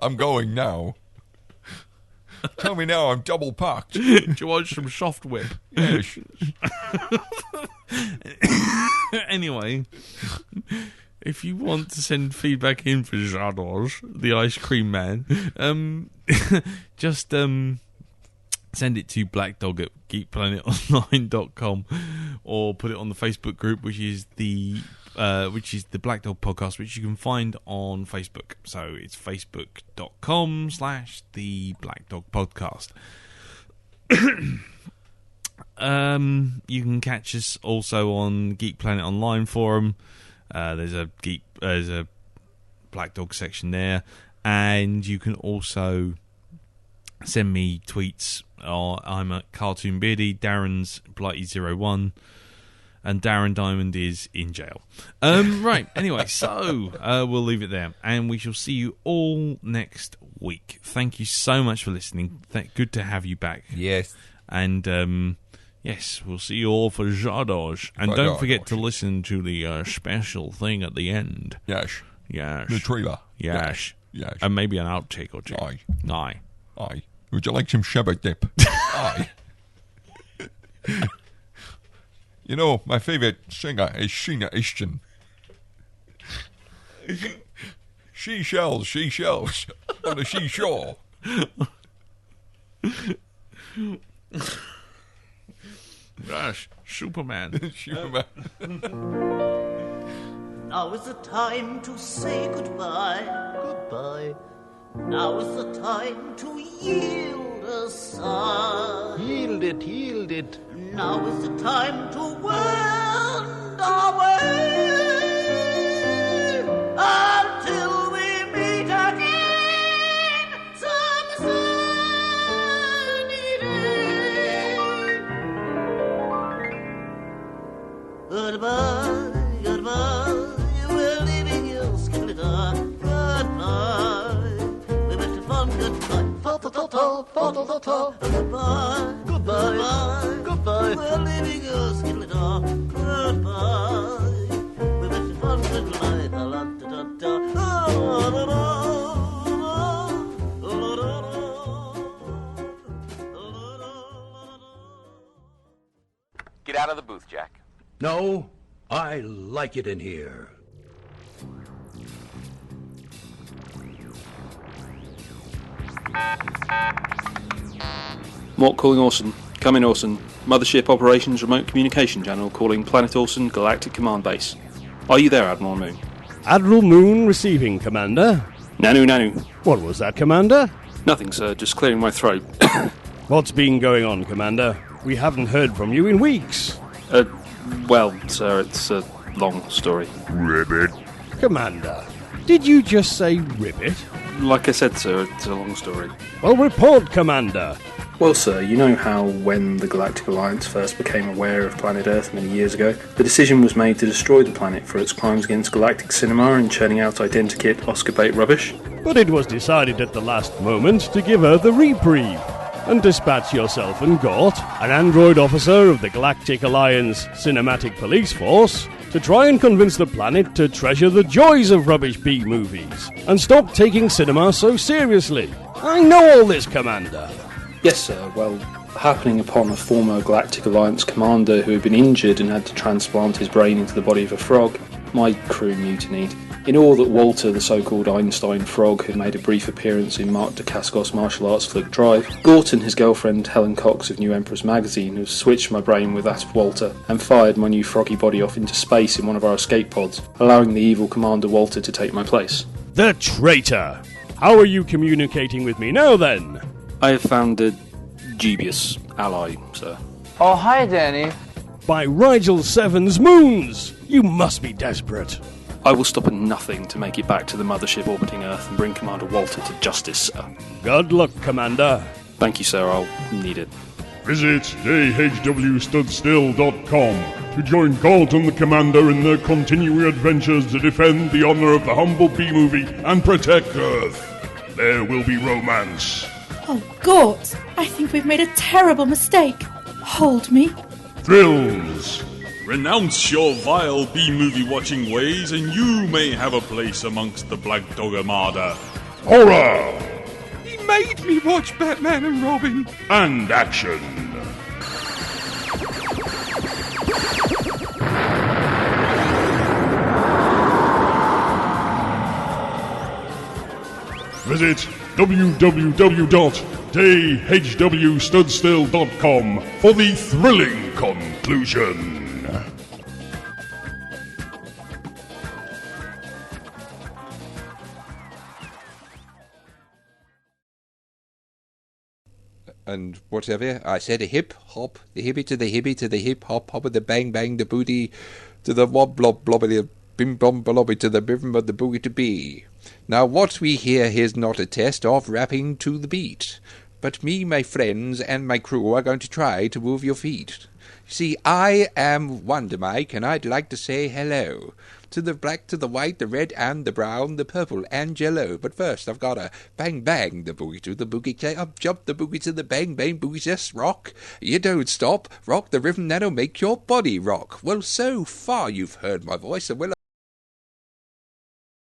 I'm going now. Tell me now I'm double parked. Do you want some soft whip? Yes. Anyway, if you want to send feedback in for Zardoz, the ice cream man, just send it to Blackdog at geekplanetonline.com or put it on the Facebook group, which is the which is the Blackdog podcast, which you can find on Facebook. So it's facebook.com/the Blackdog podcast. You can catch us also on Geek Planet Online forum. There's a Blackdog section there, and you can also send me tweets. I'm at Cartoon Beardy. Darren's Blighty01, and Darren Diamond is in jail. Right. Anyway, so we'll leave it there, and we shall see you all next week. Thank you so much for listening. Good to have you back. Yes. And yes, we'll see you all for Zardoz. And don't forget to listen to the special thing at the end. Yes. Yes. The trailer. Yes. Yes. And maybe an outtake or two. Aye. Aye. Aye. Would you like some shabba dip? Aye. You know, my favourite singer is Sheena Easton. Seashells on the seashore. Gosh, Superman. Superman. Now is the time to say goodbye. Goodbye. Now is the time to yield a sigh. Yield it. Now is the time to wend our way until we meet again some sunny day. Goodbye, we're leaving you, Skeletor. Goodbye, we wish you fun. Goodbye, goodbye, we're leaving you, Skeletor. Goodbye, we wish you fun. Goodbye, Get out of the booth, Jack. No, I like it in here. Mort calling Orson. Come in, Orson. Mothership Operations Remote Communication Channel calling Planet Orson Galactic Command Base. Are you there, Admiral Moon? Admiral Moon receiving, Commander. Nanu. What was that, Commander? Nothing, sir. Just clearing my throat. What's been going on, Commander? We haven't heard from you in weeks. Well, sir, it's a long story. Ribbit. Commander, did you just say ribbit? Like I said, sir, it's a long story. Well, report, Commander. Well, sir, you know how when the Galactic Alliance first became aware of planet Earth many years ago, the decision was made to destroy the planet for its crimes against galactic cinema and churning out identikit Oscar bait rubbish? But it was decided at the last moment to give Earth a reprieve and dispatch yourself and Gort, an android officer of the Galactic Alliance Cinematic Police Force, to try and convince the planet to treasure the joys of rubbish B-movies and stop taking cinema so seriously. I know all this, Commander. Yes, sir. Well, happening upon a former Galactic Alliance commander who had been injured and had to transplant his brain into the body of a frog, my crew mutinied. In all that Walter, the so-called Einstein frog who made a brief appearance in Mark Dacascos' martial arts flick Drive, Gort and his girlfriend Helen Cox of New Empress magazine have switched my brain with that of Walter and fired my new froggy body off into space in one of our escape pods, allowing the evil Commander Walter to take my place. The traitor! How are you communicating with me now, then? I have found a dubious ally, sir. Oh, hi, Danny. By Rigel Seven's moons! You must be desperate. I will stop at nothing to make it back to the mothership orbiting Earth and bring Commander Walter to justice, sir. Good luck, Commander. Thank you, sir. I'll need it. Visit thehwstudstill.com to join Galt and the Commander in their continuing adventures to defend the honor of the humble B-movie and protect Earth. There will be romance. Oh, Gort, I think we've made a terrible mistake. Hold me. Thrills. Renounce your vile B-movie watching ways and you may have a place amongst the Blackdog Armada. Horror. He made me watch Batman and Robin. And action. Visit www.thehwstudstill.com for the thrilling conclusion. and whatever. I said a hip hop, the hippie to the hip hop, hop with the bang bang, the booty to the wob blob blobbity, bim bom blobby to the rhythm of the boogie to be. Now what we hear here's not a test of rapping to the beat, but me, my friends, and my crew are going to try to move your feet. See, I am Wonder Mike, and I'd like to say hello to the black, to the white, the red, and the brown, the purple, and yellow. But first, I've got to bang, bang, the boogie to the boogie, play up, jump the boogie to the bang, bang, boogie, just rock. You don't stop, rock the rhythm that'll make your body rock. Well, so far you've heard my voice, and well,